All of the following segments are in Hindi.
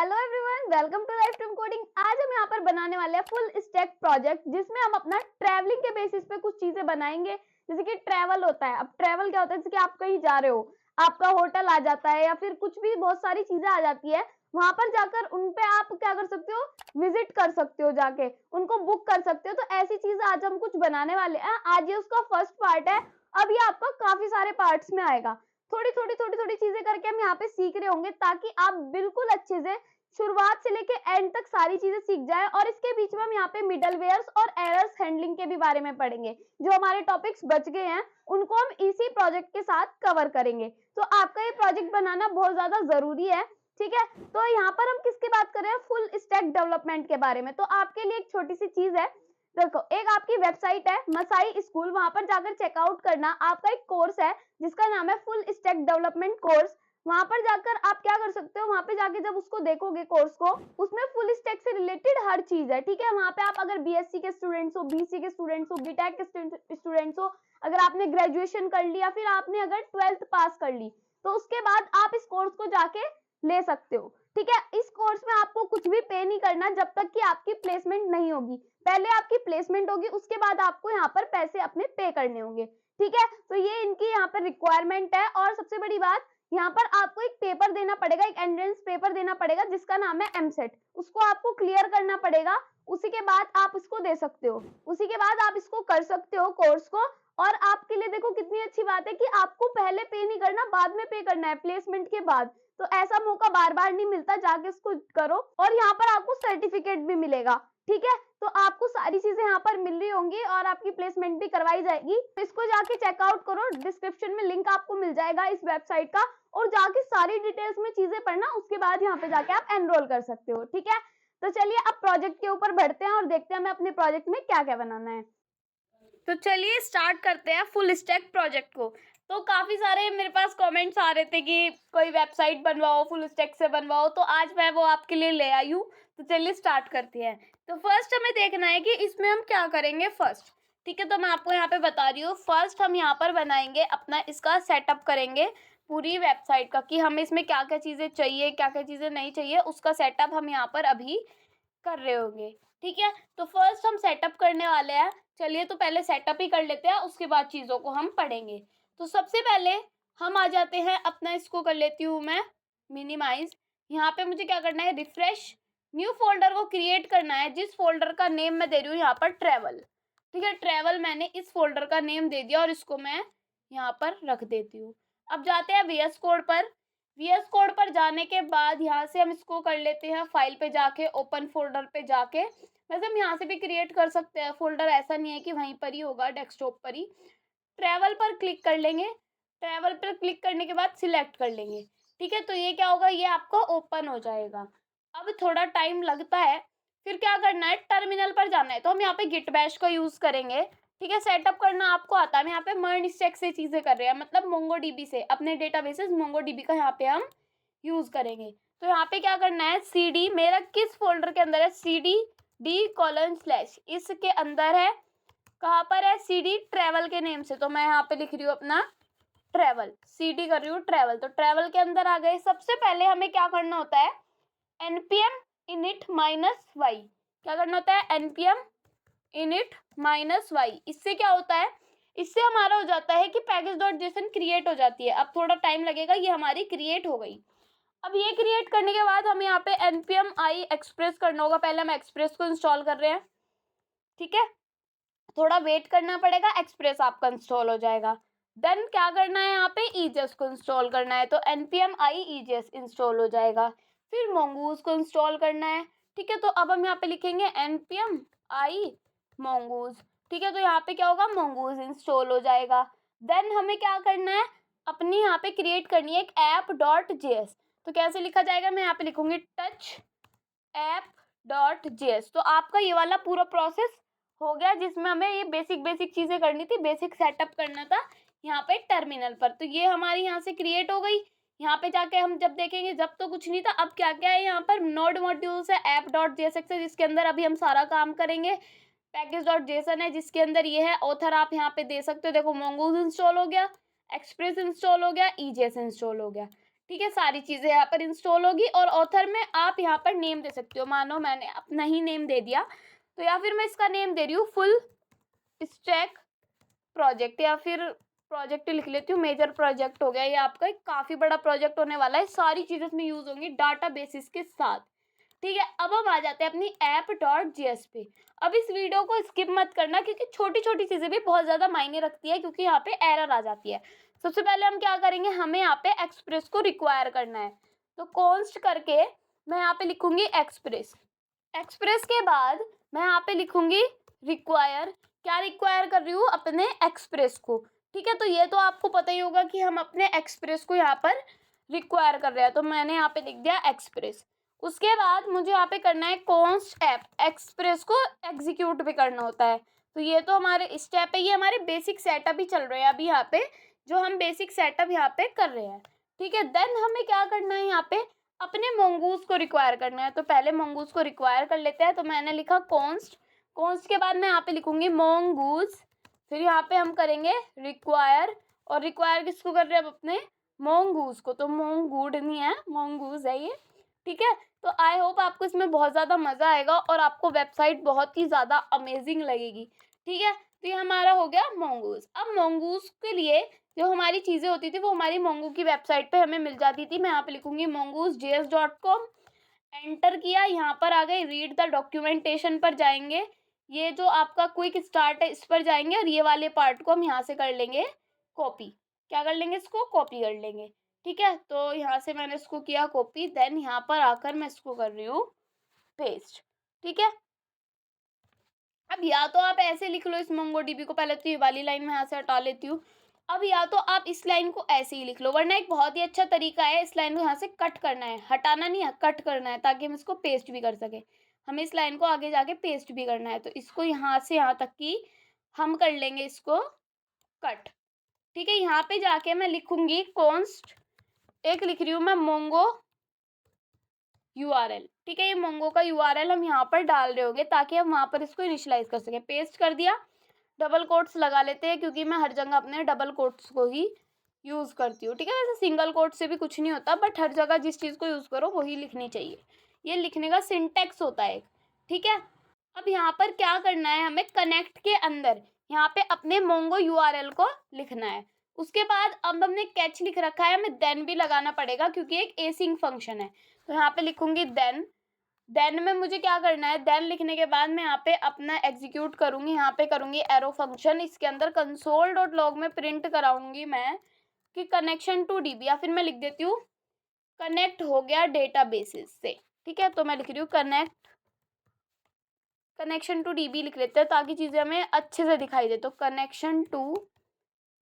Hello everyone, welcome to lifetime coding. आज हम यहाँ पर बनाने वाले हैं फुल स्टैक प्रोजेक्ट, जिसमें हम अपना ट्रैवलिंग के बेसिस पे कुछ चीजें बनाएंगे। जैसे कि ट्रैवल होता है। अब ट्रैवल क्या होता है, जैसे कि आप कहीं जा रहे हो, आपका होटल आ जाता है या फिर कुछ भी बहुत सारी चीजें आ जाती है। वहां पर जाकर उन पे आप क्या कर सकते हो, विजिट कर सकते हो, जाके उनको बुक कर सकते हो। तो ऐसी चीजें आज हम कुछ बनाने वाले हैं। आज ये उसका फर्स्ट पार्ट है। अब ये आपका काफी सारे पार्ट्स में आएगा। थोड़ी थोड़ी चीजें करके हम यहाँ पे सीख रहे होंगे, ताकि आप बिल्कुल अच्छे से शुरुआत से लेके एंड तक सारी चीजें सीख जाए। और इसके बीच में हम यहाँ पे मिडलवेयर्स और एरर्स हैंडलिंग के भी बारे में पढ़ेंगे। जो हमारे टॉपिक्स बच गए हैं उनको हम इसी प्रोजेक्ट के साथ कवर करेंगे। तो आपका ये प्रोजेक्ट बनाना बहुत ज्यादा जरूरी है, ठीक है। तो यहाँ पर हम किसकी बात कर रहे हैं, फुल स्टैक डेवलपमेंट के बारे में। तो आपके लिए एक छोटी सी चीज है, देखो, एक आपकी वेबसाइट है मसाई स्कूल, वहां पर जाकर चेकआउट करना। आपका एक कोर्स है जिसका नाम है फुल स्टैक डेवलपमेंट कोर्स। वहां पर जाकर आप क्या कर सकते हो, वहां पे जाके जब उसको देखोगे कोर्स को, उसमें फुल स्टैक से रिलेटेड हर चीज है, ठीक है। वहां पे आप अगर बीएससी के स्टूडेंट्स हो, बीसी के स्टूडेंट्स हो, बीटेक के स्टूडेंट्स हो, अगर आपने ग्रेजुएशन कर ली या फिर आपने अगर 12th पास कर ली, तो उसके बाद आप इस कोर्स को जाके ले सकते हो, ठीक है। इस कोर्स में आपको कुछ भी पे नहीं करना जब तक कि आपकी प्लेसमेंट नहीं होगी। पहले आपकी प्लेसमेंट होगी, उसके बाद आपको यहाँ पर पैसे अपने पे करने होंगे, ठीक है। तो ये इनकी यहाँ पर रिक्वायरमेंट है। और सबसे बड़ी बात, यहाँ पर आपको एक पेपर देना पड़ेगा, एक एंट्रेंस पेपर देना पड़ेगा, जिसका नाम है एमसेट। उसको आपको क्लियर करना पड़ेगा। उसी के बाद आप इसको दे सकते हो, उसी के बाद आप इसको कर सकते हो कोर्स को। और आपके लिए देखो कितनी अच्छी बात है कि आपको पहले पे नहीं करना, बाद में पे करना है प्लेसमेंट के बाद। तो ऐसा मौका बार बार नहीं मिलता, जाके इसको करो। और यहाँ पर आपको सर्टिफिकेट भी मिलेगा, ठीक है। तो आपको सारी चीजें यहाँ पर मिल रही होंगी और आपकी प्लेसमेंट भी करवाई जाएगी। तो इसको जाके चेकआउट करो, डिस्क्रिप्शन में लिंक आपको मिल जाएगा इस वेबसाइट का। और जाके सारी डिटेल्स में चीजें पढ़ना, उसके बाद यहाँ पे जाके आप एनरोल कर सकते हो, ठीक है। तो चलिए अब प्रोजेक्ट के ऊपर बढ़ते हैं और देखते हैं हमें अपने प्रोजेक्ट में क्या क्या बनाना है। तो चलिए स्टार्ट करते हैं फुल स्टैक प्रोजेक्ट को। तो काफी सारे मेरे पास कमेंट्स आ रहे थे कि कोई वेबसाइट बनवाओ, फुल स्टैक से बनवाओ, तो आज मैं वो आपके लिए ले आई हूँ। तो चलिए स्टार्ट करते हैं। तो फर्स्ट हमें देखना है कि इसमें हम क्या करेंगे फर्स्ट, ठीक है। तो मैं आपको यहाँ पे बता रही हूँ, फर्स्ट हम यहाँ पर बनाएंगे अपना, इसका सेटअप करेंगे पूरी वेबसाइट का, कि हमें इसमें क्या क्या चीजें चाहिए, क्या क्या चीजें नहीं चाहिए, उसका सेटअप हम यहाँ पर अभी कर रहे होंगे, ठीक है। तो फर्स्ट हम सेटअप करने वाले हैं। चलिए तो पहले सेटअप ही कर लेते हैं, उसके बाद चीज़ों को हम पढ़ेंगे। तो सबसे पहले हम आ जाते हैं अपना, इसको कर लेती हूँ मैं मिनिमाइज। यहाँ पे मुझे क्या करना है, रिफ्रेश, न्यू फोल्डर को क्रिएट करना है, जिस फोल्डर का नेम मैं दे रही हूँ यहाँ पर ट्रैवल, ठीक है। ट्रैवल मैंने इस फोल्डर का नेम दे दिया और इसको मैं यहाँ पर रख देती हूँ। अब जाते हैं वीएस कोड पर। वीएस कोड पर जाने के बाद यहाँ से हम इसको कर लेते हैं, फाइल पे जाके ओपन फोल्डर पे जाके। वैसे हम यहाँ से भी क्रिएट कर सकते हैं फोल्डर, ऐसा नहीं है कि वहीं पर ही होगा, डेस्कटॉप पर ही। ट्रैवल पर क्लिक कर लेंगे। ट्रैवल पर क्लिक करने के बाद सिलेक्ट कर लेंगे, ठीक है। तो ये क्या होगा, ये आपका ओपन हो जाएगा। अब थोड़ा टाइम लगता है, फिर क्या करना है, टर्मिनल पर जाना है। तो हम यहाँ पे गिट बैश का यूज करेंगे, ठीक है। सेटअप करना आपको आता है। हम यहाँ पे मर्ज स्टैक से चीजें कर रहे हैं, मतलब मोंगोडीबी से, अपने डेटाबेसेस मोंगोडीबी का यहाँ पे हम यूज करेंगे। तो यहाँ पे क्या करना है, cd, मेरा किस फोल्डर के अंदर है, cd:/, इसके अंदर है। कहाँ पर है, cd ट्रैवल के नेम से। तो मैं यहाँ पे लिख रही हूँ अपना ट्रैवल, cd कर रही हूँ ट्रैवल। तो ट्रैवल के अंदर आ गए। सबसे पहले हमें क्या करना होता है, npm init -y, क्या करना होता है, npm init -y। इससे क्या होता है, इससे हमारा हो जाता है कि package.json क्रिएट हो जाती है। अब थोड़ा टाइम लगेगा, ये हमारी क्रिएट हो गई। अब ये क्रिएट करने के बाद हमें यहाँ पे npm i एक्सप्रेस करना होगा। पहले हम एक्सप्रेस को इंस्टॉल कर रहे हैं, ठीक है। थोड़ा वेट करना पड़ेगा, एक्सप्रेस आपका इंस्टॉल हो जाएगा। देन क्या करना है, यहाँ पे ईजेस को इंस्टॉल करना है। तो npm i ईजेस इंस्टॉल हो जाएगा। फिर mongoose को इंस्टॉल करना है, ठीक है। तो अब हम यहाँ पे लिखेंगे npm i mongoose, ठीक है। तो यहाँ पे क्या होगा, mongoose इंस्टॉल हो जाएगा। देन हमें क्या करना है, अपनी यहाँ पे क्रिएट करनी है एक app.js। तो कैसे लिखा जाएगा, मैं यहाँ पे लिखूंगी touch app.js। तो आपका ये वाला पूरा प्रोसेस हो गया, जिसमें हमें ये बेसिक चीजें करनी थी, बेसिक सेटअप करना था यहाँ पे टर्मिनल पर। तो ये हमारी यहाँ से क्रिएट हो गई। यहाँ पे जाके हम जब देखेंगे, जब तो कुछ नहीं था, अब क्या क्या है, यहाँ पर नोड मॉड्यूल्स है, app.jsx है, जिसके अंदर अभी हम सारा काम करेंगे। पैकेज.json है, जिसके अंदर ये है। ऑथर आप यहाँ पे दे सकते हो, देखो mongoose इंस्टॉल हो गया, एक्सप्रेस इंस्टॉल हो गया, ईजेस इंस्टॉल हो गया, ठीक है, सारी चीज़ें यहाँ पर इंस्टॉल होगी और ऑथर में आप यहाँ पर नेम दे सकते हो। मानो मैंने अपना ही नेम दे दिया, तो या फिर मैं इसका नेम दे रही हूँ फुल स्टैक प्रोजेक्ट, या फिर प्रोजेक्ट लिख लेती हूँ, मेजर प्रोजेक्ट हो गया। ये आपका एक काफ़ी बड़ा प्रोजेक्ट होने वाला है, सारी चीज़ें इसमें यूज़ होंगी डाटा बेसिस के साथ। ठीक है, अब हम आ जाते हैं अपनी app.js पे। अब इस वीडियो को स्किप मत करना, क्योंकि छोटी छोटी चीज़ें भी बहुत ज़्यादा मायने रखती है, क्योंकि यहाँ पे एरर आ जाती है। सबसे पहले हम क्या करेंगे, हमें यहाँ पे एक्सप्रेस को रिक्वायर करना है, तो कॉन्स्ट करके मैं यहाँ पे लिखूंगी एक्सप्रेस। एक्सप्रेस के बाद मैं यहाँ पे लिखूंगी रिक्वायर। क्या रिक्वायर कर रही हूँ, अपने एक्सप्रेस को। ठीक है, तो ये तो आपको पता ही होगा कि हम अपने एक्सप्रेस को यहाँ पर रिक्वायर कर रहे हैं, तो मैंने यहाँ पे लिख दिया एक्सप्रेस। उसके बाद मुझे यहाँ पे करना है कॉन्स्ट ऐप, एक्सप्रेस को एग्जीक्यूट भी करना होता है। तो ये तो हमारे स्टेप है, ये हमारे बेसिक सेटअप ही चल रहे हैं अभी यहाँ पे, जो हम बेसिक सेटअप यहाँ पे कर रहे हैं। ठीक है, देन हमें क्या करना है, यहाँ पे अपने मोंगूज को रिक्वायर करना है। तो पहले मोंगूज को रिक्वायर कर लेते हैं, तो मैंने लिखा कॉन्स्ट, कॉन्स्ट के बाद मैं यहाँ पे लिखूंगी मोंगूज, फिर यहाँ पे हम करेंगे रिक्वायर, और रिक्वायर किसको कर रहे हैं, अब अपने मोंगूज को। तो मोंगूड नहीं है, मोंगूज है ये। ठीक है, तो आई होप आपको इसमें बहुत ज़्यादा मज़ा आएगा और आपको वेबसाइट बहुत ही ज़्यादा अमेजिंग लगेगी। ठीक है, तो ये हमारा हो गया मोंगूज। अब मोंगूज के लिए जो हमारी चीज़ें होती थी वो हमारी मोंगू की वेबसाइट पे हमें मिल जाती थी। मैं यहाँ पे लिखूंगी mongoose.js.com, एंटर किया, यहाँ पर आ गए रीड द डॉक्यूमेंटेशन पर जाएंगे, ये जो आपका क्विक स्टार्ट है इस पर जाएंगे, और ये वाले पार्ट को हम यहाँ से कर लेंगे कॉपी। क्या कर लेंगे, इसको कॉपी कर लेंगे। ठीक है, तो यहाँ से मैंने इसको किया कॉपी, देन यहाँ पर आकर मैं इसको कर रही हूँ पेस्ट। ठीक है, अब या तो आप ऐसे लिख लो इस मोंगोडीबी को, पहले तो ये वाली लाइन मैं यहाँ से हटा लेती हूँ। अब या तो आप इस लाइन को ऐसे ही लिख लो, वरना एक बहुत ही अच्छा तरीका है, इस लाइन को यहाँ से कट करना है, हटाना नहीं है, कट करना है, ताकि हम इसको पेस्ट भी कर सके। हमें इस लाइन को आगे जाके पेस्ट भी करना है, तो इसको यहाँ से यहाँ तक की हम कर लेंगे इसको कट। ठीक है, यहाँ पे जाके मैं लिखूंगी कॉन्स्ट, एक लिख रही हूँ मैं मोंगो URL। ठीक है, ये मोंगो का URL हम यहाँ पर डाल रहे होंगे, ताकि हम वहाँ पर इसको इनिशियलाइज कर सकें। पेस्ट कर दिया, डबल कोट्स लगा लेते हैं, क्योंकि मैं हर जगह अपने डबल कोट्स को ही यूज़ करती हूँ। ठीक है, वैसे सिंगल कोट से भी कुछ नहीं होता, बट हर जगह जिस चीज़ को यूज़ करो वही लिखनी चाहिए, ये लिखने का सिंटेक्स होता है। ठीक है, अब यहाँ पर क्या करना है, हमें कनेक्ट के अंदर यहाँ पे अपने मोंगो URL को लिखना है। उसके बाद अब हमने कैच लिख रखा है, हमें देन भी लगाना पड़ेगा, क्योंकि एक एसिंग फंक्शन है। तो यहाँ पे लिखूंगी देन, देन में मुझे क्या करना है, देन लिखने के बाद मैं यहाँ पे अपना एग्जीक्यूट करूँगी, यहाँ पे करूँगी एरो फंक्शन, इसके अंदर console.log में प्रिंट कराऊंगी मैं कि कनेक्शन टू DB, या फिर मैं लिख देती हूँ कनेक्ट हो गया डेटाबेसेस से। ठीक है, तो मैं लिख रही हूँ कनेक्शन टू DB लिख लेते हैं, ताकि चीज़ें हमें अच्छे से दिखाई दे। तो कनेक्शन टू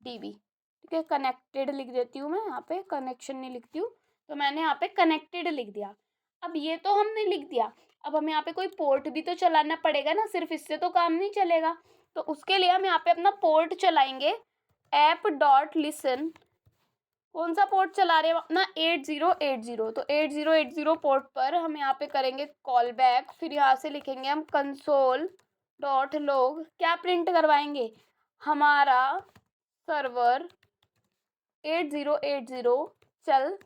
DB, ठीक है, कनेक्टेड लिख देती हूँ मैं, यहाँ पे कनेक्शन नहीं लिखती हूँ, तो मैंने यहाँ पे कनेक्टेड लिख दिया। अब ये तो हमने लिख दिया, अब हमें यहाँ पे कोई पोर्ट भी तो चलाना पड़ेगा ना, सिर्फ इससे तो काम नहीं चलेगा। तो उसके लिए हम यहाँ पे अपना पोर्ट चलाएंगे app.listen। कौन सा पोर्ट चला रहे हैं अपना, 8080। तो 8080 पोर्ट पर हम यहाँ पे करेंगे कॉल बैक, फिर यहाँ से लिखेंगे हम console.log, क्या प्रिंट करवाएंगे, हमारा सर्वर 8080 चल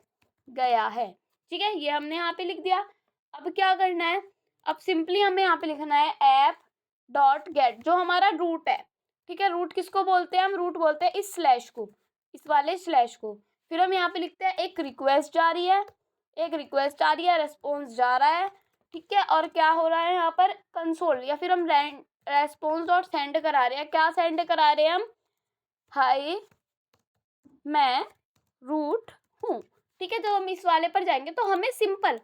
गया है। ठीक है, ये हमने यहाँ पे लिख दिया। अब क्या करना है, अब सिंपली हमें यहाँ पे लिखना है app.get, जो हमारा रूट है। ठीक है, रूट किसको बोलते हैं, हम रूट बोलते हैं इस स्लैश को, इस वाले स्लैश को। फिर हम यहाँ पे लिखते हैं एक रिक्वेस्ट जा रही है, एक रिक्वेस्ट आ रही है, रेस्पॉन्स जा रहा है। ठीक है, और क्या हो रहा है यहाँ पर कंसोल, या फिर हम रेस्पॉन्स डॉट सेंड करा रहे हैं। क्या सेंड करा रहे हैं हम, हाय मैं रूट हूँ। ठीक है, तो हम इस वाले पर जाएंगे, तो हमें सिंपल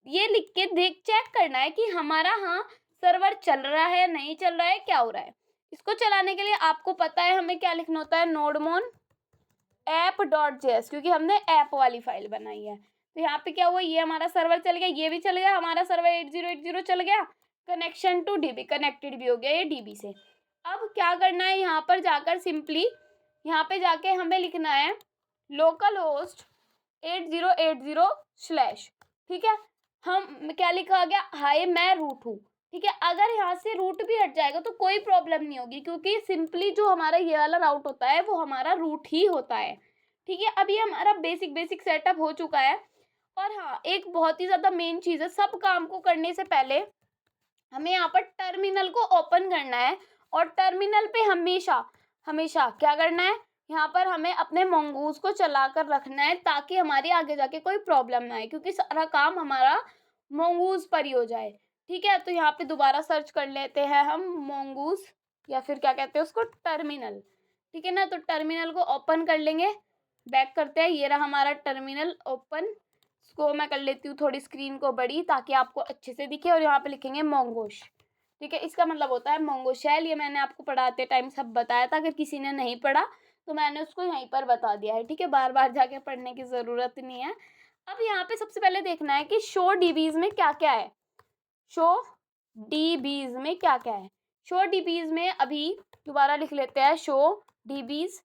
ये लिख के देख चेक करना है कि हमारा हाँ सर्वर चल रहा है, नहीं चल रहा है, क्या हो रहा है। इसको चलाने के लिए आपको पता है हमें क्या लिखना होता है, nodemon app.js, क्योंकि हमने ऐप वाली फाइल बनाई है। तो यहाँ पे क्या हुआ, ये हमारा सर्वर चल गया, ये भी चल गया, हमारा सर्वर 8080 चल गया, कनेक्शन टू DB कनेक्टेड भी हो गया ये DB से। अब क्या करना है, यहाँ पर जाकर सिंपली यहाँ पे जाके हमें लिखना है लोकल होस्ट 8080 / ठीक है, हम क्या लिखा गया, हाय मैं रूट हूँ। ठीक है, अगर यहाँ से रूट भी हट जाएगा तो कोई प्रॉब्लम नहीं होगी, क्योंकि सिंपली जो हमारा ये वाला राउट होता है वो हमारा रूट ही होता है। ठीक है, अभी हमारा बेसिक सेटअप हो चुका है। और हाँ, एक बहुत ही ज़्यादा मेन चीज़ है, सब काम को करने से पहले हमें यहाँ पर टर्मिनल को ओपन करना है। और टर्मिनल पे हमेशा हमेशा क्या करना है, यहाँ पर हमें अपने मंगूज को चला कर रखना है, ताकि हमारी आगे जाके कोई प्रॉब्लम ना आए, क्योंकि सारा काम हमारा मंगूज पर ही हो जाए। ठीक है, तो यहाँ पे दोबारा सर्च कर लेते हैं हम मंगूज, या फिर क्या कहते हैं उसको, टर्मिनल। ठीक है ना, तो टर्मिनल को ओपन कर लेंगे, बैक करते हैं। ये रहा हमारा टर्मिनल ओपन। इसको मैं कर लेती हूँ थोड़ी स्क्रीन को बड़ी, ताकि आपको अच्छे से दिखे। और यहाँ पे लिखेंगे मोंगोश। ठीक है, इसका मतलब होता है मोंगो शेल। ये मैंने आपको पढ़ाते टाइम सब बताया था, अगर किसी ने नहीं पढ़ा तो मैंने उसको यहीं पर बता दिया है। ठीक है, बार बार जाके पढ़ने की ज़रूरत नहीं है। अब यहाँ पे सबसे पहले देखना है कि शो डीबीज में क्या क्या है। शो डीबीज में क्या क्या है, शो डीबीज में अभी दोबारा लिख लेते हैं शो डीबीज।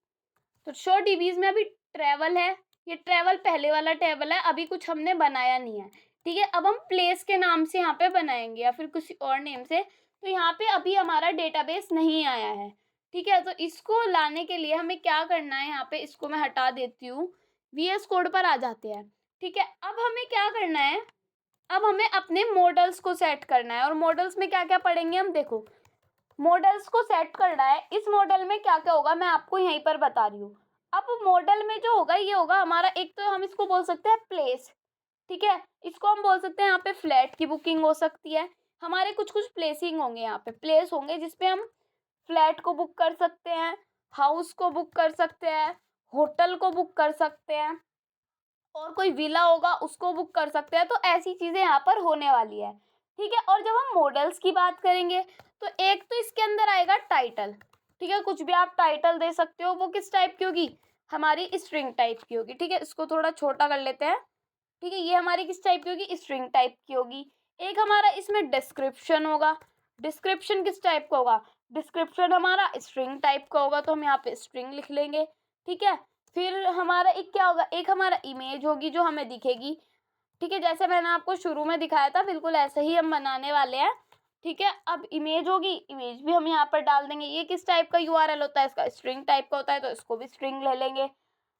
तो शो डीबीज में अभी ट्रैवल है, ये ट्रैवल पहले वाला टेबल है, अभी कुछ हमने बनाया नहीं है। ठीक है, अब हम प्लेस के नाम से यहाँ पे बनाएंगे, या फिर किसी और नेम से। तो यहाँ पे अभी हमारा डेटाबेस नहीं आया है। ठीक है, तो इसको लाने के लिए हमें क्या करना है, यहाँ पे इसको मैं हटा देती हूँ, VS कोड पर आ जाते हैं। ठीक है, अब हमें क्या करना है, अब हमें अपने मॉडल्स को सेट करना है। और मॉडल्स में क्या क्या पढ़ेंगे हम, देखो मॉडल्स को सेट करना है। इस मॉडल में क्या क्या होगा मैं आपको यहीं पर बता रही हूँ। अब मॉडल में जो होगा ये होगा हमारा, एक तो हम इसको बोल सकते हैं प्लेस। ठीक है, इसको हम बोल सकते हैं यहाँ पे फ्लैट की बुकिंग हो सकती है। हमारे कुछ कुछ प्लेसिंग होंगे, यहाँ पे प्लेस होंगे जिसपे हम फ्लैट को बुक कर सकते हैं, हाउस को बुक कर सकते हैं, होटल को बुक कर सकते हैं, और कोई विला होगा उसको बुक कर सकते हैं। तो ऐसी चीज़ें यहाँ पर होने वाली है। ठीक है, और जब हम मॉडल्स की बात करेंगे तो एक तो इसके अंदर आएगा टाइटल। ठीक है, कुछ भी आप टाइटल दे सकते हो, वो किस टाइप की होगी, हमारी स्ट्रिंग टाइप की होगी। ठीक है, इसको थोड़ा छोटा कर लेते हैं। ठीक है, ये हमारी किस टाइप की होगी, स्ट्रिंग टाइप की होगी। एक हमारा इसमें डिस्क्रिप्शन होगा, डिस्क्रिप्शन किस टाइप का होगा, डिस्क्रिप्शन हमारा स्ट्रिंग टाइप का होगा, तो हम यहाँ पे स्ट्रिंग लिख लेंगे। ठीक है, फिर हमारा एक क्या होगा, एक हमारा इमेज होगी जो हमें दिखेगी। ठीक है, जैसे मैंने आपको शुरू में दिखाया था बिल्कुल ऐसे ही हम बनाने वाले हैं। ठीक है, अब इमेज होगी, इमेज भी हम यहाँ पर डाल देंगे। ये किस टाइप का URL होता है, इसका स्ट्रिंग टाइप का होता है, तो इसको भी स्ट्रिंग ले लेंगे।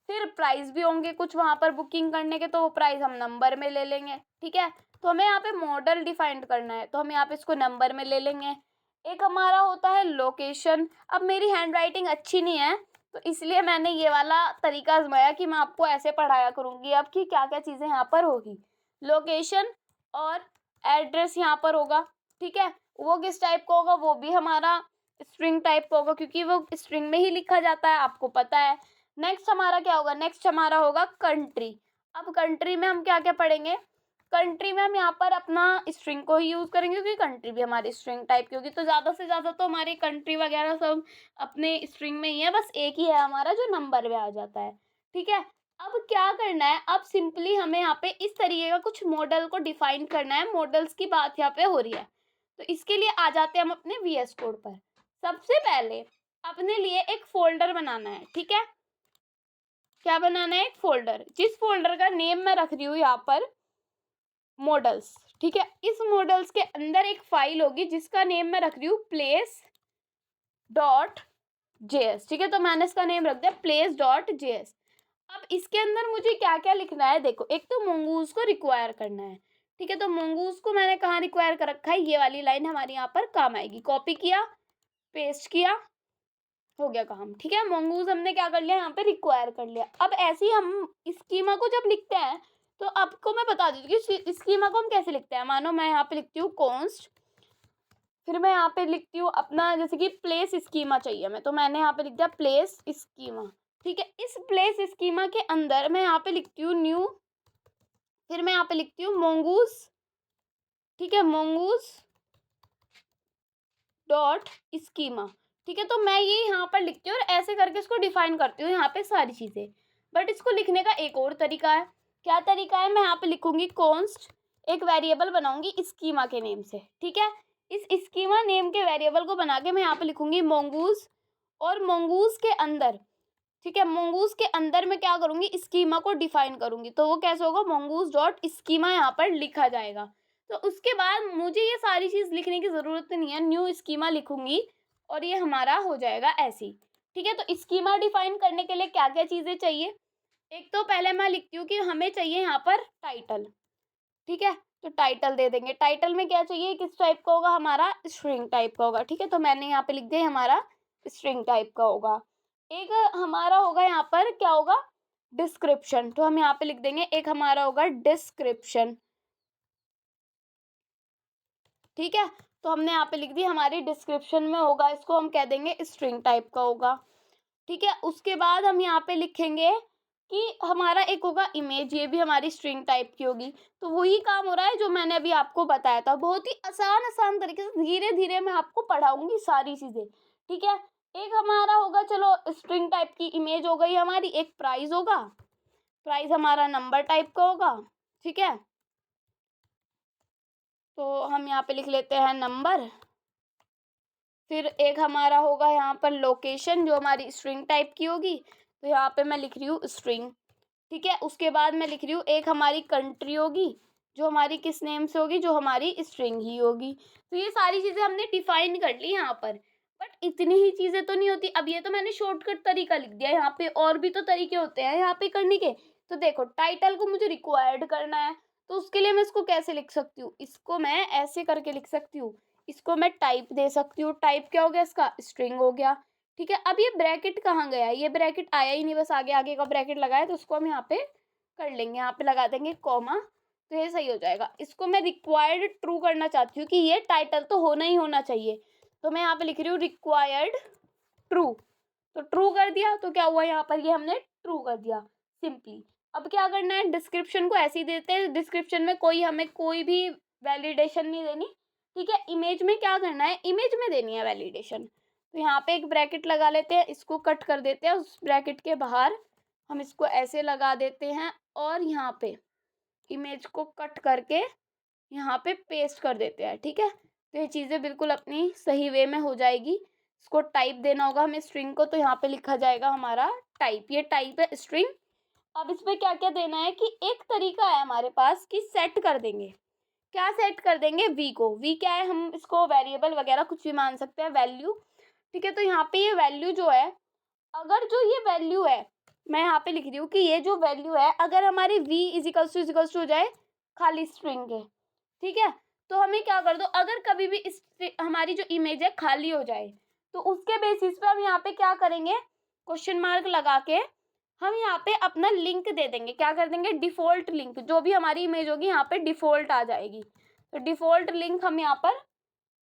फिर प्राइस भी होंगे कुछ वहाँ पर बुकिंग करने के, तो वो प्राइस हम नंबर में ले लेंगे। ठीक है, तो हमें यहाँ पे मॉडल डिफाइन करना है, तो हम यहाँ पे इसको नंबर में ले लेंगे। एक हमारा होता है लोकेशन। अब मेरी हैंड राइटिंग अच्छी नहीं है, तो इसलिए मैंने ये वाला तरीका आजमाया कि मैं आपको ऐसे पढ़ाया करूँगी अब कि क्या क्या चीज़ें यहाँ पर होगी। लोकेशन और एड्रेस यहाँ पर होगा। ठीक है, वो किस टाइप का होगा, वो भी हमारा स्ट्रिंग टाइप का होगा, क्योंकि वो स्ट्रिंग में ही लिखा जाता है, आपको पता है। नेक्स्ट हमारा क्या होगा, नेक्स्ट हमारा होगा कंट्री। अब कंट्री में हम क्या क्या पढ़ेंगे, कंट्री में हम यहाँ पर अपना स्ट्रिंग को ही यूज़ करेंगे, क्योंकि कंट्री भी हमारी स्ट्रिंग टाइप की होगी। तो ज़्यादा से ज़्यादा तो हमारी कंट्री वगैरह सब अपने स्ट्रिंग में ही है, बस एक ही है हमारा जो नंबर में आ जाता है। ठीक है, अब क्या करना है, अब सिंपली हमें यहाँ पे इस तरीके का कुछ मॉडल को डिफाइन करना है। मॉडल्स की बात यहाँ पे हो रही है, तो इसके लिए आ जाते हैं हम अपने VS कोड पर। सबसे पहले अपने लिए एक फोल्डर बनाना है। ठीक है, क्या बनाना है, एक फोल्डर, जिस फोल्डर का नेम मैं रख रही हूँ यहाँ पर मॉडल्स। ठीक है, इस मॉडल्स के अंदर एक फाइल होगी जिसका नेम मैं रख रही हूँ place.js। ठीक है, तो मैंने इसका नेम रख दिया place.js। अब इसके अंदर मुझे क्या क्या लिखना है, देखो एक तो mongoose को रिक्वायर करना है। ठीक है, तो mongoose को मैंने कहाँ रिक्वायर कर रखा है, ये वाली लाइन हमारी यहाँ पर काम आएगी। कॉपी किया, पेस्ट किया, हो गया काम। ठीक है, mongoose हमने क्या कर लिया, यहाँ पे रिक्वायर कर लिया। अब ऐसे ही हम स्कीमा को जब लिखते हैं, तो आपको मैं बता देती हूँ कि स्कीमा को हम कैसे लिखते हैं। मानो मैं यहाँ पे लिखती हूँ कॉन्स्ट, फिर मैं यहाँ पे लिखती हूँ अपना, जैसे कि प्लेस स्कीमा चाहिए मैं, तो मैंने यहाँ पे लिख दिया प्लेस स्कीमा। ठीक है, इस प्लेस स्कीमा के अंदर मैं यहाँ पे लिखती हूँ न्यू, फिर मैं यहाँ पे लिखती हूँ mongoose। ठीक है, mongoose डॉट स्कीमा। ठीक है, तो मैं ये यहाँ पर लिखती हूँ और ऐसे करके इसको डिफाइन करती हूँ यहाँ पे सारी चीज़ें। बट इसको लिखने का एक और तरीका है। क्या तरीका है, मैं यहाँ पे लिखूंगी कॉन्स्ट, एक वेरिएबल बनाऊंगी स्कीमा के नेम से। ठीक है, इस स्कीमा नेम के वेरिएबल को बना के मैं यहाँ पे लिखूंगी mongoose, और mongoose के अंदर, ठीक है, mongoose के अंदर मैं क्या करूँगी, स्कीमा को डिफाइन करूँगी। तो वो कैसे होगा, mongoose डॉट स्कीमा यहाँ पर लिखा जाएगा। तो उसके बाद मुझे ये सारी चीज़ लिखने की ज़रूरत नहीं है, न्यू स्कीमा लिखूंगी और ये हमारा हो जाएगा ऐसे ही। ठीक है, तो स्कीमा डिफाइन करने के लिए क्या क्या चीज़ें चाहिए, एक तो पहले मैं लिखती हूँ कि हमें चाहिए यहाँ पर टाइटल, ठीक है, तो टाइटल दे देंगे। टाइटल में क्या चाहिए, किस टाइप का होगा, हमारा स्ट्रिंग टाइप का होगा, ठीक है, तो मैंने यहाँ पे लिख दिया हमारा स्ट्रिंग टाइप का होगा। एक हमारा होगा यहाँ पर क्या होगा, डिस्क्रिप्शन, तो हम यहाँ पे लिख देंगे एक हमारा होगा डिस्क्रिप्शन, ठीक है, तो हमने यहाँ पे लिख दी हमारी डिस्क्रिप्शन में होगा, इसको हम कह देंगे स्ट्रिंग टाइप का होगा, ठीक है। उसके बाद हम यहाँ पे लिखेंगे कि हमारा एक होगा इमेज, ये भी हमारी स्ट्रिंग टाइप की होगी। तो वही काम हो रहा है जो मैंने अभी आपको बताया था, बहुत ही आसान आसान तरीके से धीरे धीरे मैं आपको पढ़ाऊंगी सारी चीजें, ठीक है। एक हमारा होगा, चलो स्ट्रिंग टाइप की इमेज हो गई हमारी, एक प्राइस होगा, प्राइस हमारा नंबर टाइप का होगा, ठीक है, तो हम यहाँ पे लिख लेते हैं नंबर। फिर एक हमारा होगा यहाँ पर लोकेशन, जो हमारी स्ट्रिंग टाइप की होगी, तो यहाँ पे मैं लिख रही हूँ स्ट्रिंग, ठीक है। उसके बाद मैं लिख रही हूँ एक हमारी कंट्री होगी, जो हमारी किस नेम से होगी, जो हमारी स्ट्रिंग ही होगी। तो ये सारी चीज़ें हमने डिफाइन कर ली यहाँ पर, बट इतनी ही चीज़ें तो नहीं होती। अब ये तो मैंने शॉर्टकट तरीका लिख दिया, यहाँ पे और भी तो तरीके होते हैं यहाँ पे करने के। तो देखो टाइटल को मुझे रिक्वायर्ड करना है, तो उसके लिए मैं इसको कैसे लिख सकती हूँ, इसको मैं ऐसे करके लिख सकती हूँ, इसको मैं टाइप दे सकती हूँ। टाइप क्या हो गया इसका, स्ट्रिंग हो गया, ठीक है। अब ये ब्रैकेट कहाँ गया, ये ब्रैकेट आया ही नहीं, बस आगे आगे का ब्रैकेट लगाया, तो उसको हम यहाँ पे कर लेंगे, यहाँ पे लगा देंगे कॉमा, तो ये सही हो जाएगा। इसको मैं रिक्वायर्ड ट्रू करना चाहती हूँ कि ये टाइटल तो होना ही होना चाहिए, तो मैं यहाँ पे लिख रही हूँ रिक्वायर्ड ट्रू, तो ट्रू कर दिया, तो क्या हुआ यहाँ पर, ये हमने ट्रू कर दिया सिंपली। अब क्या करना है, डिस्क्रिप्शन को ऐसे ही देते हैं, डिस्क्रिप्शन में हमें कोई भी वैलिडेशन नहीं देनी, ठीक है। इमेज में क्या करना है, इमेज में देनी है वैलिडेशन, तो यहाँ पे एक ब्रैकेट लगा लेते हैं, इसको कट कर देते हैं, उस ब्रैकेट के बाहर हम इसको ऐसे लगा देते हैं, और यहाँ पे इमेज को कट करके यहाँ पे पेस्ट कर देते हैं, ठीक है। तो ये चीज़ें बिल्कुल अपनी सही वे में हो जाएगी। इसको टाइप देना होगा हमें स्ट्रिंग को, तो यहाँ पे लिखा जाएगा हमारा टाइप, ये टाइप है स्ट्रिंग। अब इसमें क्या क्या देना है कि एक तरीका है हमारे पास कि सेट कर देंगे, क्या सेट कर देंगे, वी को। वी क्या है, हम इसको वेरिएबल वगैरह कुछ भी मान सकते हैं, वैल्यू, ठीक है। तो यहाँ पे ये वैल्यू जो है, अगर जो ये वैल्यू है, मैं यहाँ पे लिख रही हूँ कि ये जो वैल्यू है, अगर हमारी v इजिकल्स टू हो जाए खाली स्ट्रिंग के, ठीक है, तो हमें क्या कर दो, अगर कभी भी इस हमारी जो इमेज है खाली हो जाए, तो उसके बेसिस पे हम यहाँ पे क्या करेंगे, क्वेश्चन मार्क लगा के हम यहाँ पे अपना लिंक दे देंगे, क्या कर देंगे, डिफॉल्ट लिंक, जो भी हमारी इमेज होगी यहाँ पे डिफॉल्ट आ जाएगी, तो डिफॉल्ट लिंक हम यहाँ पर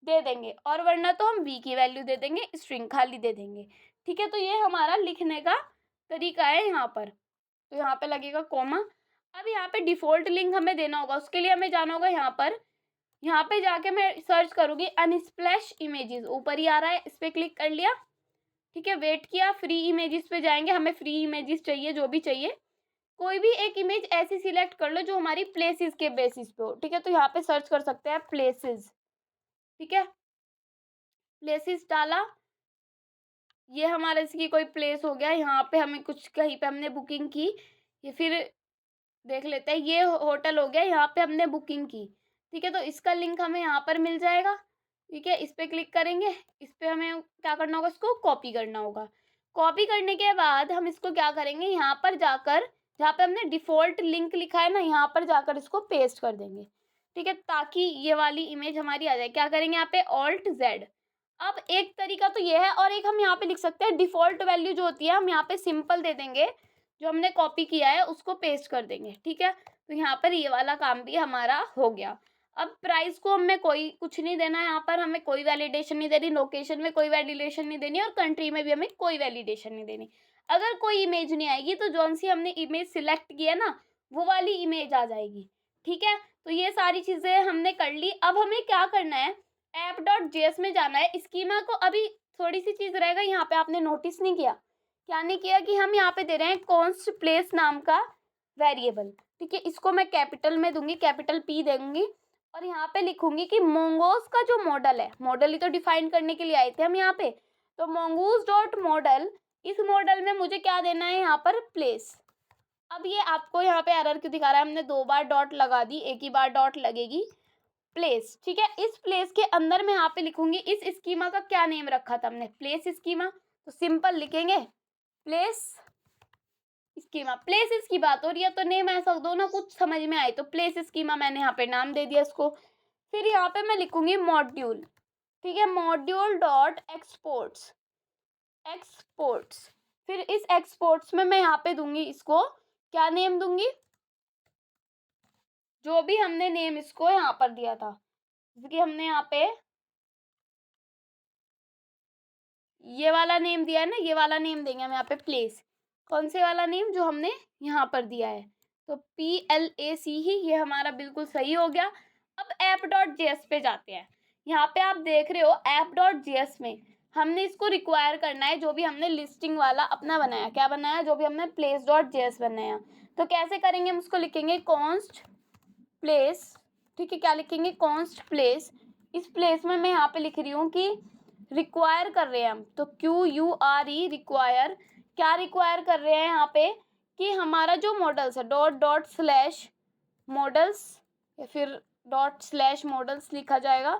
दे देंगे, और वरना तो हम v की वैल्यू दे देंगे, स्ट्रिंग खाली दे देंगे, ठीक है। तो ये हमारा लिखने का तरीका है यहाँ पर, तो यहाँ पे लगेगा कॉमा। अब यहाँ पे डिफॉल्ट लिंक हमें देना होगा, उसके लिए हमें जाना होगा यहाँ पर, यहाँ पे जाके मैं सर्च करूँगी अनस्प्लैश इमेजेस, ऊपर ही आ रहा है, इस पर क्लिक कर लिया, ठीक है, वेट किया, फ्री इमेजेस पे जाएंगे, हमें फ्री इमेजेस चाहिए, जो भी चाहिए, कोई भी एक इमेज ऐसी सिलेक्ट कर लो जो हमारी प्लेसेस के बेसिस पे हो, ठीक है। तो यहाँ पे सर्च कर सकते हैं प्लेसेस, ठीक है, प्लेसेस डाला, ये हमारा इसकी कोई प्लेस हो गया, यहाँ पे हमें कुछ कहीं पे हमने बुकिंग की, ये फिर देख लेते हैं, ये होटल हो गया, यहाँ पे हमने बुकिंग की, ठीक है। तो इसका लिंक हमें यहाँ पर मिल जाएगा, ठीक है, इस पर क्लिक करेंगे, इस पर हमें क्या करना होगा, इसको कॉपी करना होगा। कॉपी करने के बाद हम इसको क्या करेंगे, यहाँ पर जाकर जहाँ पे हमने डिफ़ॉल्ट लिंक लिखा है ना, यहाँ पर जाकर इसको पेस्ट कर देंगे, ठीक है, ताकि ये वाली इमेज हमारी आ जाए। क्या करेंगे, यहाँ पे ऑल्ट जेड। अब एक तरीका तो ये है, और एक हम यहाँ पे लिख सकते हैं डिफ़ॉल्ट वैल्यू जो होती है, हम यहाँ पे सिंपल दे देंगे, जो हमने कॉपी किया है उसको पेस्ट कर देंगे, ठीक है। तो यहाँ पर ये वाला काम भी हमारा हो गया। अब प्राइस को हमें कोई कुछ नहीं देना है, यहाँ पर हमें कोई वैलिडेशन नहीं देनी, लोकेशन में कोई वैलिडेशन नहीं देनी, और कंट्री में भी हमें कोई वैलिडेशन नहीं देनी। अगर कोई इमेज नहीं आएगी तो जौन सी हमने इमेज सिलेक्ट की है ना, वो वाली इमेज आ जाएगी, ठीक है। तो ये सारी चीज़ें हमने कर ली। अब हमें क्या करना है, app.js में जाना है। स्कीमा को अभी थोड़ी सी चीज़ रहेगा, यहाँ पे आपने नोटिस नहीं किया, क्या नहीं किया कि हम यहाँ पे दे रहे हैं कॉन्स्ट प्लेस नाम का वेरिएबल, ठीक है। इसको मैं कैपिटल में दूंगी, कैपिटल P दूंगी, और यहाँ पे लिखूंगी कि मोंगोज का जो मॉडल है, मॉडल ही तो डिफाइन करने के लिए आए थे हम यहाँ पे, तो मोंगूज डॉट मॉडल, इस मॉडल में मुझे क्या देना है, यहाँ पर प्लेस। अब ये आपको यहाँ पे एरर क्यों दिखा रहा है, हमने 2 बार डॉट लगा दी, एक ही बार डॉट लगेगी, प्लेस, ठीक है। इस प्लेस के अंदर मैं यहाँ पे लिखूंगी इस स्कीमा का क्या नेम रखा था हमने, प्लेस स्कीमा, तो सिंपल लिखेंगे प्लेस स्कीमा, प्लेस की बात हो रही है तो नेम ऐसा दो ना कुछ समझ में आए, तो प्लेस स्कीमा मैंने यहाँ पे नाम दे दिया इसको। फिर यहाँ पे मैं लिखूंगी मॉड्यूल, ठीक है, मॉड्यूल डॉट एक्सपोर्ट्स, एक्सपोर्ट्स। फिर इस एक्सपोर्ट्स में मैं यहाँ पे दूंगी इसको क्या नेम दूंगी, जो भी हमने नेम इसको यहाँ पर दिया था, जैसे कि हमने यहाँ पे ये वाला नेम दिया है ना, ये वाला नेम देंगे हम यहाँ पे प्लेस, कौन से वाला नेम जो हमने यहाँ पर दिया है, तो PLAC ही, ये हमारा बिल्कुल सही हो गया। अब app.js पे जाते हैं। यहाँ पे आप देख रहे हो app.js में हमने इसको रिक्वायर करना है, जो भी हमने लिस्टिंग वाला अपना बनाया, क्या बनाया, जो भी हमने place.js बनाया, तो कैसे करेंगे, हम उसको लिखेंगे const place, ठीक है, क्या लिखेंगे, const place। इस प्लेस में मैं यहाँ पे लिख रही हूँ कि रिक्वायर कर रहे हैं हम, तो QURE रिक्वायर, क्या रिक्वायर कर रहे हैं यहाँ पे कि हमारा जो मॉडल्स है डॉट स्लैश मॉडल्स, या फिर डॉट स्लैश मॉडल्स लिखा जाएगा,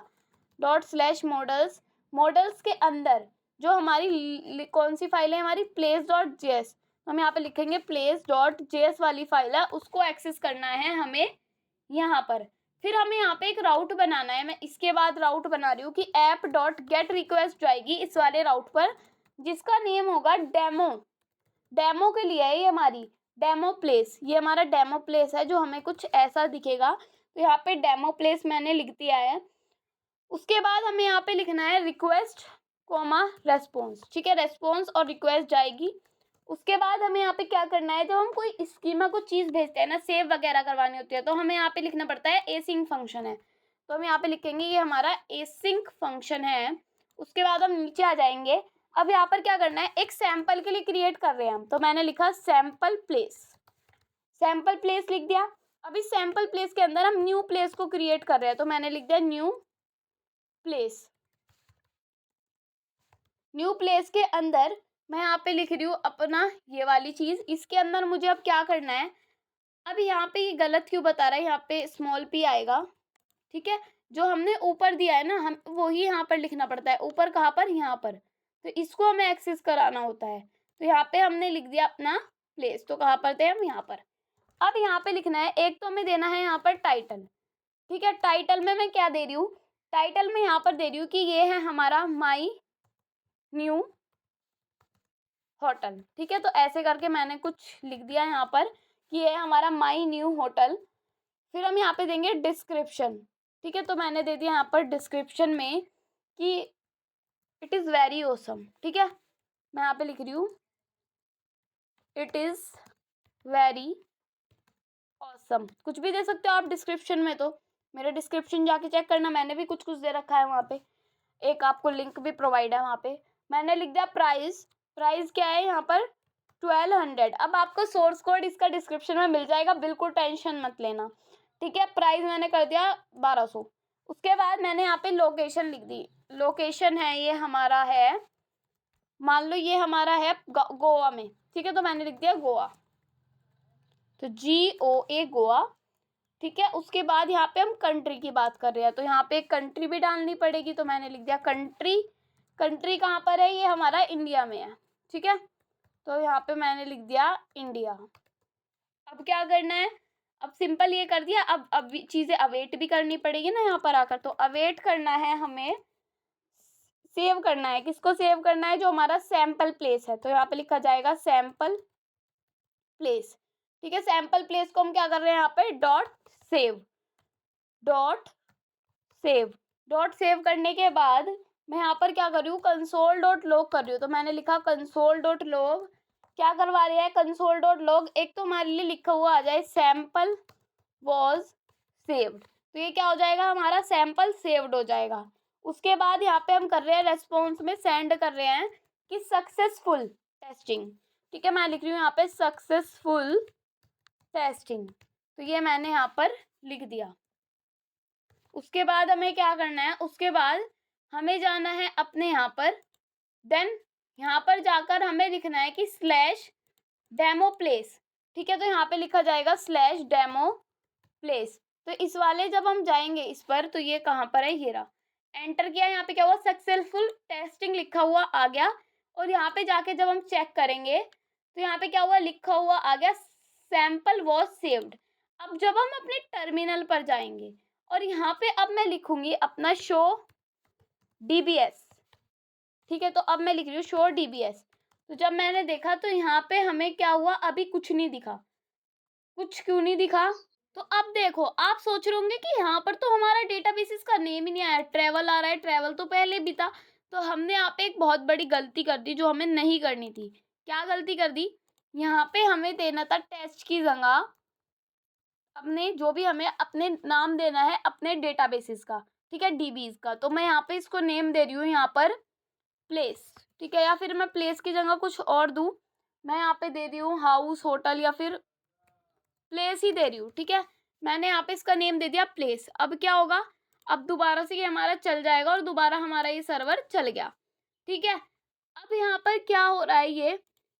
डॉट स्लैश मॉडल्स, मॉडल्स के अंदर जो हमारी कौन सी फाइल है हमारी place.js, हम यहाँ पे लिखेंगे place.js वाली फाइल है, उसको एक्सेस करना है हमें यहाँ पर। फिर हमें यहाँ पे एक राउट बनाना है, मैं इसके बाद राउट बना रही हूँ कि ऐप डॉट गेट रिक्वेस्ट जाएगी इस वाले राउट पर, जिसका नेम होगा डेमो, डेमो के लिए है ये हमारी डेमो प्लेस, ये हमारा डेमो प्लेस है जो हमें कुछ ऐसा दिखेगा, तो यहाँ पे डेमो प्लेस मैंने लिख दिया है। उसके बाद हमें यहाँ पे लिखना है रिक्वेस्ट कोमा रेस्पॉन्स, ठीक है, रेस्पॉन्स और रिक्वेस्ट जाएगी। उसके बाद हमें यहाँ पे क्या करना है, जब हम कोई स्कीमा को चीज़ भेजते हैं ना, सेव वगैरह करवानी होती है, तो हमें यहाँ पे लिखना पड़ता है एसिंक फंक्शन है, तो हम यहाँ पे लिखेंगे ये हमारा एसिंक फंक्शन है। उसके बाद हम नीचे आ जाएंगे। अब यहाँ पर क्या करना है, एक सैंपल के लिए क्रिएट कर रहे हैं हम, तो मैंने लिखा सैंपल प्लेस, सैंपल प्लेस लिख दिया। अब इस सैंपल प्लेस के अंदर हम न्यू प्लेस को क्रिएट कर रहे हैं, तो मैंने लिख दिया न्यू प्लेस। न्यू प्लेस के अंदर मैं यहाँ पे लिख रही हूँ अपना ये वाली चीज़, इसके अंदर मुझे अब क्या करना है, अब यहाँ पे ये गलत क्यों बता रहा है, यहाँ पे स्मॉल p आएगा, ठीक है, जो हमने ऊपर दिया है ना, हम वही यहाँ पर लिखना पड़ता है, ऊपर कहाँ पर, यहाँ पर, तो इसको हमें एक्सेस कराना होता है, तो यहाँ पे हमने लिख दिया अपना प्लेस, तो कहाँ पर थे हम, यहाँ पर। अब यहाँ पे लिखना है, एक तो हमें देना है यहाँ पर टाइटल, ठीक है, टाइटल में मैं क्या दे रही हूँ, टाइटल में यहाँ पर दे रही हूँ कि ये है हमारा माई न्यू होटल, ठीक है, तो ऐसे करके मैंने कुछ लिख दिया यहाँ पर कि ये हमारा माई न्यू होटल। फिर हम यहाँ पे देंगे डिस्क्रिप्शन, ठीक है, तो मैंने दे दिया यहाँ पर डिस्क्रिप्शन में कि इट इज़ वेरी ऑसम, ठीक है, मैं यहाँ पे लिख रही हूँ इट इज़ वेरी ऑसम, कुछ भी दे सकते हो आप डिस्क्रिप्शन में, तो मेरे डिस्क्रिप्शन जाके चेक करना, मैंने भी कुछ कुछ दे रखा है वहाँ पे, एक आपको लिंक भी प्रोवाइड है वहाँ पे। मैंने लिख दिया प्राइस, प्राइस क्या है यहाँ पर 1200। अब आपको सोर्स कोड इसका डिस्क्रिप्शन में मिल जाएगा, बिल्कुल टेंशन मत लेना, ठीक है। प्राइस मैंने कर दिया 1200। उसके बाद मैंने यहाँ पे लोकेशन लिख दी, लोकेशन है ये हमारा है, मान लो ये हमारा है गोवा में, ठीक है, तो मैंने लिख दिया गोवा, तो GOA गोवा, ठीक है। उसके बाद यहाँ पे हम कंट्री की बात कर रहे हैं, तो यहाँ पे कंट्री भी डालनी पड़ेगी, तो मैंने लिख दिया कंट्री, कंट्री कहाँ पर है, ये हमारा इंडिया में है, ठीक है, तो यहाँ पे मैंने लिख दिया इंडिया। अब क्या करना है, अब सिंपल ये कर दिया, अब चीज़ें अवेट भी करनी पड़ेगी ना यहाँ पर आकर, तो अवेट करना है हमें, सेव करना है, किसको सेव करना है, जो हमारा सैंपल प्लेस है, तो यहाँ पे लिखा जाएगा सैंपल प्लेस, ठीक है। सैंपल प्लेस को हम क्या कर रहे हैं यहाँ पे dot save, dot save, dot save करने के बाद मैं यहाँ पर क्या कर रही हूँ, कंसोल डॉट लॉग कर रही हूँ, तो मैंने लिखा कंसोल डॉट लॉग, क्या करवा रहे हैं कंसोल डॉट लॉग, एक तो हमारे लिए लिखा हुआ आ जाए सैंपल वॉज सेव्ड, तो ये क्या हो जाएगा, हमारा सैंपल सेव्ड हो जाएगा। उसके बाद यहाँ पे हम कर रहे हैं रेस्पॉन्स में सेंड कर रहे हैं कि सक्सेसफुल टेस्टिंग, ठीक है, मैं लिख रही हूँ यहाँ पे सक्सेसफुल टेस्टिंग, तो ये मैंने यहाँ पर लिख दिया। उसके बाद हमें क्या करना है, उसके बाद हमें जाना है अपने यहाँ पर, देन यहाँ पर जाकर हमें लिखना है कि स्लैश डेमो प्लेस, ठीक है, तो यहाँ पे लिखा जाएगा स्लैश डेमो प्लेस, तो इस वाले जब हम जाएंगे इस पर, तो ये कहाँ पर है, ये रहा, एंटर किया, यहाँ पे क्या हुआ, सक्सेसफुल टेस्टिंग लिखा हुआ आ गया, और यहाँ पे जाके जब हम चेक करेंगे तो यहाँ पे क्या हुआ, लिखा हुआ आ गया सैंपल वॉज सेव्ड। अब जब हम अपने टर्मिनल पर जाएंगे और यहाँ पे अब मैं लिखूंगी अपना शो DBS, ठीक है, तो अब मैं लिख रही हूँ शो DBS। तो जब मैंने देखा तो यहाँ पे हमें क्या हुआ, अभी कुछ नहीं दिखा। कुछ क्यों नहीं दिखा? तो अब देखो, आप सोच रहे होंगे कि यहाँ पर तो हमारा डेटाबेसेस का नेम ही नहीं आया, ट्रैवल आ रहा है, ट्रैवल तो पहले भी था। तो हमने यहाँ पे एक बहुत बड़ी गलती कर दी जो हमें नहीं करनी थी। क्या गलती कर दी? यहाँ पे हमें देना था टेस्ट की जगह अपने, जो भी हमें अपने नाम देना है अपने डेटाबेसेस का, ठीक है, DBs का। तो मैं यहाँ पे इसको नेम दे रही हूँ यहाँ पर प्लेस, ठीक है, या फिर मैं प्लेस की जगह कुछ और दूँ। मैं यहाँ पे दे रही हूँ हाउस, होटल, या फिर प्लेस ही दे रही हूँ, ठीक है। मैंने यहाँ पे इसका नेम दे दिया प्लेस। अब क्या होगा, अब दोबारा से ये हमारा चल जाएगा और दोबारा हमारा ये सर्वर चल गया, ठीक है। अब यहाँ पर क्या हो रहा है, ये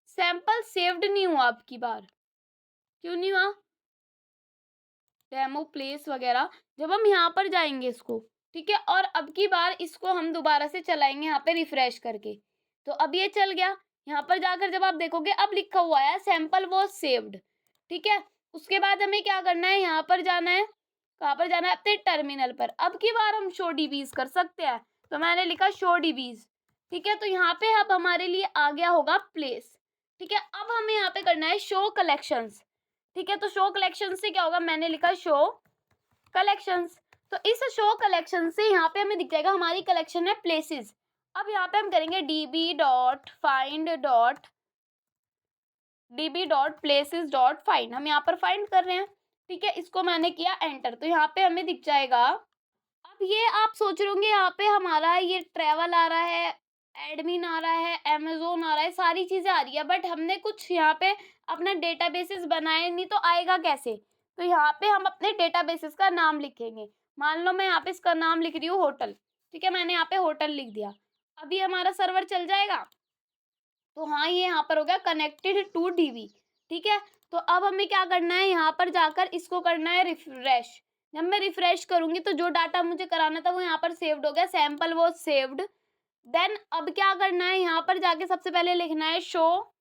सैंपल सेव्ड नहीं हुआ अब की बार। क्यों नहीं हुआ? डेमो प्लेस वगैरह, जब हम यहाँ पर जाएंगे इसको, ठीक है, और अब की बार इसको हम दोबारा से चलाएंगे यहाँ पे रिफ्रेश करके, तो अब ये चल गया। यहाँ पर जाकर जब आप देखोगे अब लिखा हुआ है सैंपल वॉज सेव्ड, ठीक है। उसके बाद हमें क्या करना है, यहाँ पर जाना है, कहाँ पर जाना है, अपने टर्मिनल पर। अब की बार हम शो DBs कर सकते हैं, तो मैंने लिखा शो DBs, ठीक है। तो यहाँ पे अब हमारे लिए आ गया होगा प्लेस, ठीक है। अब हमें यहाँ पे करना है शो कलेक्शंस, ठीक है। तो शो कलेक्शन से क्या होगा, मैंने लिखा शो कलेक्शंस। तो इस शो कलेक्शन से यहाँ पे हमें दिख जाएगा हमारी कलेक्शन है प्लेसेस। अब यहाँ पे हम करेंगे db.places.find, हम यहाँ पर फाइंड कर रहे हैं, ठीक है। इसको मैंने किया एंटर, तो यहाँ पे हमें दिख जाएगा। अब ये आप सोच रहे होंगे यहाँ पे हमारा ये ट्रैवल आ रहा है, एडमिन आ रहा है, अमेजोन आ रहा है, सारी चीजें आ रही है, बट हमने कुछ यहाँ पे अपना डेटाबेसेस बनाए नहीं, तो आएगा कैसे? तो यहाँ पे हम अपने डेटाबेसेस का नाम लिखेंगे। मान लो मैं यहाँ पे इसका नाम लिख रही हूँ होटल, ठीक है, मैंने यहाँ पे होटल लिख दिया। अभी हमारा सर्वर चल जाएगा। तो हाँ, ये यहाँ पर हो गया कनेक्टेड टू DB, ठीक है। तो अब हमें क्या करना है, यहाँ पर जाकर इसको करना है रिफ्रेश। जब मैं रिफ्रेश करूंगी तो जो डाटा मुझे कराना था वो यहाँ पर सेव्ड हो गया, सैंपल वो सेव्ड। देन अब क्या करना है, यहाँ पर जाके सबसे पहले लिखना है शो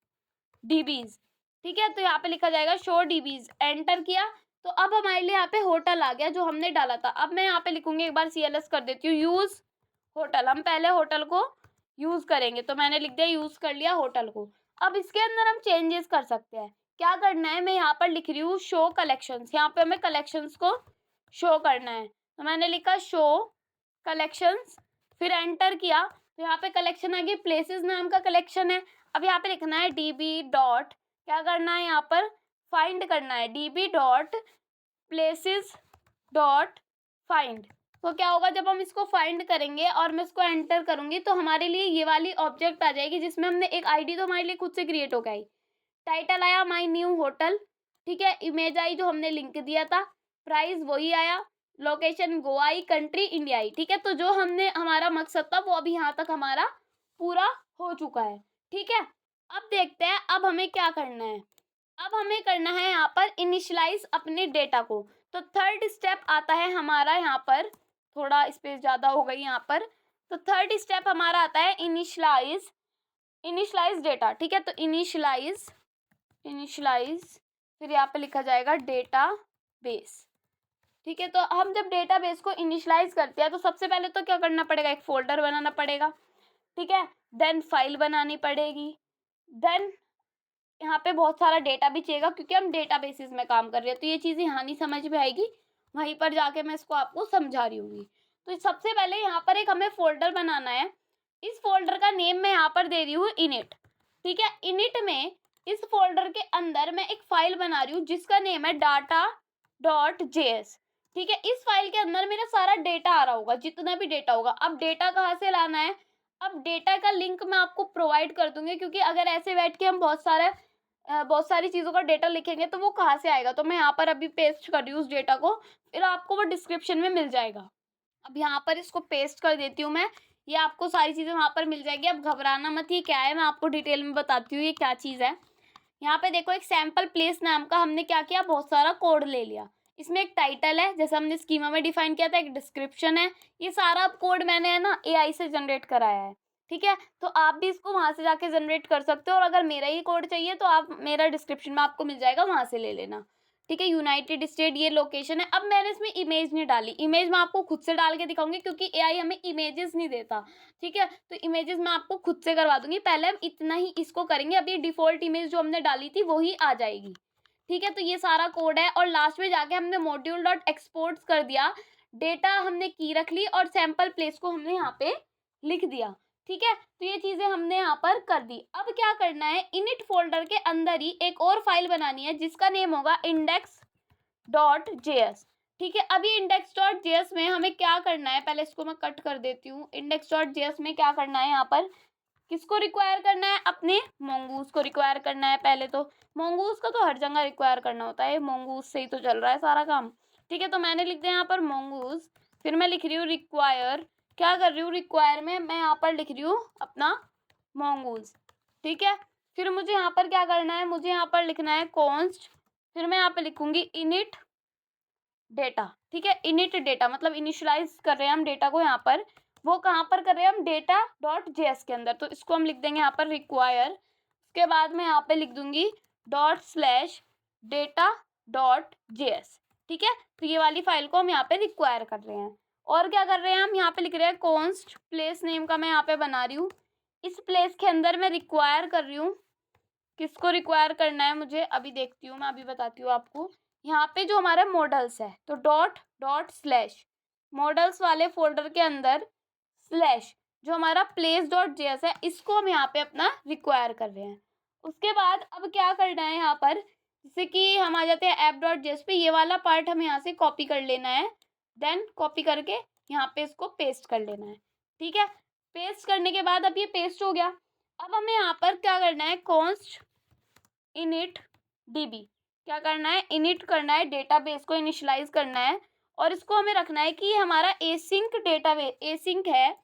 DBs, ठीक है। तो यहाँ पे लिखा जाएगा शो DBs, एंटर किया। तो अब हमारे लिए यहाँ पे होटल आ गया जो हमने डाला था। अब मैं यहाँ पे लिखूंगी, एक बार CLS कर देती हूँ, यूज होटल। हम पहले होटल को यूज करेंगे, तो मैंने लिख दिया, यूज कर लिया होटल को। अब इसके अंदर हम चेंजेस कर सकते हैं। क्या करना है, मैं यहाँ पर लिख रही हूँ शो कलेक्शंस, यहाँ पे हमें कलेक्शंस को शो करना है। तो मैंने लिखा शो कलेक्शंस, फिर एंटर किया। तो यहाँ पे कलेक्शन आ गई, प्लेसेस नाम का कलेक्शन है। अब यहाँ पे लिखना है DB डॉट, क्या करना है, यहाँ पर फाइंड करना है, DB dot places dot find. तो क्या होगा, जब हम इसको फाइंड करेंगे और मैं इसको एंटर करूंगी तो हमारे लिए ये वाली ऑब्जेक्ट आ जाएगी, जिसमें हमने एक ID तो हमारे लिए खुद से क्रिएट हो गई। टाइटल आया माई न्यू होटल, ठीक है। इमेज आई जो हमने लिंक दिया था, प्राइस वही आया, location Goa I, country India I, ठीक है। तो जो हमने हमारा मकसद था वो अभी यहाँ तक हमारा पूरा हो चुका है, ठीक है। अब देखते हैं अब हमें क्या करना है। अब हमें करना है यहाँ पर इनिशियलाइज अपने डेटा को। तो थर्ड स्टेप आता है हमारा, यहाँ पर थोड़ा स्पेस ज़्यादा हो गई यहाँ पर। तो थर्ड स्टेप हमारा आता है इनिशियलाइज डेटा, ठीक है। तो इनिशियलाइज फिर यहाँ पे लिखा जाएगा डेटा बेस, ठीक है। तो हम जब डेटाबेस को इनिशियलाइज करते हैं तो सबसे पहले तो क्या करना पड़ेगा, एक फोल्डर बनाना पड़ेगा, ठीक है। देन फाइल बनानी पड़ेगी। देन यहाँ पे बहुत सारा डेटा भी चाहिएगा, क्योंकि हम डेटाबेसेस में काम कर रहे हैं, तो ये चीज़ यहाँ नहीं समझ में आएगी, वहीं पर जाके मैं इसको आपको समझा रही हूँ। तो सबसे पहले यहाँ पर एक हमें फोल्डर बनाना है। इस फोल्डर का नेम मैं यहाँ पर दे रही हूँ इनिट, ठीक है। इनिट में इस फोल्डर के अंदर मैं एक फाइल बना रही हूँ जिसका नेम है data.js, ठीक है। इस फाइल के अंदर मेरा सारा डेटा आ रहा होगा, जितना भी डेटा होगा। अब डेटा कहाँ से लाना है, अब डेटा का लिंक मैं आपको प्रोवाइड कर दूंगी, क्योंकि अगर ऐसे बैठ के हम बहुत सारी चीज़ों का डेटा लिखेंगे तो वो कहाँ से आएगा। तो मैं यहाँ पर अभी पेस्ट कर रही हूँ उस डेटा को, फिर आपको वो डिस्क्रिप्शन में मिल जाएगा। अब यहाँ पर इसको पेस्ट कर देती हूँ मैं, ये आपको सारी चीज़ें वहाँ पर मिल जाएगी। अब घबराना मत, ये क्या है मैं आपको डिटेल में बताती हूँ ये क्या चीज़ है। यहाँ पे देखो, एक सैम्पल प्लेस नाम का हमने क्या किया, बहुत सारा कोड ले लिया। इसमें एक टाइटल है जैसे हमने स्कीमा में डिफाइन किया था, एक डिस्क्रिप्शन है। ये सारा कोड मैंने है ना AI से जनरेट कराया है, ठीक है, तो आप भी इसको वहाँ से जाके जनरेट कर सकते हो, और अगर मेरा ही कोड चाहिए तो आप मेरा डिस्क्रिप्शन में आपको मिल जाएगा, वहाँ से ले लेना। ठीक है, यूनाइटेड स्टेट ये लोकेशन है। अब मैंने इसमें इमेज नहीं डाली, इमेज मैं आपको खुद से डाल के दिखाऊंगी क्योंकि एआई हमें इमेजेस नहीं देता। ठीक है, तो इमेजेस मैं आपको खुद से करवा दूंगी। पहले हम इतना ही इसको करेंगे, अभी डिफॉल्ट इमेज जो हमने डाली थी वही आ जाएगी। ठीक है, तो ये सारा कोड है, और लास्ट में जाके हमने मॉड्यूल डॉट एक्सपोर्ट्स कर दिया, डेटा हमने की रख ली, और सैंपल प्लेस को हमने यहाँ पे लिख दिया। ठीक है, तो ये चीजें हमने यहाँ पर कर दी। अब क्या करना है, इनिट फोल्डर के अंदर ही एक और फाइल बनानी है जिसका नेम होगा index.js। ठीक है, अभी index.js में हमें क्या करना है, पहले इसको मैं कट कर देती हूँ। index.js में क्या करना है, यहाँ पर किसको रिक्वायर करना है, अपने मोंगूस को रिक्वायर करना है। पहले तो मोंगूस का तो हर जगह रिक्वायर करना होता है, मोंगूस से ही तो चल रहा है सारा काम। ठीक है, तो मैंने लिख दिया यहाँ पर मोंगूस, फिर मैं लिख रही हूँ रिक्वायर, क्या कर रही हूँ, रिक्वायर में मैं यहाँ पर लिख रही हूँ अपना मोंगूस। ठीक है, फिर मुझे यहाँ पर क्या करना है, मुझे यहाँ पर लिखना है कॉन्स्ट, फिर मैं यहाँ पे लिखूंगी इनिट डेटा। ठीक है, इनिट डेटा मतलब इनिशियलाइज कर रहे हैं हम डेटा को, यहाँ पर वो कहाँ पर कर रहे हैं हम, डेटा डॉट जेएस के अंदर। तो इसको हम लिख देंगे यहाँ पर रिक्वायर, उसके बाद मैं यहाँ पे लिख दूंगी ./data.js। ठीक है, तो ये वाली फाइल को हम यहाँ पे रिक्वायर कर रहे हैं। और क्या कर रहे हैं हम, यहाँ पे लिख रहे हैं कॉन्स्ट प्लेस नेम का मैं यहाँ पे बना रही हूँ। इस प्लेस के अंदर मैं रिक्वायर कर रही हूँ, किसको रिक्वायर करना है मुझे अभी देखती हूँ, मैं अभी बताती हूँ आपको। यहाँ पे जो हमारा मॉडल्स है, तो .// मॉडल्स वाले फोल्डर के अंदर स्लैश जो हमारा place.js है, इसको हम यहाँ पे अपना रिक्वायर कर रहे हैं। उसके बाद अब क्या करना है, यहाँ पर जैसे कि हम आ जाते हैं app.js पे, ये वाला पार्ट हम यहाँ से कॉपी कर लेना है, देन कॉपी करके यहाँ पे इसको पेस्ट कर लेना है। ठीक है, पेस्ट करने के बाद अब ये पेस्ट हो गया। अब हमें यहाँ पर क्या करना है, कॉन्स्ट इनिट db, क्या करना है, इनिट करना है, डेटाबेस को इनिशियलाइज करना है, और इसको हमें रखना है कि हमारा एसिंक डेटाबेस एसिंक है,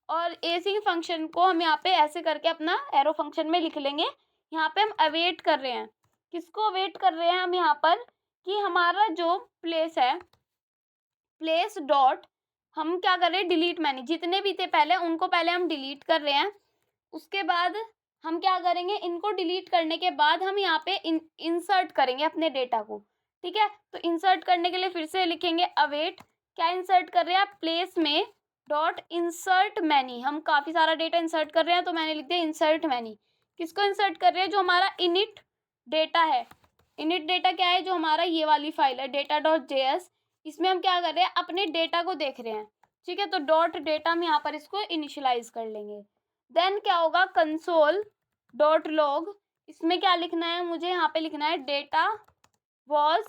और एसिंक फंक्शन को हम यहाँ पे ऐसे करके अपना एरो फंक्शन में लिख लेंगे। यहाँ पे हम अवेट कर रहे हैं, किसको अवेट कर रहे हैं हम यहाँ पर, कि हमारा जो प्लेस है, प्लेस डॉट, हम क्या कर रहे हैं, डिलीट मैनी जितने भी थे पहले उनको पहले हम डिलीट कर रहे हैं। उसके बाद हम क्या करेंगे, इनको डिलीट करने के बाद हम यहाँ पे इंसर्ट करेंगे अपने डेटा को। ठीक है, तो इंसर्ट करने के लिए फिर से लिखेंगे अवेट, क्या इंसर्ट कर रहे हैं, प्लेस में डॉट इंसर्ट मैनी, हम काफ़ी सारा डेटा इंसर्ट कर रहे हैं तो मैंने लिख दिया इंसर्ट मैनी। किसको इंसर्ट कर रहे हैं, जो हमारा इनिट डेटा है। इनिट डेटा क्या है, जो हमारा ये वाली फाइल है data.js, इसमें हम क्या कर रहे हैं, अपने डेटा को देख रहे हैं। ठीक है, तो डॉट डेटा हम यहाँ पर इसको इनिशियलाइज कर लेंगे। देन क्या होगा, कंसोल डॉट लॉग, इसमें क्या लिखना है मुझे, यहाँ पे लिखना है डेटा वॉज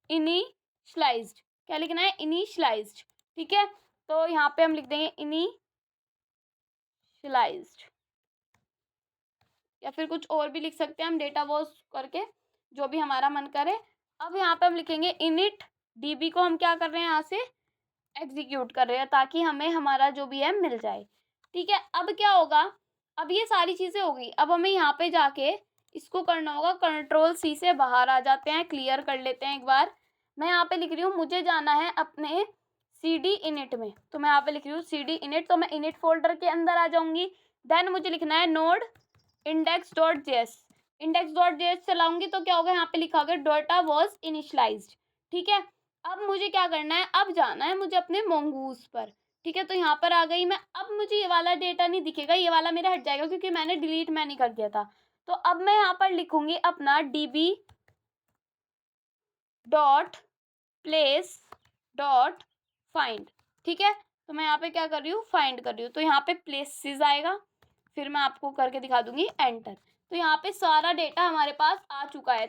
इनिशलाइज्ड, क्या लिखना है, इनिशलाइज्ड। ठीक है, तो यहाँ पे हम लिख देंगे इनिशलाइज्ड, या फिर कुछ और भी लिख सकते हैं हम, डेटा वॉज करके, जो भी हमारा मन करे। अब यहाँ पे हम लिखेंगे इनिट db को हम क्या कर रहे हैं, यहाँ से एग्जीक्यूट कर रहे हैं ताकि हमें हमारा जो भी है मिल जाए। ठीक है, अब क्या होगा, अब ये सारी चीज़ें हो गई, अब हमें यहाँ पे जाके इसको करना होगा, Ctrl+C से बाहर आ जाते हैं, क्लियर कर लेते हैं एक बार। मैं यहाँ पे लिख रही हूँ, मुझे जाना है अपने cd init में, तो मैं यहाँ पे लिख रही हूँ cd init, तो मैं init फोल्डर के अंदर आ जाऊंगी। देन मुझे लिखना है नोड index.js, index.js चलाऊंगी तो क्या होगा, यहाँ पे लिखा होगा डेटा वॉज इनिशलाइज्ड। ठीक है, अब मुझे क्या करना है, अब जाना है मुझे अपने मोंगूस पर। ठीक है, तो यहाँ पर आ गई मैं, अब मुझे ये वाला डेटा नहीं दिखेगा, ये वाला मेरा हट जाएगा क्योंकि मैंने डिलीट मैनी कर दिया था। तो अब मैं यहाँ पर लिखूंगी अपना db dot place dot find. ठीक है, तो मैं यहाँ पे क्या कर रही हूँ, फाइंड कर रही हूँ, तो यहाँ पे प्लेसेस आएगा, फिर मैं आपको करके दिखा दूंगी एंटर। तो यहाँ पे सारा डेटा हमारे पास आ चुका है,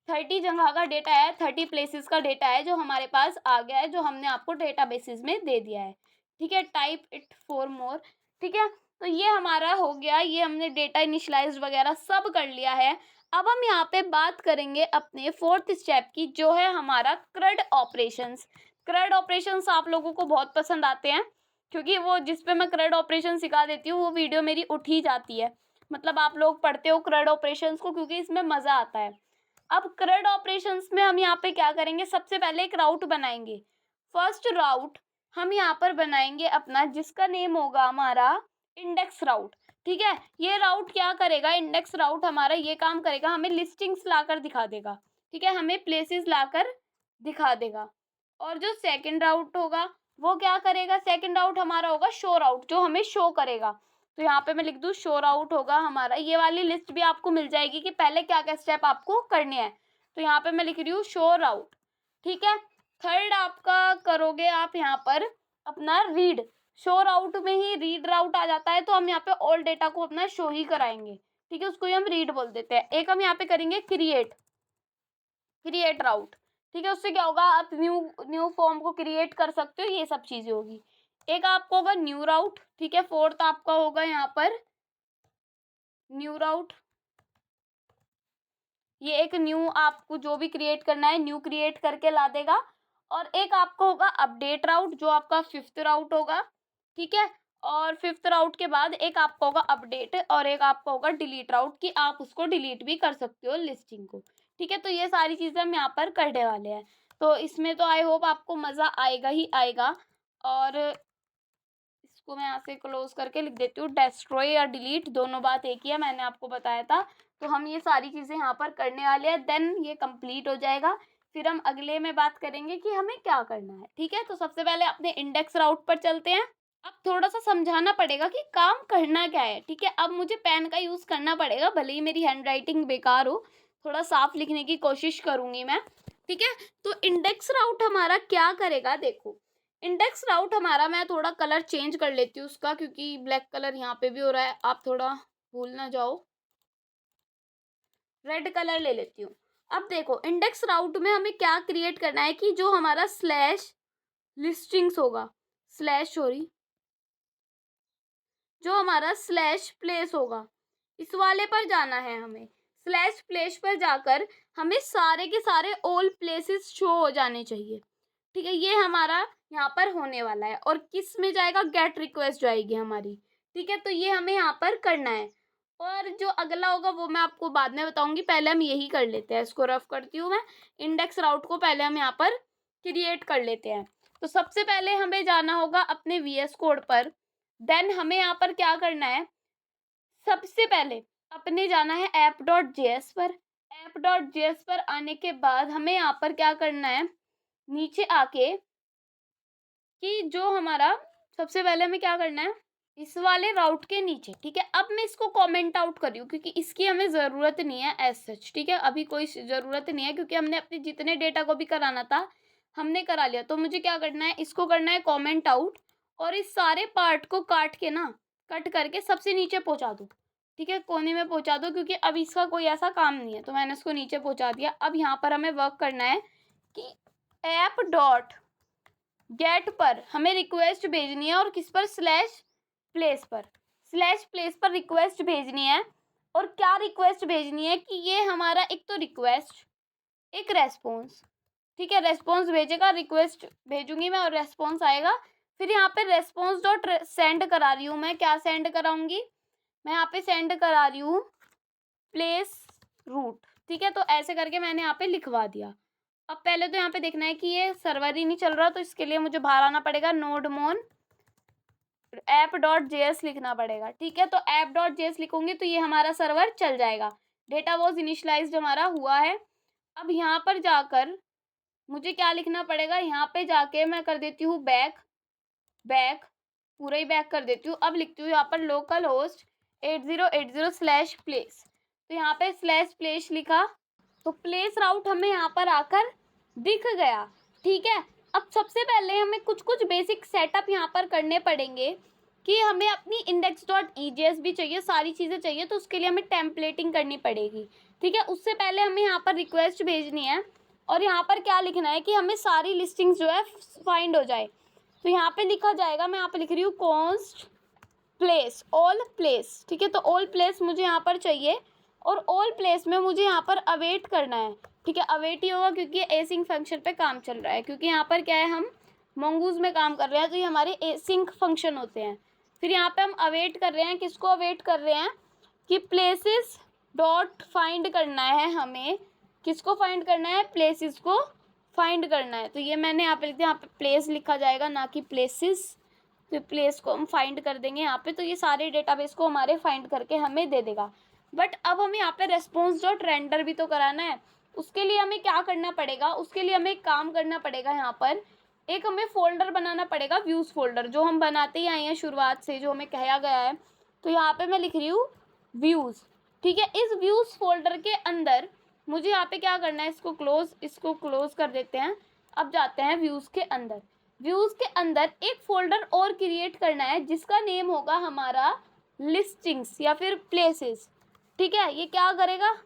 30 जगह का डेटा है, 30 प्लेसेस का डेटा है जो हमारे पास आ गया है, जो हमने आपको डेटा बेसिस में दे दिया है। ठीक है, टाइप इट फॉर मोर। ठीक है, तो ये हमारा हो गया, ये हमने डेटा इनिशियलाइज वगैरह सब कर लिया है। अब हम यहाँ पे बात करेंगे अपने फोर्थ स्टेप की, जो है हमारा क्रड ऑपरेशंस। क्रड ऑपरेशंस आप लोगों को बहुत पसंद आते हैं क्योंकि वो जिस पे मैं क्रड ऑपरेशन सिखा देती हूँ वो वीडियो मेरी उठ ही जाती है, मतलब आप लोग पढ़ते हो क्रड ऑपरेशंस को क्योंकि इसमें मज़ा आता है। अब क्रड ऑपरेशंस में हम यहाँ पे क्या करेंगे, सबसे पहले एक राउट बनाएंगे। फर्स्ट राउट हम यहाँ पर बनाएंगे अपना, जिसका नेम होगा हमारा इंडेक्स राउट। ठीक है, ये राउट क्या करेगा, इंडेक्स राउट हमारा ये काम करेगा, हमें लिस्टिंग्स लाकर दिखा देगा। ठीक है, हमें प्लेसेस लाकर दिखा देगा। और जो सेकंड राउट होगा वो क्या करेगा, सेकंड राउट हमारा होगा शो राउट, जो हमें शो करेगा। तो यहाँ पे मैं लिख दूँ शो राउट होगा हमारा, ये वाली लिस्ट भी आपको मिल जाएगी कि पहले क्या क्या स्टेप आपको करने हैं। तो यहाँ पे मैं लिख रही हूँ शो राउट। ठीक है, थर्ड आपका करोगे आप यहाँ पर अपना रीड। शो राउट में ही रीड राउट आ जाता है, तो हम यहाँ पे ऑल डेटा को अपना शो ही कराएंगे। ठीक है, उसको ही हम रीड बोल देते हैं। एक हम यहाँ पे करेंगे क्रिएट राउट। ठीक है, उससे क्या होगा, आप न्यू फॉर्म को क्रिएट कर सकते हो, ये सब चीजें होगी। एक आपको होगा न्यू राउट। ठीक है, फोर्थ आपका होगा यहाँ पर न्यू राउट। ये एक न्यू आपको जो भी क्रिएट करना है न्यू क्रिएट करके ला देगा। और एक आपको होगा अपडेट राउट, जो आपका फिफ्थ राउट होगा। ठीक है, और फिफ्थ राउट के बाद एक आपका होगा अपडेट और एक आपका होगा डिलीट राउट, कि आप उसको डिलीट भी कर सकते हो लिस्टिंग को। ठीक है, तो ये सारी चीज़ें हम यहाँ पर करने वाले हैं। तो इसमें तो आई होप आपको मज़ा आएगा ही आएगा। और इसको मैं यहाँ से क्लोज करके लिख देती हूँ, डेस्ट्रॉय या डिलीट दोनों बात एक ही है, मैंने आपको बताया था। तो हम ये सारी चीज़ें यहाँ पर करने वाले हैं, देन ये कंप्लीट हो जाएगा। फिर हम अगले में बात करेंगे कि हमें क्या करना है। ठीक है, तो सबसे पहले अपने इंडेक्स राउट पर चलते हैं। अब थोड़ा सा समझाना पड़ेगा कि काम करना क्या है। ठीक है, अब मुझे पेन का यूज़ करना पड़ेगा, भले ही मेरी हैंड राइटिंग बेकार हो, थोड़ा साफ लिखने की कोशिश करूँगी मैं। ठीक है, तो इंडेक्स राउट हमारा क्या करेगा, देखो इंडेक्स राउट हमारा, मैं थोड़ा कलर चेंज कर लेती हूँ उसका, क्योंकि ब्लैक कलर यहाँ पे भी हो रहा है, आप थोड़ा भूल ना जाओ, रेड कलर ले लेती हूँ। अब देखो इंडेक्स राउट में हमें क्या क्रिएट करना है कि जो हमारा स्लैश लिस्टिंग्स होगा, जो हमारा स्लैश प्लेस होगा, इस वाले पर जाना है हमें। स्लैश प्लेस पर जाकर हमें सारे के सारे ऑल प्लेसेस शो हो जाने चाहिए। ठीक है, ये हमारा यहाँ पर होने वाला है। और किस में जाएगा, गेट रिक्वेस्ट जाएगी हमारी। ठीक है, तो ये हमें यहाँ पर करना है। और जो अगला होगा वो मैं आपको बाद में बताऊंगी, पहले हम यही कर लेते हैं। इसको रफ करती हूँ मैं, इंडेक्स राउट को पहले हम यहाँ पर क्रिएट कर लेते हैं। तो सबसे पहले हमें जाना होगा अपने VS कोड पर, देन हमें यहाँ पर क्या करना है, सबसे पहले अपने जाना है app.js पर। app.js पर आने के बाद हमें यहाँ पर क्या करना है, नीचे आके कि जो हमारा सबसे पहले हमें क्या करना है, इस वाले राउट के नीचे। ठीक है, अब मैं इसको कमेंट आउट कर रही हूँ क्योंकि इसकी हमें ज़रूरत नहीं है एज सच। ठीक है, अभी कोई ज़रूरत नहीं है क्योंकि हमने अपने जितने डेटा को भी कराना था हमने करा लिया। तो मुझे क्या करना है, इसको करना है कमेंट आउट, और इस सारे पार्ट को काट के ना, कट करके सबसे नीचे पहुँचा दो। ठीक है, कोने में पहुँचा दो, क्योंकि अब इसका कोई ऐसा काम नहीं है, तो मैंने इसको नीचे पहुँचा दिया। अब यहाँ पर हमें वर्क करना है कि ऐप डॉट गेट पर हमें रिक्वेस्ट भेजनी है, और किस पर, स्लैश प्लेस पर रिक्वेस्ट भेजनी है। और क्या रिक्वेस्ट भेजनी है कि ये हमारा एक तो रिक्वेस्ट, एक रेस्पॉन्स। ठीक है, रेस्पॉन्स भेजेगा, रिक्वेस्ट भेजूंगी मैं और रेस्पॉन्स आएगा। फिर यहाँ पे रेस्पॉन्स डॉट सेंड करा रही हूँ मैं, क्या सेंड कराऊंगी मैं, यहाँ पे सेंड करा रही हूँ प्लेस रूट। ठीक है, तो ऐसे करके मैंने यहाँ पे लिखवा दिया। अब पहले तो यहाँ पे देखना है कि ये सर्वर ही नहीं चल रहा, तो इसके लिए मुझे बाहर आना पड़ेगा, नोडमोन app.js लिखना पड़ेगा। ठीक है, तो app.js लिखूंगी तो ये हमारा सर्वर चल जाएगा। डेटा वॉज इनिशियलाइज्ड हमारा हुआ है। अब यहाँ पर जाकर मुझे क्या लिखना पड़ेगा, यहाँ पे जाके मैं कर देती हूँ बैक पूरा ही बैक कर देती हूँ। अब लिखती हूँ यहाँ पर लोकल होस्ट 8080/प्लेस। तो यहाँ पे /प्लेस लिखा, तो प्लेस राउट हमें यहाँ पर आकर दिख गया। ठीक है, अब सबसे पहले हमें कुछ बेसिक सेटअप यहाँ पर करने पड़ेंगे कि हमें अपनी index.ejs भी चाहिए, सारी चीज़ें चाहिए, तो उसके लिए हमें टेम्पलेटिंग करनी पड़ेगी। ठीक है, उससे पहले हमें यहाँ पर रिक्वेस्ट भेजनी है, और यहाँ पर क्या लिखना है कि हमें सारी लिस्टिंग्स जो है फाइंड हो जाए। तो यहाँ पे लिखा जाएगा, मैं यहाँ पे लिख रही हूँ कॉन्स्ट प्लेस ऑल प्लेस। ठीक है, तो ऑल प्लेस मुझे यहाँ पर चाहिए, और ऑल प्लेस में मुझे यहाँ पर अवेट करना है। ठीक है, अवेट ही होगा क्योंकि एसिंक फंक्शन पे काम चल रहा है, क्योंकि यहाँ पर क्या है, हम मंगूज में काम कर रहे हैं, तो ये हमारे एसिंक फंक्शन होते हैं। फिर यहाँ पे हम अवेट कर रहे हैं, किसको अवेट कर रहे हैं कि प्लेसेस डॉट फाइंड करना है हमें, किसको फाइंड करना है, प्लेसेस को फाइंड करना है। तो ये मैंने यहाँ पे लिख दिया, यहाँ पे प्लेस लिखा जाएगा ना कि प्लेसेस। तो प्लेस को हम फाइंड कर देंगे यहाँ पे, तो ये सारे डेटाबेस को हमारे फाइंड करके हमें दे देगा। बट अब हमें यहाँ पे रेस्पॉन्स डॉट रेंडर भी तो कराना है। उसके लिए हमें क्या करना पड़ेगा, उसके लिए हमें एक काम करना पड़ेगा। यहाँ पर एक हमें फोल्डर बनाना पड़ेगा, व्यूज़ फोल्डर, जो हम बनाते ही आए हैं शुरुआत से, जो हमें कहा गया है। तो यहाँ पे मैं लिख रही हूँ व्यूज़, ठीक है। इस व्यूज़ फोल्डर के अंदर मुझे यहाँ पे क्या करना है, इसको क्लोज कर देते हैं। अब जाते हैं व्यूज़ के अंदर। व्यूज़ के अंदर एक फोल्डर और क्रिएट करना है जिसका नेम होगा हमारा लिस्टिंग्स या फिर प्लेसेस, ठीक है। ये क्या करेगा,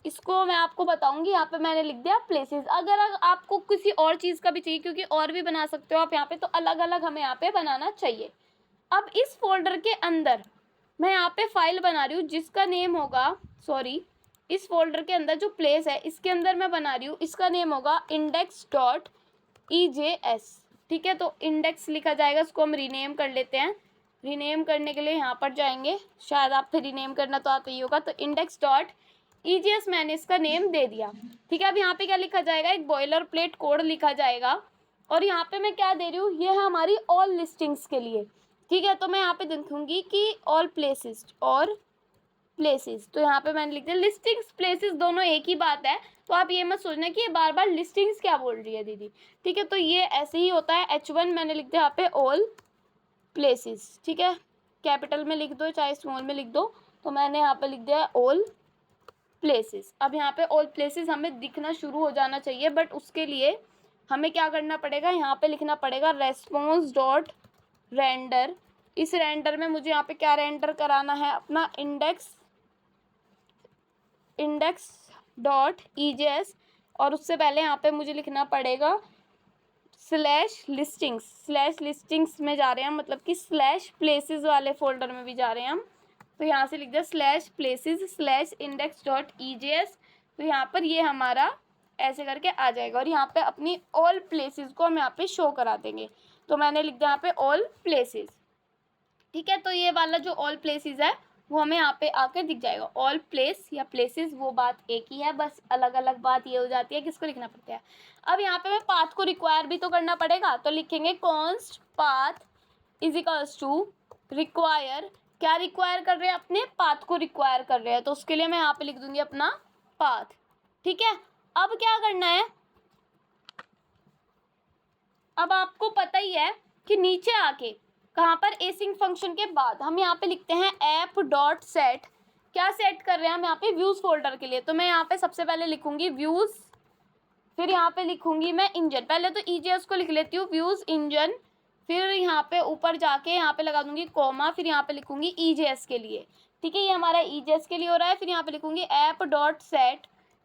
इसको मैं आपको बताऊंगी। यहाँ पे मैंने लिख दिया प्लेसेस। अगर आपको किसी और चीज़ का भी चाहिए, क्योंकि और भी बना सकते हो आप यहाँ पे, तो अलग अलग हमें यहाँ पे बनाना चाहिए। अब इस फोल्डर के अंदर मैं यहाँ पे फाइल बना रही हूँ जिसका नेम होगा, इस फोल्डर के अंदर जो प्लेस है इसके अंदर मैं बना रही हूँ, इसका नेम होगा index.ejs, ठीक है। तो इंडेक्स लिखा जाएगा, इसको हम रीनेम कर लेते हैं। रीनेम करने के लिए यहाँ पर जाएंगे, शायद आप फिर रीनेम करना तो आता ही होगा। तो index.ejs मैंने इसका नेम दे दिया, ठीक है। अब यहाँ पे क्या लिखा जाएगा, एक बॉयलर प्लेट कोड लिखा जाएगा। और यहाँ पे मैं क्या दे रही हूँ, ये है हमारी ऑल लिस्टिंग्स के लिए, ठीक है। तो मैं यहाँ पे देखूंगी कि ऑल प्लेसेस और प्लेसेस, तो यहाँ पे मैंने लिख दिया लिस्टिंग्स प्लेसेस, दोनों एक ही बात है। तो आप ये मत सोचना कि ये बार बार लिस्टिंग्स क्या बोल रही है दीदी, ठीक है। तो ये ऐसे ही होता है। H1 मैंने लिख दिया यहाँ पे ऑल प्लेसेस, ठीक है। कैपिटल में लिख दो चाहे स्मॉल में लिख दो। तो मैंने यहाँ पे लिख दिया ऑल प्लेसेस। अब यहाँ पे ऑल प्लेसेस हमें दिखना शुरू हो जाना चाहिए, बट उसके लिए हमें क्या करना पड़ेगा, यहाँ पे लिखना पड़ेगा रेस्पॉन्स डॉट रेंडर। इस रेंडर में मुझे यहाँ पे क्या रेंडर कराना है, अपना index.ejs। और उससे पहले यहाँ पे मुझे लिखना पड़ेगा /listings में जा रहे हैं, मतलब कि /places वाले फोल्डर में भी जा रहे हैं हम। तो यहाँ से लिख दिया /places/index.ejs। तो यहाँ पर ये हमारा ऐसे करके आ जाएगा, और यहाँ पे अपनी ऑल प्लेसेस को हम यहाँ पे शो करा देंगे। तो मैंने लिख दिया यहाँ पे ऑल प्लेसेस, ठीक है। तो ये वाला जो ऑल प्लेसेस है वो हमें यहाँ पे आकर दिख जाएगा। ऑल प्लेस या प्लेसेस वो बात एक ही है, बस अलग अलग बात ये हो जाती है किसको लिखना पड़ता है। अब यहाँ पे मैं पाथ को रिक्वायर भी तो करना पड़ेगा, तो लिखेंगे const path is equals to require. क्या रिक्वायर कर रहे हैं, अपने पाथ को रिक्वायर कर रहे हैं, तो उसके लिए मैं यहाँ पे लिख दूंगी अपना पाथ, ठीक है। अब क्या करना है, अब आपको पता ही है कि नीचे आके कहाँ पर एसिंग फंक्शन के बाद हम यहाँ पे लिखते हैं app.set। क्या सेट कर रहे हैं हम यहाँ पे, व्यूज फोल्डर के लिए। तो मैं यहाँ पे सबसे पहले लिखूंगी व्यूज, फिर यहाँ पे लिखूंगी मैं इंजन। पहले तो ईजेएस को लिख लेती हूँ, व्यूज इंजन, फिर यहाँ पे ऊपर जाके यहाँ पे लगा दूंगी कॉमा, फिर यहाँ पे लिखूंगी ईजेएस के लिए, ठीक है। ये हमारा ईजेएस के लिए हो रहा है। फिर यहाँ पे लिखूंगी app.set।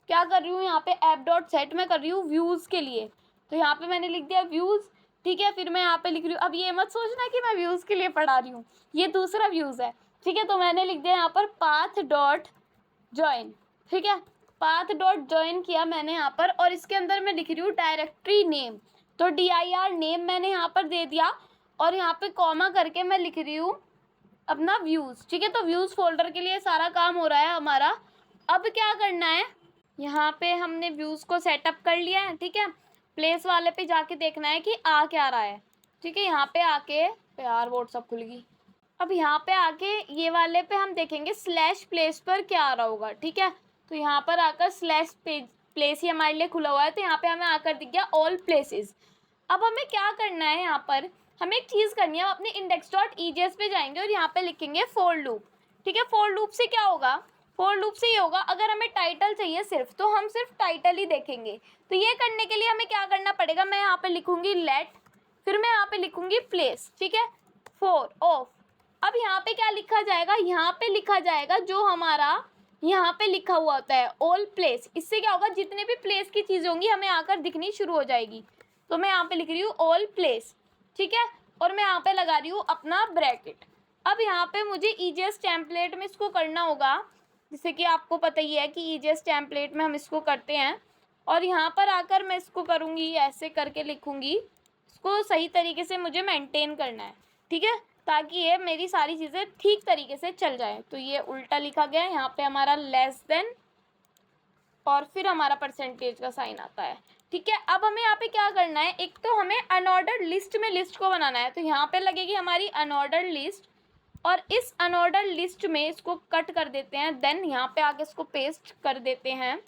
क्या कर रही हूँ यहाँ पे, app.set मैं कर रही हूँ व्यूज के लिए। तो यहाँ पे मैंने लिख दिया व्यूज, ठीक है। फिर मैं यहाँ पे लिख रही हूँ, अब ये मत सोचना कि मैं व्यूज के लिए पढ़ा रही हूँ, ये दूसरा व्यूज है, ठीक है। तो मैंने लिख दिया यहाँ पर path.join, ठीक है। path.join किया मैंने यहाँ पर, और इसके अंदर मैं लिख रही हूँ डायरेक्टरी नेम। तो dir नेम मैंने यहाँ पर दे दिया, और यहाँ पे कॉमा करके मैं लिख रही हूँ अपना व्यूज, ठीक है। तो व्यूज फोल्डर के लिए सारा काम हो रहा है हमारा। अब क्या करना है, यहाँ पे हमने व्यूज को सेटअप कर लिया है, ठीक है। प्लेस वाले पे जाके देखना है कि आ क्या रहा है, ठीक है। यहाँ पे आके, यार व्हाट्सअप खुल गई। अब यहाँ पे आके ये वाले पे हम देखेंगे /प्लेस पर क्या आ रहा होगा, ठीक है। तो यहाँ पर आकर /प्लेस ही हमारे लिए खुला हुआ है, तो यहाँ पे हमें आकर दिख गया ऑल प्लेसेस। अब हमें क्या करना है, यहाँ पर हमें एक चीज़ करनी है, हम अपने index.ejs पे जाएंगे और यहाँ पे लिखेंगे फॉर लूप, ठीक है। फॉर लूप से क्या होगा, फॉर लूप से ये होगा, अगर हमें टाइटल चाहिए सिर्फ, तो हम सिर्फ टाइटल ही देखेंगे। तो ये करने के लिए हमें क्या करना पड़ेगा, मैं यहाँ पे लिखूंगी लेट, फिर मैं यहाँ पे लिखूंगी प्लेस, ठीक है, फॉर ऑफ। अब यहाँ पे क्या लिखा जाएगा, यहाँ पे लिखा जाएगा जो हमारा यहाँ पे लिखा हुआ होता है ऑल प्लेस। इससे क्या होगा, जितने भी प्लेस की चीज़ होंगी हमें आकर दिखनी शुरू हो जाएगी। तो मैं यहाँ पे लिख रही हूँ ऑल प्लेस, ठीक है, और मैं यहाँ पे लगा रही हूँ अपना ब्रैकेट। अब यहाँ पे मुझे ईजेएस टेम्पलेट में इसको करना होगा, जैसे कि आपको पता ही है कि ईजेएस टेम्पलेट में हम इसको करते हैं। और यहाँ पर आकर मैं इसको करूँगी, ऐसे करके लिखूँगी, इसको सही तरीके से मुझे मेंटेन करना है, ठीक है, ताकि ये मेरी सारी चीज़ें ठीक तरीके से चल जाए। तो ये उल्टा लिखा गया है, यहाँ पे हमारा लेस देन और फिर हमारा परसेंटेज का साइन आता है, ठीक है। अब हमें यहाँ पे क्या करना है, एक तो हमें अनऑर्डर्ड लिस्ट में लिस्ट को बनाना है, तो यहाँ पे लगेगी हमारी अनऑर्डर्ड लिस्ट, और इस अनऑर्डर्ड लिस्ट में इसको कट कर देते हैं, देन यहाँ पे आके इसको पेस्ट कर देते हैं,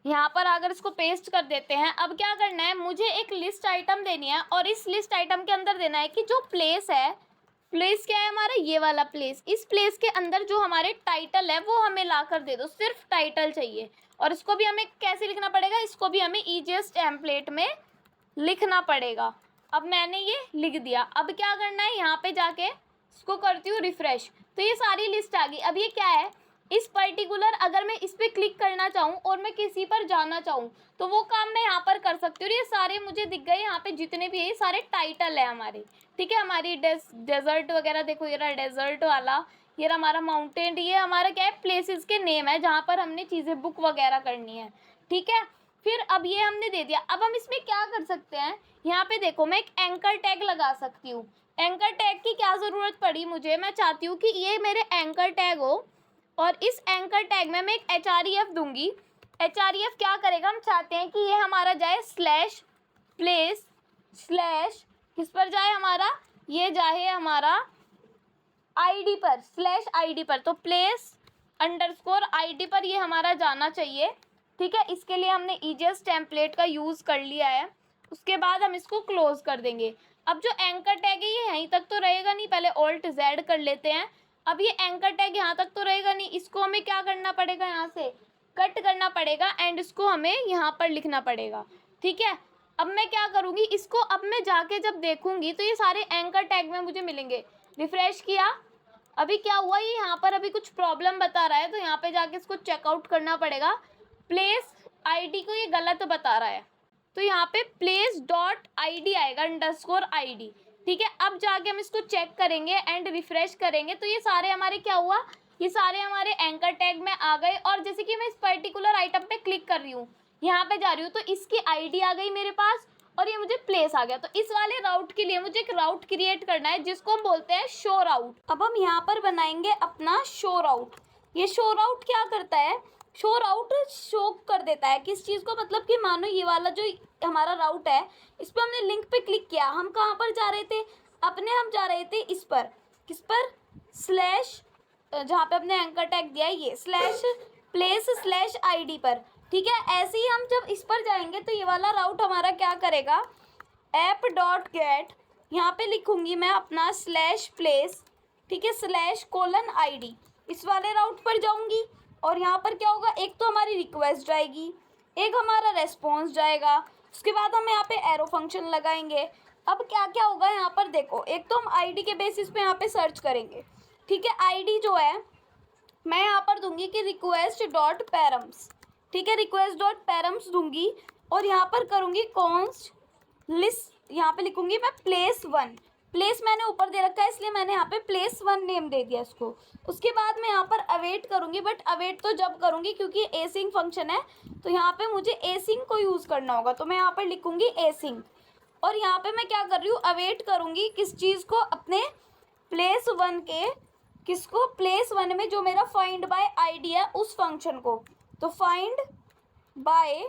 यहाँ पर अगर इसको पेस्ट कर देते हैं। अब क्या करना है, मुझे एक लिस्ट आइटम देनी है, और इस लिस्ट आइटम के अंदर देना है कि जो प्लेस है, प्लेस क्या है हमारा, ये वाला प्लेस, इस प्लेस के अंदर जो हमारे टाइटल है वो हमें ला कर दे दो, सिर्फ टाइटल चाहिए। और इसको भी हमें कैसे लिखना पड़ेगा, इसको भी हमें ईजीएस टेम्पलेट में लिखना पड़ेगा। अब मैंने ये लिख दिया। अब क्या करना है, यहाँ पे जाके इसको करती हूँ रिफ्रेश, तो ये सारी लिस्ट आ गई। अब ये क्या है, इस पर्टिकुलर अगर मैं इस पर क्लिक करना चाहूँ और मैं किसी पर जाना चाहूँ तो वो काम मैं यहाँ पर कर सकती हूँ। ये सारे मुझे दिख गए, यहाँ पे जितने भी है ये सारे टाइटल है हमारे, ठीक है। हमारी डेजर्ट वगैरह देखो, ये रहा डेजर्ट वाला, ये रहा हमारा माउंटेन, ये हमारा क्या है, प्लेसेस के नेम है जहाँ पर हमने चीज़ें बुक वगैरह करनी है, ठीक है। फिर अब ये हमने दे दिया। अब हम इसमें क्या कर सकते हैं, यहाँ पे देखो मैं एक एंकर टैग लगा सकती हूँ। एंकर टैग की क्या ज़रूरत पड़ी मुझे, मैं चाहती हूँ कि ये मेरे एंकर टैग हो, और इस एंकर टैग में मैं एक href दूंगी। href क्या करेगा, हम चाहते हैं कि ये हमारा जाए स्लैश प्लेस स्लैश किस पर जाए, हमारा ये जाए हमारा आईडी पर, स्लैश आईडी पर, तो प्लेस अंडरस्कोर आईडी पर ये हमारा जाना चाहिए, ठीक है। इसके लिए हमने ईजीएस टेम्पलेट का यूज़ कर लिया है। उसके बाद हम इसको क्लोज कर देंगे। अब जो एंकर टैग है ये यहीं तक तो रहेगा नहीं, पहले ऑल्ट जेड कर लेते हैं। अब ये एंकर टैग यहाँ तक तो रहेगा नहीं, इसको हमें क्या करना पड़ेगा, यहाँ से कट करना पड़ेगा, एंड इसको हमें यहाँ पर लिखना पड़ेगा, ठीक है। अब मैं क्या करूँगी, इसको अब मैं जाके जब देखूँगी तो ये सारे एंकर टैग में मुझे मिलेंगे। रिफ्रेश किया, अभी क्या हुआ, ये यहाँ पर अभी कुछ प्रॉब्लम बता रहा है, तो यहाँ पे जाके इसको चेकआउट करना पड़ेगा। प्लेस आईडी को ये गलत बता रहा है, तो यहाँ पे प्लेस डॉट आईडी आएगा, अंडरस्कोर आईडी, ठीक है। अब जाके हम इसको चेक करेंगे एंड रिफ्रेश करेंगे, तो ये सारे हमारे क्या हुआ, ये सारे हमारे एंकर टैग में आ गए। और जैसे कि मैं इस पर्टिकुलर आइटम पे क्लिक कर रही हूँ, यहाँ पे जा रही हूँ, तो इसकी आईडी आ गई मेरे पास, और ये मुझे प्लेस आ गया। तो इस वाले राउट के लिए मुझे एक राउट क्रिएट करना है जिसको हम बोलते हैं शो राउट। अब हम यहाँ पर बनाएंगे अपना शो राउट। ये शो राउट क्या करता है, शो राउट शो कर देता है किस चीज़ को, मतलब कि मानो ये वाला जो हमारा राउट है, इस पर हमने लिंक पे क्लिक किया, हम कहाँ पर जा रहे थे, हम जा रहे थे इस पर, किस पर, स्लैश जहाँ पे अपने एंकर टैग दिया है ये स्लैश प्लेस स्लैश आईडी पर, ठीक है। ऐसे ही हम जब इस पर जाएंगे तो ये वाला राउट हमारा क्या करेगा, ऐप डॉट गेट, यहाँ पे लिखूंगी मैं अपना स्लैश प्लेस, ठीक है, स्लैश कोलन आईडी, इस वाले राउट पर जाऊंगी, और यहाँ पर क्या होगा, एक तो हमारी रिक्वेस्ट जाएगी, एक हमारा रेस्पॉन्स जाएगा, उसके बाद हम यहाँ पे एरो फंक्शन लगाएंगे। अब क्या क्या होगा यहाँ पर देखो, एक तो हम आईडी के बेसिस पे यहाँ पे सर्च करेंगे, ठीक है। आईडी जो है मैं यहाँ पर दूंगी कि रिक्वेस्ट डॉट पैरम्स, ठीक है, रिक्वेस्ट डॉट पैरम्स दूंगी, और यहाँ पर करूँगी कॉन्स्ट लिस्ट, यहाँ पे लिखूंगी मैं प्लेस वन, प्लेस मैंने ऊपर दे रखा है इसलिए मैंने यहाँ पे प्लेस वन नेम दे दिया इसको। उसके बाद मैं यहाँ पर अवेट करूँगी, बट अवेट तो जब करूँगी क्योंकि एसिंग फंक्शन है, तो यहाँ पे मुझे एसिंग को यूज़ करना होगा, तो मैं यहाँ पर लिखूँगी एसिंग। और यहाँ पे मैं क्या कर रही हूँ, अवेट करूँगी किस चीज़ को, अपने प्लेस वन के, किसको, प्लेस वन में जो मेरा फाइंड बाय आईडी है उस फंक्शन को, तो फाइंड बाय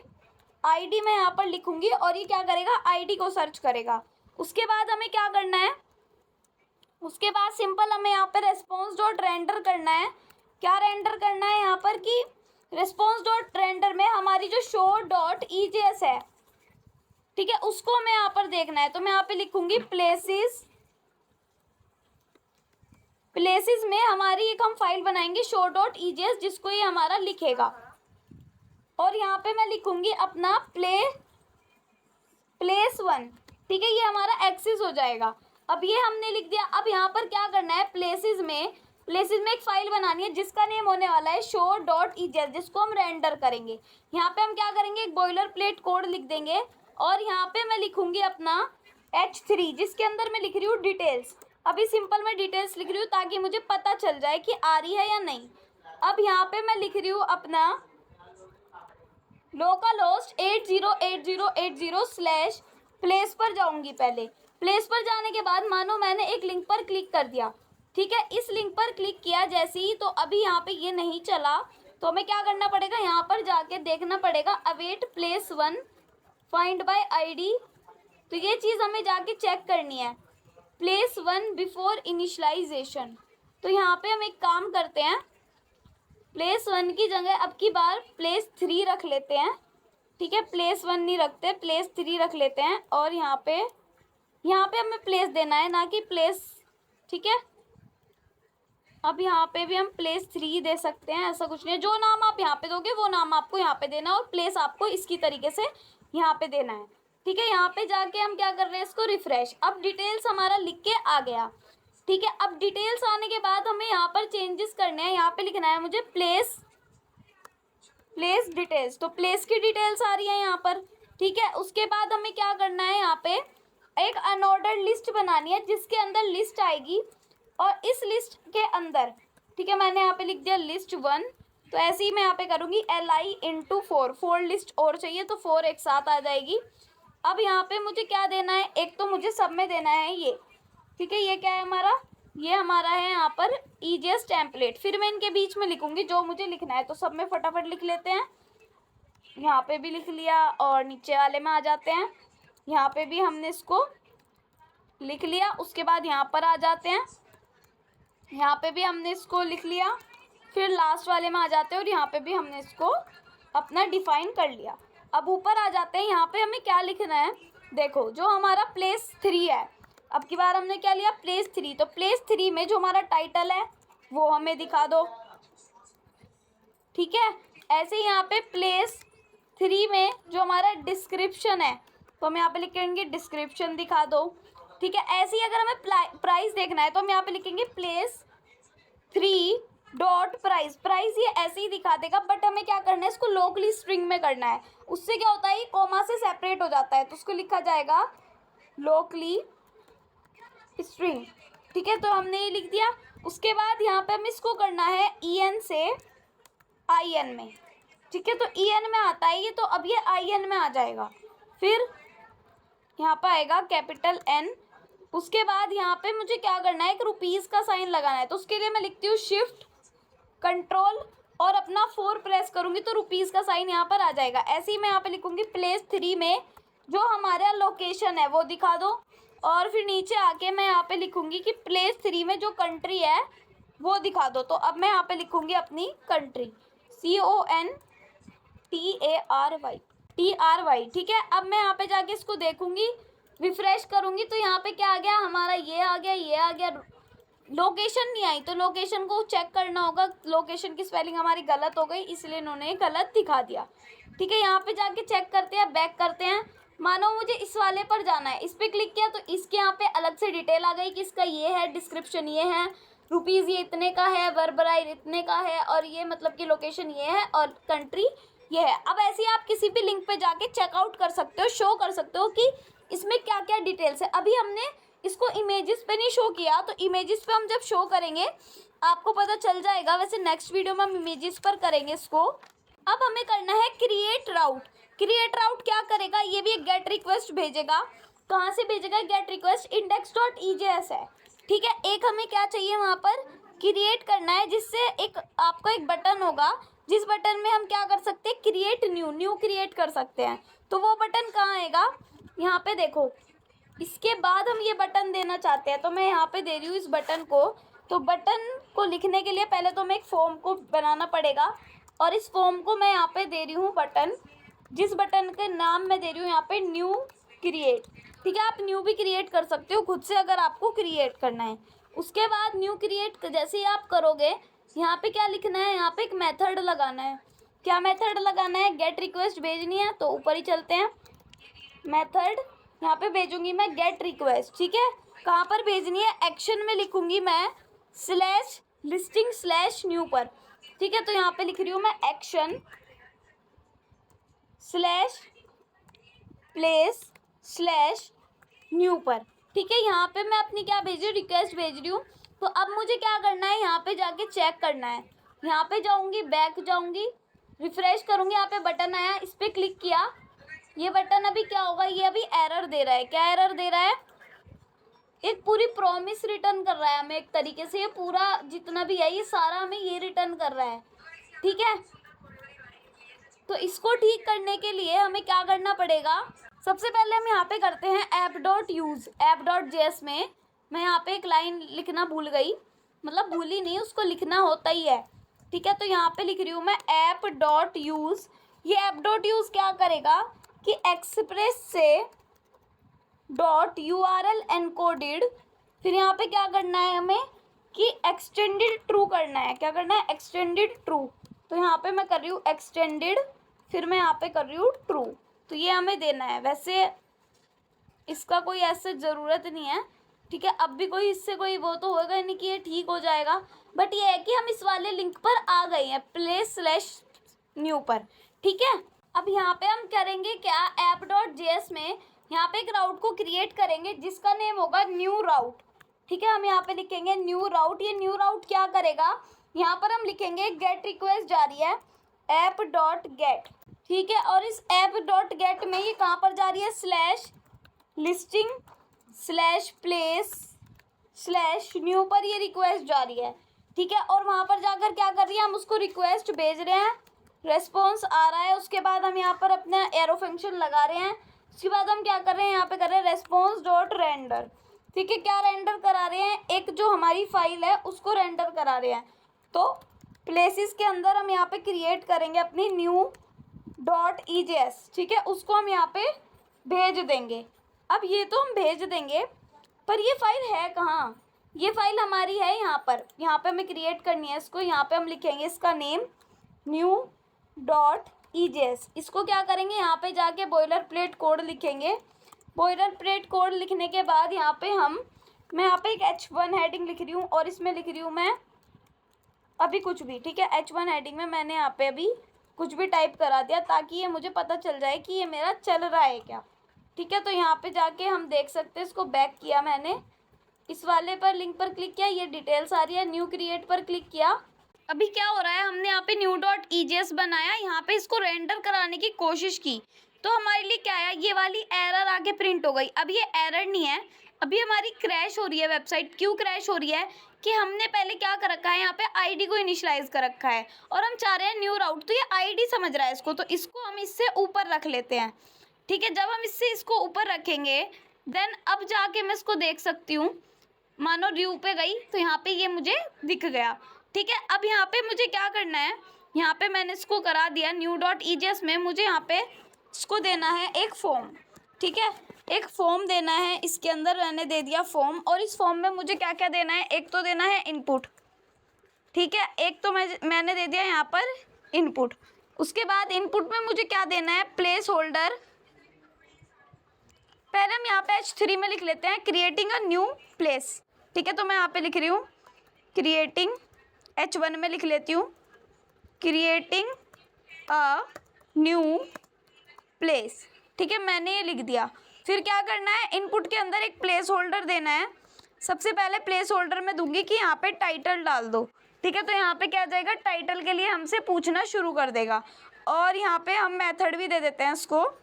आईडी मैं यहाँ पर लिखूँगी, और ये क्या करेगा, आईडी को सर्च करेगा। उसके बाद हमें क्या करना है, उसके बाद सिंपल हमें यहाँ पर रेस्पॉन्स डॉट रेंडर करना है। क्या रेंडर करना है यहाँ पर कि रेस्पॉन्स डॉट रेंडर में हमारी जो शो डॉट ईजेएस है, ठीक है, उसको हमें यहाँ पर देखना है, तो मैं यहाँ पे लिखूंगी प्लेसेस, प्लेसेस में हमारी एक हम फाइल बनाएंगे शो डॉट ईजेएस जिसको ये हमारा लिखेगा, और यहाँ पे मैं लिखूंगी अपना प्लेस वन, ठीक है, ये हमारा एक्सेस हो जाएगा। अब ये हमने लिख दिया। अब यहाँ पर क्या करना है, प्लेसेस में एक फाइल बनानी है जिसका नेम होने वाला है शो डॉट ईजेएस, जिसको हम रेंडर करेंगे। यहाँ पे हम क्या करेंगे, एक बॉयलर प्लेट कोड लिख देंगे, और यहाँ पे मैं लिखूंगी अपना H3 जिसके अंदर मैं लिख रही हूँ डिटेल्स। अभी सिंपल मैं डिटेल्स लिख रही हूँ ताकि मुझे पता चल जाए कि आ रही है या नहीं। अब यहाँ पे मैं लिख रही हूँ अपना लोकल होस्ट 808080 स्लैश प्लेस पर जाऊंगी। पहले प्लेस पर जाने के बाद मानो मैंने एक लिंक पर क्लिक कर दिया, ठीक है, इस लिंक पर क्लिक किया जैसे ही, तो अभी यहाँ पे ये नहीं चला, तो हमें क्या करना पड़ेगा, यहाँ पर जाके देखना पड़ेगा await place one find by ID, तो ये चीज़ हमें जाके चेक करनी है। प्लेस 1 बिफोर इनिशलाइजेशन, तो यहाँ पे हम एक काम करते हैं, प्लेस 1 की जगह अब की बार प्लेस 3 रख लेते हैं। ठीक है, प्लेस 1 नहीं रखते, प्लेस 3 रख लेते हैं। और यहाँ पे हमें प्लेस देना है, ना कि प्लेस। ठीक है, अब यहाँ पे भी हम प्लेस 3 दे सकते हैं, ऐसा कुछ नहीं है। जो नाम आप यहाँ पे दोगे वो नाम आपको यहाँ पे देना है, और प्लेस आपको इसकी तरीके से यहाँ पे देना है। ठीक है, यहाँ पे जाके हम क्या कर रहे हैं, इसको रिफ्रेश। अब डिटेल्स हमारा लिख के आ गया। ठीक है, अब डिटेल्स आने के बाद हमें यहाँ पर चेंजेस करने हैं। यहाँ पे लिखना है मुझे प्लेस डिटेल्स, तो प्लेस की डिटेल्स आ रही है यहाँ पर। ठीक है, उसके बाद हमें क्या करना है, यहाँ पे एक अनऑर्डर्ड लिस्ट बनानी है जिसके अंदर लिस्ट आएगी, और इस लिस्ट के अंदर, ठीक है, मैंने यहाँ पे लिख दिया लिस्ट 1, तो ऐसे ही मैं यहाँ पे करूँगी LI × 4 लिस्ट और चाहिए तो 4 एक साथ आ जाएगी। अब यहाँ पे मुझे क्या देना है, एक तो मुझे सब में देना है ये। ठीक है, ये क्या है हमारा, ये हमारा है यहाँ पर EJS टेम्पलेट। फिर मैं इनके बीच में लिखूंगी जो मुझे लिखना है, तो सब में फटाफट लिख लेते हैं। यहाँ पे भी लिख लिया, और नीचे वाले में आ जाते हैं। यहाँ पे भी हमने इसको लिख लिया। उसके बाद यहाँ पर आ जाते हैं, यहाँ पे भी हमने इसको लिख लिया। फिर लास्ट वाले में आ जाते हैं, और यहाँ पे भी हमने इसको अपना डिफाइन कर लिया। अब ऊपर आ जाते हैं, यहाँ पे हमें क्या लिखना है, देखो जो हमारा प्लेस 3 है, अब की बार हमने क्या लिया, प्लेस 3। तो प्लेस 3 में जो हमारा टाइटल है वो हमें दिखा दो। ठीक है, ऐसे ही यहाँ पे प्लेस 3 में जो हमारा डिस्क्रिप्शन है, तो हम यहाँ पे लिखेंगे डिस्क्रिप्शन दिखा दो। ठीक है, ऐसे ही अगर हमें प्राइस देखना है तो हम यहाँ पे लिखेंगे प्लेस 3 डॉट प्राइस। प्राइस ये ऐसे ही दिखा देगा, बट हमें क्या करना है, इसको लोकली स्ट्रिंग में करना है। उससे क्या होता है, ये कॉमा से सेपरेट हो जाता है, तो उसको लिखा जाएगा लोकली स्ट्रिंग। ठीक है, तो हमने ये लिख दिया। उसके बाद यहाँ पे हमें इसको करना है EN से IN में। ठीक है, तो EN में आता है ये, तो अब ये IN में आ जाएगा। फिर यहाँ पर आएगा कैपिटल N। उसके बाद यहाँ पे मुझे क्या करना है, एक रुपीज़ का साइन लगाना है, तो उसके लिए मैं लिखती हूँ शिफ्ट कंट्रोल और अपना 4 प्रेस करूँगी तो रुपीज़ का साइन यहाँ पर आ जाएगा। ऐसे ही मैं यहाँ पे लिखूँगी प्लेस 3 में जो हमारा लोकेशन है वो दिखा दो, और फिर नीचे आके मैं यहाँ पे लिखूँगी कि प्लेस 3 में जो कंट्री है वो दिखा दो। तो अब मैं यहाँ पे लिखूँगी अपनी कंट्री, CONTRY। ठीक है, अब मैं यहाँ पे जाके इसको देखूँगी, रिफ्रेश करूँगी, तो यहाँ पे क्या आ गया हमारा, ये आ गया, ये आ गया। लोकेशन नहीं आई, तो लोकेशन को चेक करना होगा। लोकेशन की स्पेलिंग हमारी गलत हो गई, इसलिए इन्होंने गलत दिखा दिया। ठीक है, यहाँ पे जाके चेक करते हैं, बैक करते हैं। मानो मुझे इस वाले पर जाना है, इस पर क्लिक किया तो इसके यहाँ पे अलग से डिटेल आ गई कि इसका ये है, डिस्क्रिप्शन ये है, रुपीज़ ये इतने का है, वर्बराइड इतने का है, और ये मतलब कि लोकेशन ये है और कंट्री ये है। अब ऐसे ही आप किसी भी लिंक पे जाके चेकआउट कर सकते हो, शो कर सकते हो कि इसमें क्या क्या डिटेल्स है। अभी हमने इसको इमेजेस पे नहीं शो किया, तो इमेजेस पे हम जब शो करेंगे आपको पता चल जाएगा। वैसे नेक्स्ट वीडियो में हम इमेजेस पर करेंगे इसको। अब हमें करना है क्रिएट राउट। क्रिएट राउट क्या करेगा, ये भी एक गेट रिक्वेस्ट भेजेगा। कहाँ से भेजेगा, गेट रिक्वेस्ट index.ejs है। ठीक है, एक हमें क्या चाहिए वहाँ पर क्रिएट करना है, जिससे एक आपको एक बटन होगा, जिस बटन में हम क्या कर सकते हैं, क्रिएट न्यू क्रिएट कर सकते हैं। तो वो बटन कहाँ आएगा, यहाँ पे देखो। इसके बाद हम ये बटन देना चाहते हैं, तो मैं यहाँ पे दे रही हूँ इस बटन को। तो बटन को लिखने के लिए पहले तो हमें एक फॉर्म को बनाना पड़ेगा, और इस फॉर्म को मैं यहाँ पे दे रही हूँ बटन, जिस बटन के नाम मैं दे रही हूँ यहाँ पे न्यू क्रिएट। ठीक है, आप न्यू भी क्रिएट कर सकते हो खुद से अगर आपको क्रिएट करना है। उसके बाद न्यू क्रिएट जैसे ही आप करोगे, यहाँ पे क्या लिखना है, यहाँ पे एक मेथड लगाना है। क्या मेथड लगाना है, गेट रिक्वेस्ट भेजनी है, तो ऊपर ही चलते हैं। मेथड यहाँ पे भेजूंगी मैं गेट रिक्वेस्ट। ठीक है, कहाँ पर भेजनी है, एक्शन में लिखूंगी मैं /listing/new पर। ठीक है, तो यहाँ पे लिख रही हूँ मैं एक्शन /place/new पर। ठीक है, यहाँ पे मैं अपनी क्या भेज रही हूँ, रिक्वेस्ट भेज रही हूँ। तो अब मुझे क्या करना है, यहाँ पे जाके चेक करना है। यहाँ पे जाऊँगी, बैक जाऊँगी, रिफ्रेश करूँगी, यहाँ पे बटन आया, इस पर क्लिक किया। ये बटन अभी क्या होगा, ये अभी एरर दे रहा है। क्या एरर दे रहा है, एक पूरी प्रॉमिस रिटर्न कर रहा है हमें एक तरीके से। ये पूरा जितना भी है ये सारा हमें ये रिटर्न कर रहा है। ठीक है, तो इसको ठीक करने के लिए हमें क्या करना पड़ेगा, सबसे पहले हम यहाँ पे करते हैं app.use। app.js में मैं यहाँ पे एक लाइन लिखना भूल गई, मतलब भूली नहीं, उसको लिखना होता ही है, ठीक है। तो यहाँ पे लिख रही हूँ मैं app.use। ये app.use क्या करेगा कि एक्सप्रेस से .url एनकोडेड, फिर यहाँ पे क्या करना है हमें कि एक्सटेंडेड ट्रू करना है। क्या करना है, एक्सटेंडेड ट्रू। तो यहाँ पे मैं कर रही हूँ एक्सटेंडेड, फिर मैं यहाँ पे कर रही हूँ ट्रू। तो ये हमें देना है। वैसे इसका कोई ऐसे ज़रूरत नहीं है, ठीक है। अब भी कोई इससे कोई वो तो होगा नहीं कि ये ठीक हो जाएगा, बट ये है कि हम इस वाले लिंक पर आ गए हैं play/new पर, ठीक है। अब यहाँ पे हम करेंगे क्या, app.js में यहाँ पे एक राउट को क्रिएट करेंगे जिसका नेम होगा न्यू राउट, ठीक है। हम यहाँ पे लिखेंगे न्यू राउट। ये न्यू राउट क्या करेगा, यहाँ पर हम लिखेंगे गेट रिक्वेस्ट जा रही है app.get, ठीक है। और इस app.get में ये कहाँ पर जा रही है, /listing/place/new पर ये रिक्वेस्ट जा रही है, ठीक है। और वहाँ पर जाकर क्या कर रही है, हम उसको रिक्वेस्ट भेज रहे हैं, रेस्पॉन्स आ रहा है। उसके बाद हम यहाँ पर अपना एरो फंक्शन लगा रहे हैं। उसके बाद हम क्या कर रहे हैं, यहाँ पे कर रहे हैं response.render, ठीक है। क्या रेंडर करा रहे हैं, एक जो हमारी फाइल है उसको रेंडर करा रहे हैं। तो प्लेसेस के अंदर हम यहाँ पे क्रिएट करेंगे अपनी new.ejs, ठीक है। उसको हम यहाँ पे भेज देंगे। अब ये तो हम भेज देंगे, पर ये फाइल है कहाँ, ये फाइल हमारी है यहाँ पर। यहाँ पे हमें क्रिएट करनी है इसको। यहाँ पे हम लिखेंगे इसका नेम new.ejs। इसको क्या करेंगे, यहाँ पे जाके बॉयलर प्लेट कोड लिखेंगे। बॉयलर प्लेट कोड लिखने के बाद यहाँ पे मैं यहाँ पे एक h1 हेडिंग लिख रही हूँ और इसमें लिख रही हूँ मैं अभी कुछ भी, ठीक है। h1 हेडिंग में मैंने यहाँ पे अभी कुछ भी टाइप करा दिया ताकि ये मुझे पता चल जाए कि ये मेरा चल रहा है क्या, ठीक है। तो यहाँ पे जाके हम देख सकते हैं, इसको बैक किया मैंने, इस वाले पर लिंक पर क्लिक किया, ये डिटेल्स आ रही है, न्यू क्रिएट पर क्लिक किया। अभी क्या हो रहा है, हमने यहाँ पे new.ejs बनाया, यहाँ पे इसको रेंडर कराने की कोशिश की तो हमारे लिए क्या आया, ये वाली एरर आगे प्रिंट हो गई। अब ये एरर नहीं है, अभी हमारी क्रैश हो रही है वेबसाइट। क्यों क्रैश हो रही है कि हमने पहले क्या कर रखा है, यहाँ पे आईडी को इनिशियलाइज कर रखा है और हम चाह रहे हैं न्यू राउट, तो ये आईडी समझ रहा है इसको, तो इसको हम इससे ऊपर रख लेते हैं, ठीक है। जब हम इसको ऊपर रखेंगे देन अब जाके मैं इसको देख सकती हूँ। मानो ड्यू पे गई तो यहाँ पे ये मुझे दिख गया, ठीक है। अब यहाँ पे मुझे क्या करना है, यहाँ पे मैंने इसको करा दिया new.ejs में, मुझे यहाँ पे इसको देना है एक फॉर्म, ठीक है। एक फॉर्म देना है, इसके अंदर मैंने दे दिया फॉर्म। और इस फॉर्म में मुझे क्या क्या देना है, एक तो देना है इनपुट, ठीक है। एक तो मैंने दे दिया यहाँ पर इनपुट। उसके बाद इनपुट में मुझे क्या देना है, प्लेस होल्डर। पहले हम यहाँ पे h3 में लिख लेते हैं क्रिएटिंग अ न्यू प्लेस, ठीक है। तो मैं यहाँ पे लिख रही हूँ क्रिएटिंग, h1 में लिख लेती हूँ क्रिएटिंग अ न्यू प्लेस, ठीक है। मैंने ये लिख दिया। फिर क्या करना है, इनपुट के अंदर एक प्लेस होल्डर देना है। सबसे पहले प्लेस होल्डर में दूंगी कि यहाँ पे टाइटल डाल दो, ठीक है। तो यहाँ पे क्या आ जाएगा, टाइटल के लिए हमसे पूछना शुरू कर देगा। और यहाँ पे हम मेथड भी दे देते हैं इसको।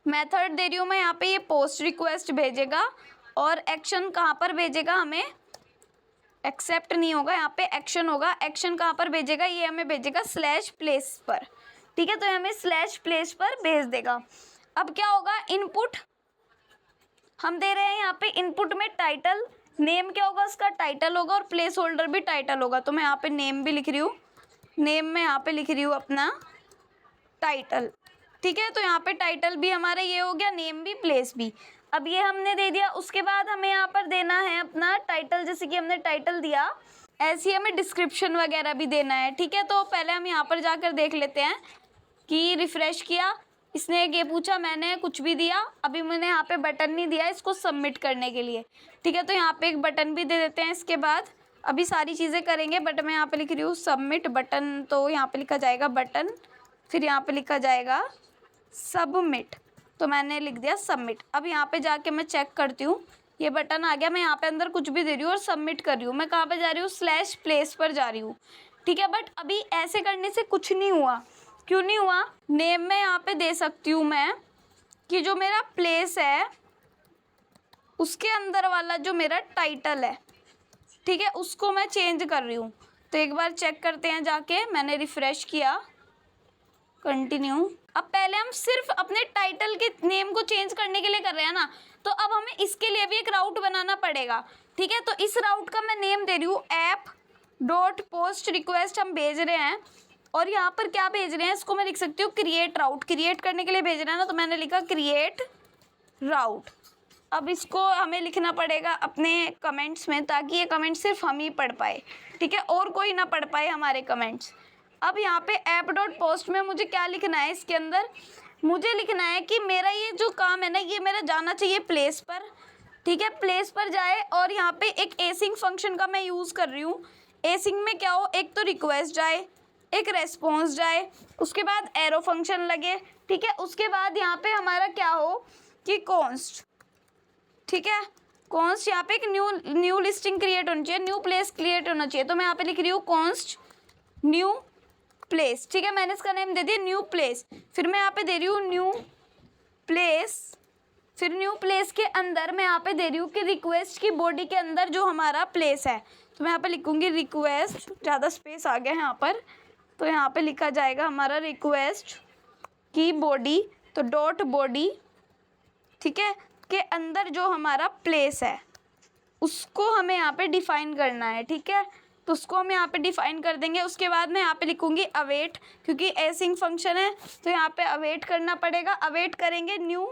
मेथड दे रही हूँ मैं यहाँ पे, ये पोस्ट रिक्वेस्ट भेजेगा और एक्शन कहाँ पर भेजेगा, हमें एक्सेप्ट नहीं होगा, यहाँ पे एक्शन होगा। एक्शन कहाँ पर भेजेगा, ये हमें भेजेगा /place पर, ठीक है। तो हमें /place पर भेज देगा। अब क्या होगा, इनपुट हम दे रहे हैं यहाँ पे, इनपुट में टाइटल, नेम क्या होगा उसका, टाइटल होगा और प्लेस होल्डर भी टाइटल होगा। तो मैं यहाँ पे नेम भी लिख रही हूँ, नेम में यहाँ पे लिख रही हूँ अपना टाइटल, ठीक है। तो यहाँ पे टाइटल भी हमारा ये हो गया, नेम भी, प्लेस भी। अब ये हमने दे दिया। उसके बाद हमें यहाँ पर देना है अपना टाइटल, जैसे कि हमने टाइटल दिया ऐसे ही हमें डिस्क्रिप्शन वगैरह भी देना है, ठीक है। तो पहले हम यहाँ पर जाकर देख लेते हैं कि रिफ़्रेश किया, इसने ये पूछा, मैंने कुछ भी दिया। अभी मैंने यहाँ पे बटन नहीं दिया इसको सबमिट करने के लिए, ठीक है। तो यहाँ पे एक बटन भी दे देते हैं। इसके बाद अभी सारी चीज़ें करेंगे, बट मैं यहाँ पे लिख रही हूँ सबमिट बटन। तो यहाँ पे लिखा जाएगा बटन, फिर यहाँ पे लिखा जाएगा सबमिट, तो मैंने लिख दिया सबमिट। अब यहाँ पे जाके मैं चेक करती हूँ, ये बटन आ गया। मैं यहाँ पे अंदर कुछ भी दे रही हूँ और सबमिट कर रही हूँ। मैं कहाँ पे जा रही हूँ, /place पर जा रही हूँ, ठीक है। बट अभी ऐसे करने से कुछ नहीं हुआ। क्यों नहीं हुआ, नेम में यहाँ पे दे सकती हूँ मैं कि जो मेरा प्लेस है उसके अंदर वाला जो मेरा टाइटल है, ठीक है, उसको मैं चेंज कर रही हूँ। तो एक बार चेक करते हैं जाके, मैंने रिफ़्रेश किया, कंटिन्यू। अब पहले हम सिर्फ अपने टाइटल के नेम को चेंज करने के लिए कर रहे हैं ना, तो अब हमें इसके लिए भी एक राउट बनाना पड़ेगा। ठीक है, तो इस राउट का मैं नेम दे रही हूँ ऐप डॉट पोस्ट रिक्वेस्ट हम भेज रहे हैं। और यहाँ पर क्या भेज रहे हैं, इसको मैं लिख सकती हूँ क्रिएट राउट। क्रिएट करने के लिए भेज रहे हैं ना, तो मैंने लिखा क्रिएट राउट। अब इसको हमें लिखना पड़ेगा अपने कमेंट्स में, ताकि ये कमेंट सिर्फ हम ही पढ़ पाए। ठीक है, और कोई ना पढ़ पाए हमारे कमेंट्स। अब यहाँ पे ऐप डॉट पोस्ट में मुझे क्या लिखना है, इसके अंदर मुझे लिखना है कि मेरा ये जो काम है ना, ये मेरा जाना चाहिए प्लेस पर। ठीक है, प्लेस पर जाए और यहाँ पे एक एसिंग फंक्शन का मैं यूज़ कर रही हूँ। एसिंग में क्या हो, एक तो रिक्वेस्ट जाए, एक रेस्पॉन्स जाए, उसके बाद एरो फंक्शन लगे। ठीक है, उसके बाद यहाँ पे हमारा क्या हो कि कॉन्स्ट। ठीक है, कॉन्स्ट यहाँ पे एक न्यू लिस्टिंग क्रिएट होनी चाहिए, न्यू प्लेस क्रिएट होना चाहिए। तो मैं यहाँ पे लिख रही हूँ कॉन्स्ट न्यू प्लेस। ठीक है, मैंने इसका नेम दे दिया न्यू प्लेस। फिर मैं यहाँ पे दे रही हूँ न्यू प्लेस। फिर न्यू प्लेस के अंदर मैं यहाँ पे दे रही हूँ कि रिक्वेस्ट की बॉडी के अंदर जो हमारा प्लेस है, तो मैं यहाँ पे लिखूँगी रिक्वेस्ट, ज़्यादा स्पेस आ गया है यहाँ पर, तो यहाँ पे लिखा जाएगा हमारा रिक्वेस्ट की बॉडी, तो डॉट बॉडी। ठीक है, के अंदर जो हमारा प्लेस है उसको हमें यहाँ पे डिफाइन करना है। ठीक है, तो उसको हम यहाँ पे डिफाइन कर देंगे। उसके बाद मैं यहाँ पे लिखूँगी अवेट, क्योंकि एसिंग फंक्शन है तो यहाँ पे अवेट करना पड़ेगा। अवेट करेंगे न्यू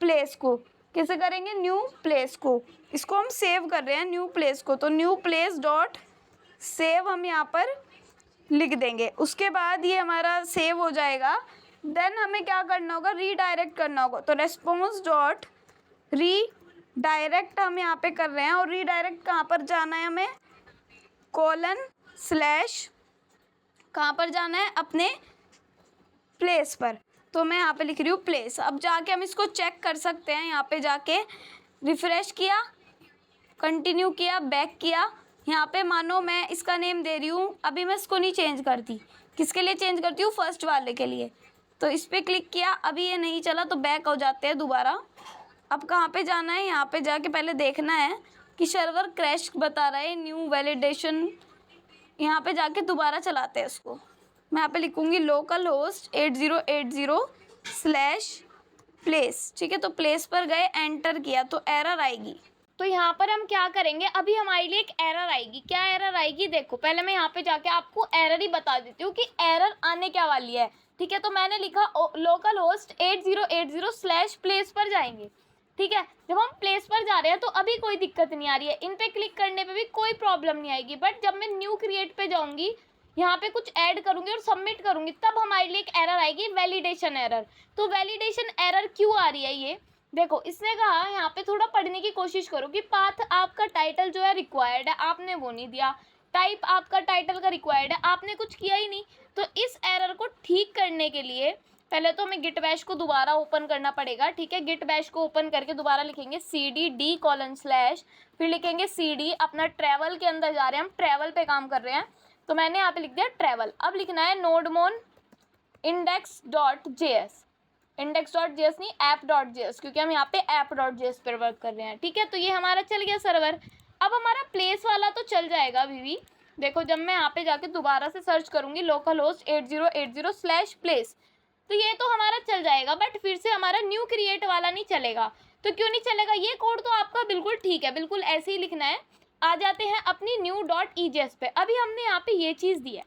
प्लेस को। कैसे करेंगे, न्यू प्लेस को। इसको हम सेव कर रहे हैं न्यू प्लेस को, तो न्यू प्लेस डॉट सेव हम यहाँ पर लिख देंगे। उसके बाद ये हमारा सेव हो जाएगा। देन हमें क्या करना होगा, रीडायरेक्ट करना होगा। तो रेस्पॉन्स डॉट रीडायरेक्ट हम यहाँ पे कर रहे हैं, और रीडायरेक्ट कहाँ पर जाना है हमें, कोलन स्लैश कहाँ पर जाना है, अपने प्लेस पर। तो मैं यहाँ पे लिख रही हूँ प्लेस। अब जाके हम इसको चेक कर सकते हैं। यहाँ पे जाके रिफ़्रेश किया, कंटिन्यू किया, बैक किया। यहाँ पे मानो मैं इसका नेम दे रही हूँ, अभी मैं इसको नहीं चेंज करती। किसके लिए चेंज करती हूँ, फर्स्ट वाले के लिए। तो इस पर क्लिक किया, अभी ये नहीं चला तो बैक हो जाते हैं दोबारा। अब कहाँ पे जाना है, यहाँ पे जाके पहले देखना है कि सर्वर क्रैश बता रहा है, न्यू वैलिडेशन। यहाँ पे जाके दोबारा चलाते हैं इसको। मैं यहाँ पे लिखूँगी लोकल होस्ट 8080/प्लेस। ठीक है, तो प्लेस पर गए, एंटर किया तो एरर आएगी। तो यहाँ पर हम क्या करेंगे, अभी हमारे लिए एक एरर आएगी। क्या एरर आएगी, देखो पहले मैं यहाँ पे जाके आपको एरर ही बता देती हूँ कि एरर आने क्या वाली है। ठीक है, तो मैंने लिखा लोकल होस्ट 8080/प्लेस पर जाएंगे। ठीक है, जब हम प्लेस पर जा रहे हैं तो अभी कोई दिक्कत नहीं आ रही है, इन पे क्लिक करने पे भी कोई प्रॉब्लम नहीं आएगी। बट जब मैं न्यू क्रिएट पे जाऊंगी, यहाँ पे कुछ ऐड करूंगी और सबमिट करूंगी, तब हमारे लिए एक एरर आएगी, वैलिडेशन एरर। तो वैलिडेशन एरर क्यों आ रही है, ये देखो, इसने कहा यहाँ पे थोड़ा पढ़ने की कोशिश करो कि पाथ आपका टाइटल जो है रिक्वायर्ड है, आपने वो नहीं दिया। टाइप आपका टाइटल का रिक्वायर्ड है, आपने कुछ किया ही नहीं। तो इस एरर को ठीक करने के लिए पहले तो हमें गिट बैश को दोबारा ओपन करना पड़ेगा। ठीक है, गिट बैश को ओपन करके दोबारा लिखेंगे cd:/, फिर लिखेंगे cd, अपना ट्रैवल के अंदर जा रहे हैं, हम ट्रैवल पे काम कर रहे हैं, तो मैंने यहाँ पे लिख दिया ट्रैवल। अब लिखना है नोडमोन index.js, index.js नहीं, app.js, क्योंकि हम यहाँ पे app.js पर वर्क कर रहे हैं। ठीक है, तो ये हमारा चल गया सर्वर। अब हमारा प्लेस वाला तो चल जाएगा अभी भी। देखो, जब मैं यहाँ पे जाके दोबारा से सर्च करूँगी लोकल होस्ट 8080/प्लेस, तो ये तो हमारा चल जाएगा, बट फिर से हमारा न्यू क्रिएट वाला नहीं चलेगा। तो क्यों नहीं चलेगा, ये कोड तो आपका बिल्कुल ठीक है, बिल्कुल ऐसे ही लिखना है। आ जाते हैं अपनी new.ejs पे। अभी हमने यहाँ पे ये चीज़ दी है।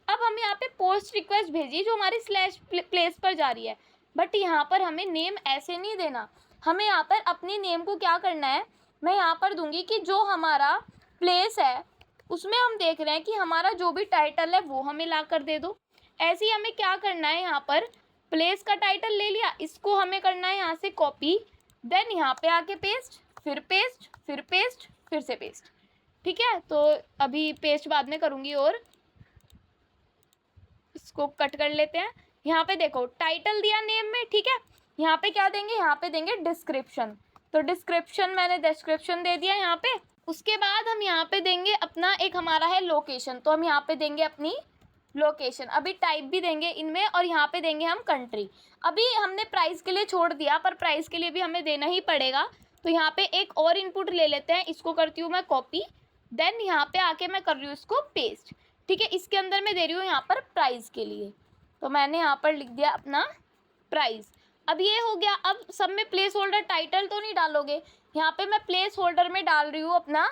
अब हम यहाँ पे पोस्ट रिक्वेस्ट भेजी जो हमारी /प्लेस पर जा रही है, बट यहाँ पर हमें नेम ऐसे नहीं देना। हमें यहाँ पर अपनी नेम को क्या करना है, मैं यहाँ पर दूंगी कि जो हमारा प्लेस है उसमें हम देख रहे हैं कि हमारा जो भी टाइटल है वो हमें ला कर दे दो। ऐसे ही हमें क्या करना है, यहाँ पर प्लेस का टाइटल ले लिया, इसको हमें करना है यहाँ से कॉपी, देन यहाँ पे आके पेस्ट, फिर पेस्ट, फिर पेस्ट, फिर से पेस्ट। ठीक है, तो अभी पेस्ट बाद में करूँगी और इसको कट कर लेते हैं। यहाँ पे देखो टाइटल दिया नेम में। ठीक है, यहाँ पे क्या देंगे, यहाँ पे देंगे डिस्क्रिप्शन। तो डिस्क्रिप्शन, मैंने डिस्क्रिप्शन दे दिया यहाँ पे। उसके बाद हम यहाँ पे देंगे अपना एक हमारा है लोकेशन, तो हम यहाँ पे देंगे अपनी लोकेशन। अभी टाइप भी देंगे इनमें, और यहाँ पे देंगे हम कंट्री। अभी हमने प्राइस के लिए छोड़ दिया, पर प्राइस के लिए भी हमें देना ही पड़ेगा। तो यहाँ पे एक और इनपुट ले लेते हैं, इसको करती हूँ मैं कॉपी, देन यहाँ पे आके मैं कर रही हूँ इसको पेस्ट। ठीक है, इसके अंदर मैं दे रही हूँ यहाँ पर प्राइस के लिए। तो मैंने यहाँ पर लिख दिया अपना प्राइस। अब ये हो गया। अब सब में प्लेस होल्डर टाइटल तो नहीं डालोगे, यहाँ पे मैं प्लेस होल्डर में डाल रही हूँ अपना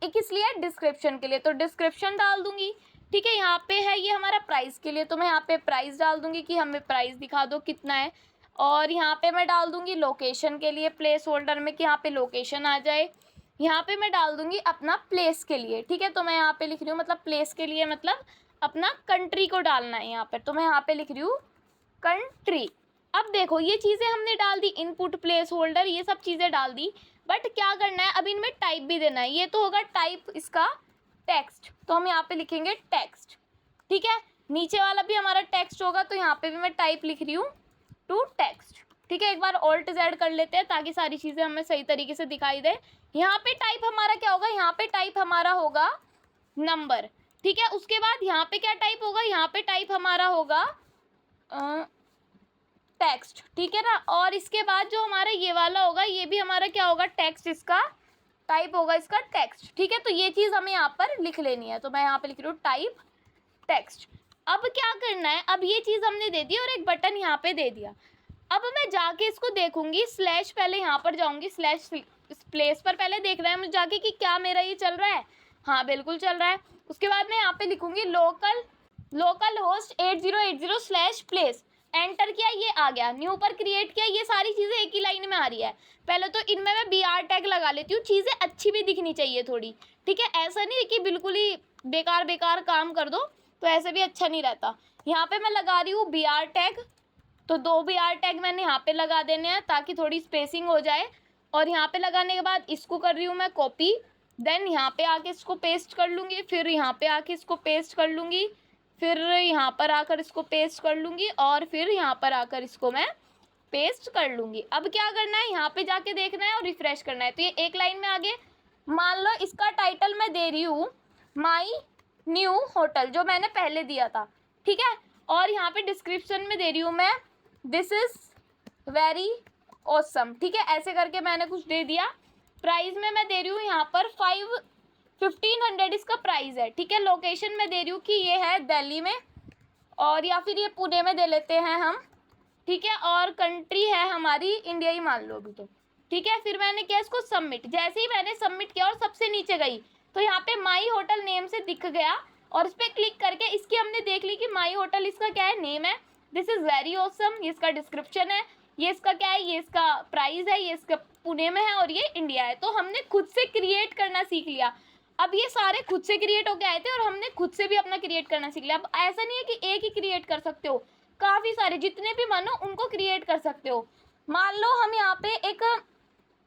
एक, इसलिए डिस्क्रिप्शन के लिए, तो डिस्क्रिप्शन डाल दूंगी। ठीक है, यहाँ पे है ये हमारा प्राइस के लिए, तो मैं यहाँ पे प्राइस डाल दूंगी कि हमें प्राइस दिखा दो कितना है। और यहाँ पे मैं डाल दूंगी लोकेशन के लिए प्लेस होल्डर में कि यहाँ पे लोकेशन आ जाए। यहाँ पे मैं डाल दूंगी अपना प्लेस के लिए। ठीक है, तो मैं यहाँ पे लिख रही हूँ मतलब प्लेस के लिए मतलब अपना कंट्री को डालना है यहाँ पर, तो मैं यहाँ पे लिख रही हूँ कंट्री। अब देखो ये चीज़ें हमने डाल दी, इनपुट प्लेस होल्डर ये सब चीज़ें डाल दी, बट क्या करना है अब इनमें टाइप भी देना है। ये तो होगा टाइप इसका टेक्स्ट, तो हम यहाँ पे लिखेंगे टेक्स्ट। ठीक है, नीचे वाला भी हमारा टेक्स्ट होगा, तो यहाँ पे भी मैं टाइप लिख रही हूँ टू टेक्स्ट। ठीक है, एक बार ऑल्ट जेड कर लेते हैं ताकि सारी चीज़ें हमें सही तरीके से दिखाई दे। यहाँ पे टाइप हमारा क्या होगा, यहाँ पे टाइप हमारा होगा नंबर। ठीक है, उसके बाद यहाँ पे क्या टाइप होगा, यहाँ पे टाइप हमारा होगा टेक्स्ट। ठीक है ना, और इसके बाद जो हमारा ये वाला होगा ये भी हमारा क्या होगा, टेक्स्ट, इसका टाइप होगा इसका टेक्स्ट। ठीक है, तो ये चीज़ हमें यहाँ पर लिख लेनी है, तो मैं यहाँ पे लिख रही हूँ टाइप टेक्स्ट। अब क्या करना है, अब ये चीज़ हमने दे दी और एक बटन यहाँ पे दे दिया। अब मैं जाके इसको देखूंगी, स्लैश पहले यहाँ पर जाऊंगी, स्लैश प्लेस पर पहले देख रहा है मुझे जाके कि क्या मेरा ये चल रहा है। हाँ बिल्कुल चल रहा है। उसके बाद मैं यहाँ पे लिखूंगी लोकल होस्ट 8080/प्लेस, एंटर किया, ये आ गया। न्यू पर क्रिएट किया, ये सारी चीज़ें एक ही लाइन में आ रही है। पहले तो इनमें मैं BR टैग लगा लेती हूँ, चीज़ें अच्छी भी दिखनी चाहिए थोड़ी। ठीक है, ऐसा नहीं है कि बिल्कुल ही बेकार काम कर दो, तो ऐसे भी अच्छा नहीं रहता। यहाँ पे मैं लगा रही हूँ BR टैग, तो 2 BR टैग मैंने यहाँ पे लगा देने हैं ताकि थोड़ी स्पेसिंग हो जाए। और यहाँ पे लगाने के बाद इसको कर रही हूँ मैं कॉपी, देन यहाँ पे आके इसको पेस्ट कर लूँगी, फिर यहाँ पे आके इसको पेस्ट कर लूँगी, फिर यहाँ पर आकर इसको पेस्ट कर लूँगी, और फिर यहाँ पर आकर इसको मैं पेस्ट कर लूँगी। अब क्या करना है, यहाँ पे जाके देखना है और रिफ्रेश करना है, तो ये एक लाइन में आगे। मान लो इसका टाइटल मैं दे रही हूँ माई न्यू होटल, जो मैंने पहले दिया था। ठीक है, और यहाँ पे डिस्क्रिप्शन में दे रही हूँ मैं दिस इज़ वेरी ऑसम। ठीक है, ऐसे करके मैंने कुछ दे दिया। प्राइस में मैं दे रही हूँ यहाँ पर 1500 इसका प्राइस है। ठीक है, लोकेशन में दे रही हूँ कि ये है दिल्ली में, और या फिर ये पुणे में दे लेते हैं हम। ठीक है, और कंट्री है हमारी इंडिया ही मान लो अभी तो। ठीक है, फिर मैंने किया इसको सबमिट। जैसे ही मैंने सबमिट किया और सबसे नीचे गई तो यहाँ पे माई होटल नेम से दिख गया, और इस पर क्लिक करके इसकी हमने देख ली कि माई होटल इसका क्या है, नेम है, दिस इज़ वेरी ऑसम, ये इसका डिस्क्रिप्शन है, ये इसका क्या है, ये इसका प्राइस है, ये इसका पुणे में है, और ये इंडिया है। तो हमने खुद से क्रिएट करना सीख लिया। अब ये सारे खुद से क्रिएट होके आए थे और हमने खुद से भी अपना क्रिएट करना सीख लिया। अब ऐसा नहीं है कि एक ही क्रिएट कर सकते हो, काफ़ी सारे जितने भी मानो उनको क्रिएट कर सकते हो। मान लो हम यहाँ पे एक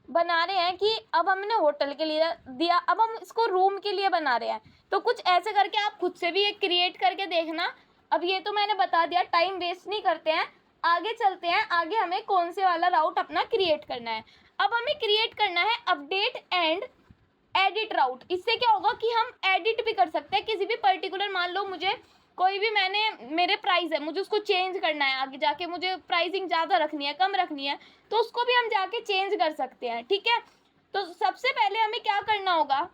बना रहे हैं कि अब हमने होटल के लिए दिया, अब हम इसको रूम के लिए बना रहे हैं, तो कुछ ऐसे करके आप खुद से भी एक क्रिएट करके देखना। अब ये तो मैंने बता दिया, टाइम वेस्ट नहीं करते हैं, आगे चलते हैं। आगे हमें कौन से वाला राउट अपना क्रिएट करना है। अब हमें क्रिएट करना है अपडेट एंड एडिट राउट। इससे क्या होगा कि हम एडिट भी कर सकते हैं किसी भी पर्टिकुलर, मान लो मुझे कोई भी मेरे प्राइस है, मुझे उसको चेंज करना है, आगे जाके मुझे प्राइसिंग ज़्यादा रखनी है, कम रखनी है, तो उसको भी हम जाके चेंज कर सकते हैं। ठीक है, तो सबसे पहले हमें क्या करना होगा,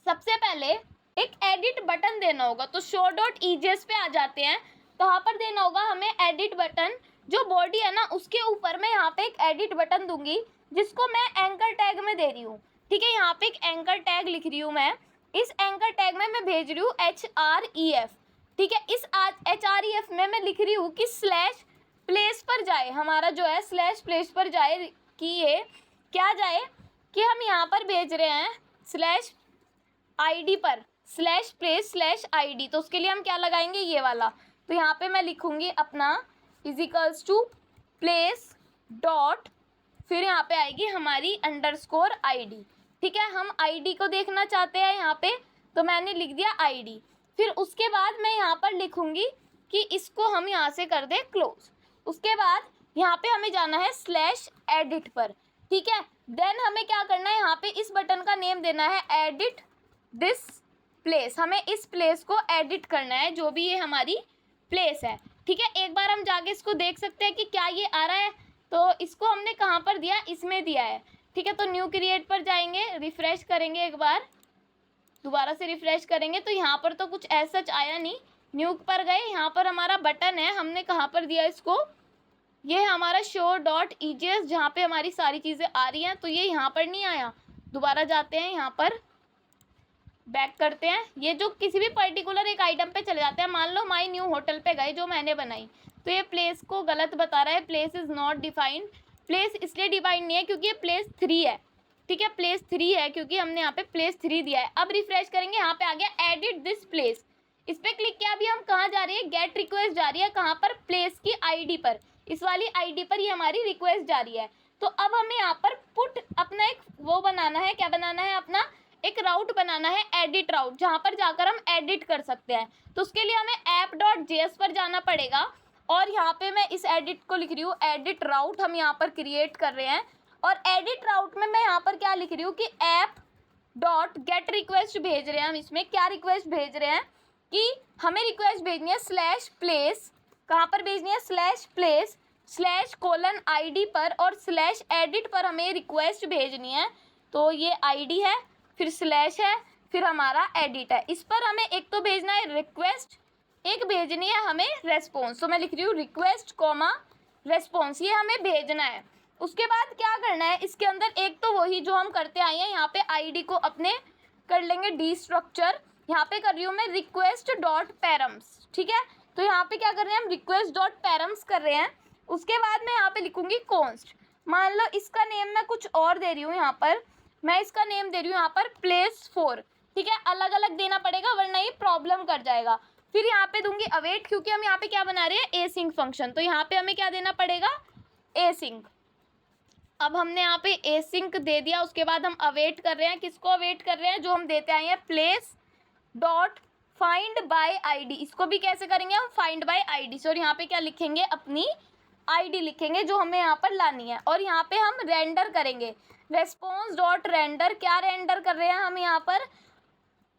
सबसे पहले एक एडिट बटन देना होगा। तो show.egs पे आ जाते हैं, तो यहाँ पर देना होगा हमें एडिट बटन। जो बॉडी है ना उसके ऊपर मैं यहाँ पे एक एडिट बटन दूंगी, जिसको मैं एंकर टैग में दे रही हूँ। ठीक है, यहाँ पे एक एंकर टैग लिख रही हूँ मैं, इस एंकर टैग में मैं भेज रही हूँ href। ठीक है, इस href में मैं लिख रही हूँ कि स्लैश प्लेस पर जाए, हमारा जो है स्लैश प्लेस पर जाए, कि ये क्या जाए कि हम यहाँ पर भेज रहे हैं स्लैश ID पर, स्लैश प्लेस स्लैश ID, तो उसके लिए हम क्या लगाएंगे, ये वाला। तो यहाँ पे मैं लिखूँगी अपना इजिकल्स टू प्लेस डॉट, फिर यहाँ पे आएगी हमारी _ID। ठीक है, हम ID को देखना चाहते हैं यहाँ पे, तो मैंने लिख दिया ID। फिर उसके बाद मैं यहाँ पर लिखूँगी कि इसको हम यहाँ से कर दें क्लोज। उसके बाद यहाँ पे हमें जाना है स्लैश एडिट पर। ठीक है, देन हमें क्या करना है, यहाँ पे इस बटन का नेम देना है एडिट दिस प्लेस। हमें इस प्लेस को एडिट करना है, जो भी ये हमारी प्लेस है। ठीक है, एक बार हम जाके इसको देख सकते हैं कि क्या ये आ रहा है। तो इसको हमने कहाँ पर दिया, इसमें दिया है। ठीक है, तो न्यू क्रिएट पर जाएंगे, रिफ़्रेश करेंगे, एक बार दोबारा से रिफ़्रेश करेंगे, तो यहाँ पर तो कुछ ऐसा सच आया नहीं, न्यूक पर गए, यहाँ पर हमारा बटन है, हमने कहाँ पर दिया इसको, ये है हमारा show.ejs जहाँ पे हमारी सारी चीज़ें आ रही हैं। तो ये यहाँ पर नहीं आया, दोबारा जाते हैं, यहाँ पर बैक करते हैं। ये जो किसी भी पर्टिकुलर एक आइटम पे चले जाते हैं, मान लो माई न्यू होटल पे गए जो मैंने बनाई, तो ये प्लेस को गलत बता रहा है, place is not defined. Place इसलिए डिफाइंड नहीं है क्योंकि ये प्लेस 3 है, ठीक है, प्लेस 3 है क्योंकि हमने यहाँ पे प्लेस 3 दिया है। अब रिफ्रेश करेंगे, यहाँ पे आ गया एडिट दिस प्लेस, इस पर क्लिक किया। अभी हम कहाँ जा रहे हैं, गेट रिक्वेस्ट जा रही है, कहाँ पर, प्लेस की आईडी पर, इस वाली आईडी पर ये हमारी रिक्वेस्ट जा रही है। तो अब हमें यहाँ पर पुट अपना एक वो बनाना है, क्या बनाना है, अपना एक राउट बनाना है, एडिट राउट, जहाँ पर जाकर हम एडिट कर सकते हैं। तो उसके लिए हमें app.js पर जाना पड़ेगा और यहाँ पे मैं इस एडिट को लिख रही हूँ, एडिट राउट हम यहाँ पर क्रिएट कर रहे हैं। और एडिट राउट में मैं यहाँ पर क्या लिख रही हूँ कि app.get रिक्वेस्ट भेज रहे हैं हम। इसमें क्या रिक्वेस्ट भेज रहे हैं कि हमें रिक्वेस्ट भेजनी है /place, कहाँ पर भेजनी है, /place /ID पर और /edit पर हमें रिक्वेस्ट भेजनी है। तो ये ID है, फिर स्लैश है, फिर हमारा एडिट है। इस पर हमें एक तो भेजना है रिक्वेस्ट, एक भेजनी है हमें रेस्पॉन्स। तो मैं लिख रही हूँ रिक्वेस्ट कॉमा रेस्पॉन्स, ये हमें भेजना है। उसके बाद क्या करना है, इसके अंदर एक तो वही जो हम करते आए हैं, यहाँ पे आईडी को अपने कर लेंगे डीस्ट्रक्चर, यहाँ पे कर रही हूँ मैं रिक्वेस्ट डॉट पैरम्स, ठीक है। तो यहाँ पे क्या कर रहे हैं हम, रिक्वेस्ट डॉट पैरम्स कर रहे हैं। उसके बाद मैं यहाँ पे लिखूंगी कॉन्स्ट, मान लो इसका नेम मैं कुछ और दे रही हूँ, यहाँ पर मैं इसका नेम दे रही हूँ यहाँ पर प्लेस 4, ठीक है, अलग अलग देना पड़ेगा वरना ये प्रॉब्लम कर जाएगा। फिर यहाँ पे दूंगी अवेट, क्योंकि हम यहाँ पे क्या बना रहे हैं, एसिंक फंक्शन, तो यहाँ पे हमें क्या देना पड़ेगा, एसिंक। अब हमने यहाँ पे एसिंक दे दिया, उसके बाद हम अवेट कर रहे हैं, किसको अवेट कर रहे हैं, जो हम देते आए हैं place dot find by ID. इसको भी कैसे करेंगे हम, फाइंड बाय आईडी से, और यहाँ पे क्या लिखेंगे, अपनी आईडी लिखेंगे जो हमें यहाँ पर लानी है। और यहाँ पे हम रेंडर करेंगे रेस्पॉन्स डॉट रेंडर, क्या रेंडर कर रहे हैं हम यहाँ पर,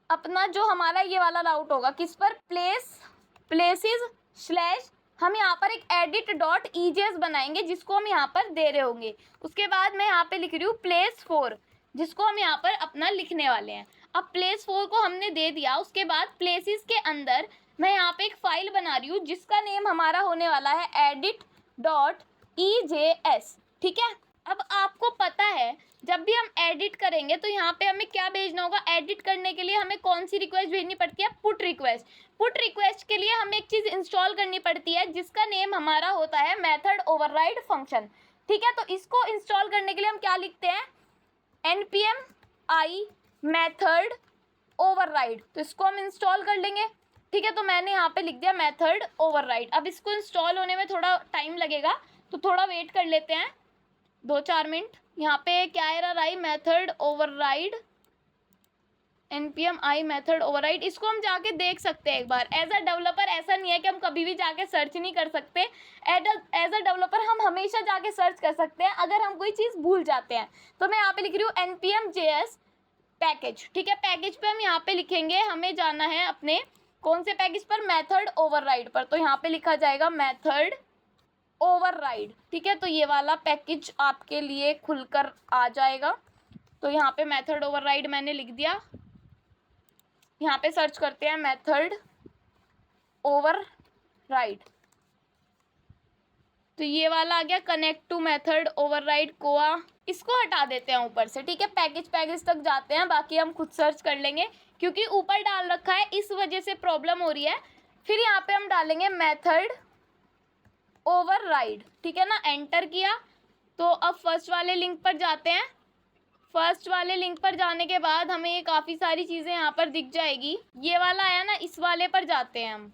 अपना जो हमारा ये वाला राउट होगा, किस पर, प्लेसेस / हम यहाँ पर एक एडिट डॉट ईजेस बनाएंगे जिसको हम यहाँ पर दे रहे होंगे। उसके बाद मैं यहाँ पे लिख रही हूँ प्लेस 4, जिसको हम यहाँ पर अपना लिखने वाले हैं। अब प्लेस 4 को हमने दे दिया, उसके बाद प्लेसेस के अंदर मैं यहाँ पे एक फाइल बना रही हूँ जिसका नेम हमारा होने वाला है edit.ejs, ठीक है। अब आपको पता है जब भी हम एडिट करेंगे तो यहाँ पे हमें क्या भेजना होगा, एडिट करने के लिए हमें कौन सी रिक्वेस्ट भेजनी पड़ती है, पुट रिक्वेस्ट। पुट रिक्वेस्ट के लिए हमें एक चीज़ इंस्टॉल करनी पड़ती है जिसका नेम हमारा होता है मेथड ओवरराइड फंक्शन, ठीक है। तो इसको इंस्टॉल करने के लिए हम क्या लिखते हैं, npm i मेथड ओवरराइड, तो इसको हम इंस्टॉल कर लेंगे, ठीक है। तो मैंने यहाँ पे लिख दिया मेथड ओवरराइड। अब इसको इंस्टॉल होने में थोड़ा टाइम लगेगा तो थोड़ा वेट कर लेते हैं, 2-4 मिनट। यहाँ पे क्या error I, method override, npm i method override, इसको हम जाके देख सकते हैं एक बार। एज अ डेवलपर ऐसा नहीं है कि हम कभी भी जाके सर्च नहीं कर सकते, एज अ डेवलपर हम हमेशा जाके सर्च कर सकते हैं अगर हम कोई चीज़ भूल जाते हैं। तो मैं यहाँ पे लिख रही हूँ npm js पैकेज, ठीक है। पैकेज पे हम यहाँ पे लिखेंगे, हमें जाना है अपने कौन से पैकेज पर, मेथड ओवरराइड पर, तो यहाँ पे लिखा जाएगा मेथड ओवरराइड, ठीक है। तो ये वाला पैकेज आपके लिए खुलकर आ जाएगा। तो यहाँ पे मेथड ओवरराइड मैंने लिख दिया, यहाँ पे सर्च करते हैं मेथड ओवरराइड, तो ये वाला आ गया, कनेक्ट टू मेथड ओवरराइड कोआ, इसको हटा देते हैं ऊपर से, ठीक है। पैकेज तक जाते हैं, बाकी हम खुद सर्च कर लेंगे क्योंकि ऊपर डाल रखा है इस वजह से प्रॉब्लम हो रही है। फिर यहाँ पे हम डालेंगे मेथड ओवरराइड, ठीक है ना, एंटर किया। तो अब फर्स्ट वाले लिंक पर जाते हैं, फर्स्ट वाले लिंक पर जाने के बाद हमें ये काफ़ी सारी चीज़ें यहाँ पर दिख जाएगी, ये वाला आया ना, इस वाले पर जाते हैं हम,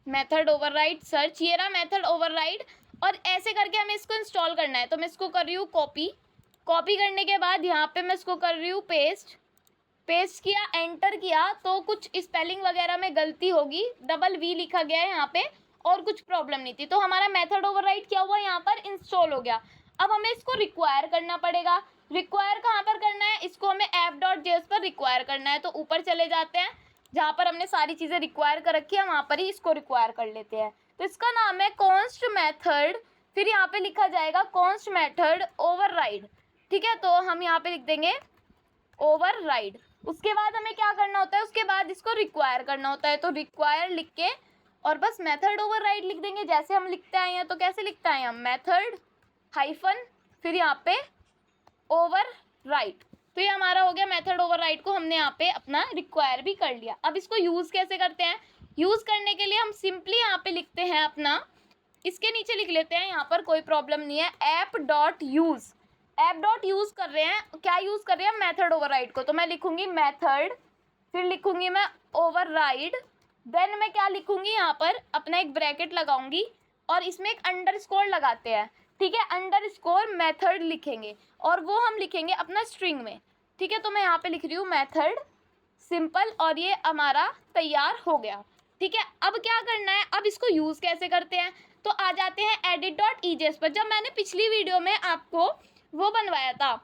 मेथड ओवरराइड सर्च, ये रहा मेथड ओवरराइड। और ऐसे करके हमें इसको इंस्टॉल करना है, तो मैं इसको कर रही हूँ कॉपी करने के बाद यहाँ पे मैं इसको कर रही हूँ पेस्ट किया, एंटर किया, तो कुछ स्पेलिंग वगैरह में गलती होगी, डबल V लिखा गया है यहाँ पे, और कुछ प्रॉब्लम नहीं थी। तो हमारा मेथड ओवरराइड क्या हुआ, यहाँ पर इंस्टॉल हो गया। अब हमें इसको रिक्वायर करना पड़ेगा, रिक्वायर कहाँ पर करना है, इसको हमें app.js पर रिक्वायर करना है। तो ऊपर चले जाते हैं, जहाँ पर हमने सारी चीज़ें रिक्वायर कर रखी है वहाँ पर ही इसको रिक्वायर कर लेते हैं। तो इसका नाम है कॉन्स्ट मेथड, फिर यहाँ पे लिखा जाएगा कॉन्स्ट मेथड ओवरराइड, ठीक है। तो हम यहाँ पे लिख देंगे ओवरराइड, उसके बाद हमें क्या करना होता है, उसके बाद इसको रिक्वायर करना होता है। तो रिक्वायर लिख के और बस मेथड ओवरराइड लिख देंगे, जैसे हम लिखते आए हैं। तो कैसे लिखते आए हम, मेथड हाइफन फिर यहाँ पे ओवरराइड। तो ये हमारा हो गया मेथड ओवरराइड को हमने यहाँ पे अपना रिक्वायर भी कर लिया। अब इसको यूज़ कैसे करते हैं, यूज़ करने के लिए हम सिंपली यहाँ पे लिखते हैं अपना, इसके नीचे लिख लेते हैं, यहाँ पर कोई प्रॉब्लम नहीं है, app dot use. App dot use कर रहे हैं, क्या यूज़ कर रहे हैं, मेथड ओवरराइड को। तो मैं लिखूंगी मेथड, फिर लिखूंगी मैं ओवरराइड, देन मैं क्या लिखूंगी, यहाँ पर अपना एक ब्रैकेट लगाऊंगी और इसमें एक अंडरस्कोर लगाते हैं, ठीक है। अंडरस्कोर मेथड लिखेंगे और वो हम लिखेंगे अपना स्ट्रिंग में, ठीक है। तो मैं यहाँ पे लिख रही हूँ मेथड सिंपल और ये हमारा तैयार हो गया, ठीक है। अब क्या करना है, अब इसको यूज़ कैसे करते हैं, तो आ जाते हैं edit.ejs पर। जब मैंने पिछली वीडियो में आपको वो बनवाया था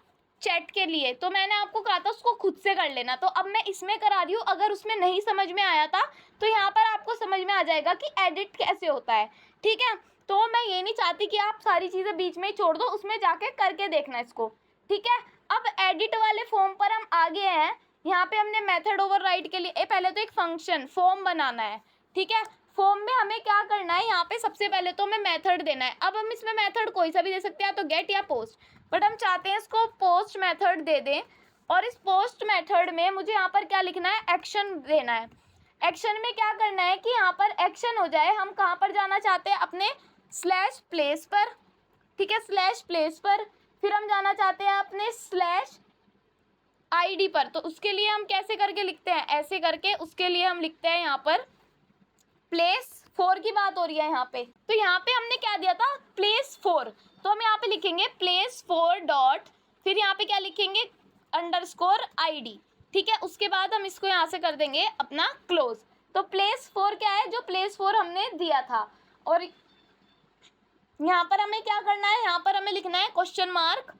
चैट के लिए, तो मैंने आपको कहा था उसको खुद से कर लेना, तो अब मैं इसमें करा रही हूँ। अगर उसमें नहीं समझ में आया था तो यहाँ पर आपको समझ में आ जाएगा कि एडिट कैसे होता है, ठीक है। तो मैं ये नहीं चाहती कि आप सारी चीज़ें बीच में ही छोड़ दो, उसमें जाके करके देखना इसको, ठीक है। अब एडिट वाले फॉर्म पर हम आ गए हैं। यहाँ पे हमने मेथड ओवरराइड के लिए पहले तो एक फंक्शन फॉर्म बनाना है, ठीक है। फॉर्म में हमें क्या करना है, यहाँ पे सबसे पहले तो हमें मेथड देना है। अब हम इसमें मेथड कोई सा भी दे सकते हैं, तो गेट या पोस्ट, बट हम चाहते हैं इसको पोस्ट मेथड दे दें। और इस पोस्ट मेथड में मुझे यहाँ पर क्या लिखना है, एक्शन देना है। एक्शन में क्या करना है कि यहाँ पर एक्शन हो जाए, हम कहाँ पर जाना चाहते हैं, अपने स्लैश प्लेस पर, ठीक है, स्लैश प्लेस पर। फिर हम जाना चाहते हैं अपने स्लैश आईडी पर। तो उसके लिए हम कैसे करके लिखते हैं, ऐसे करके, उसके लिए हम लिखते हैं यहाँ पर प्लेस 4 की बात हो रही है यहाँ पे। तो यहाँ पे हमने क्या दिया था, प्लेस 4। तो हम यहाँ पे लिखेंगे प्लेस 4 डॉट, फिर यहाँ पे क्या लिखेंगे, अंडरस्कोर आईडी, ठीक है। उसके बाद हम इसको यहाँ से कर देंगे अपना क्लोज। तो प्लेस 4 क्या है, जो प्लेस 4 हमने दिया था। और यहाँ पर हमें क्या करना है, यहाँ पर हमें लिखना है क्वेश्चन मार्क,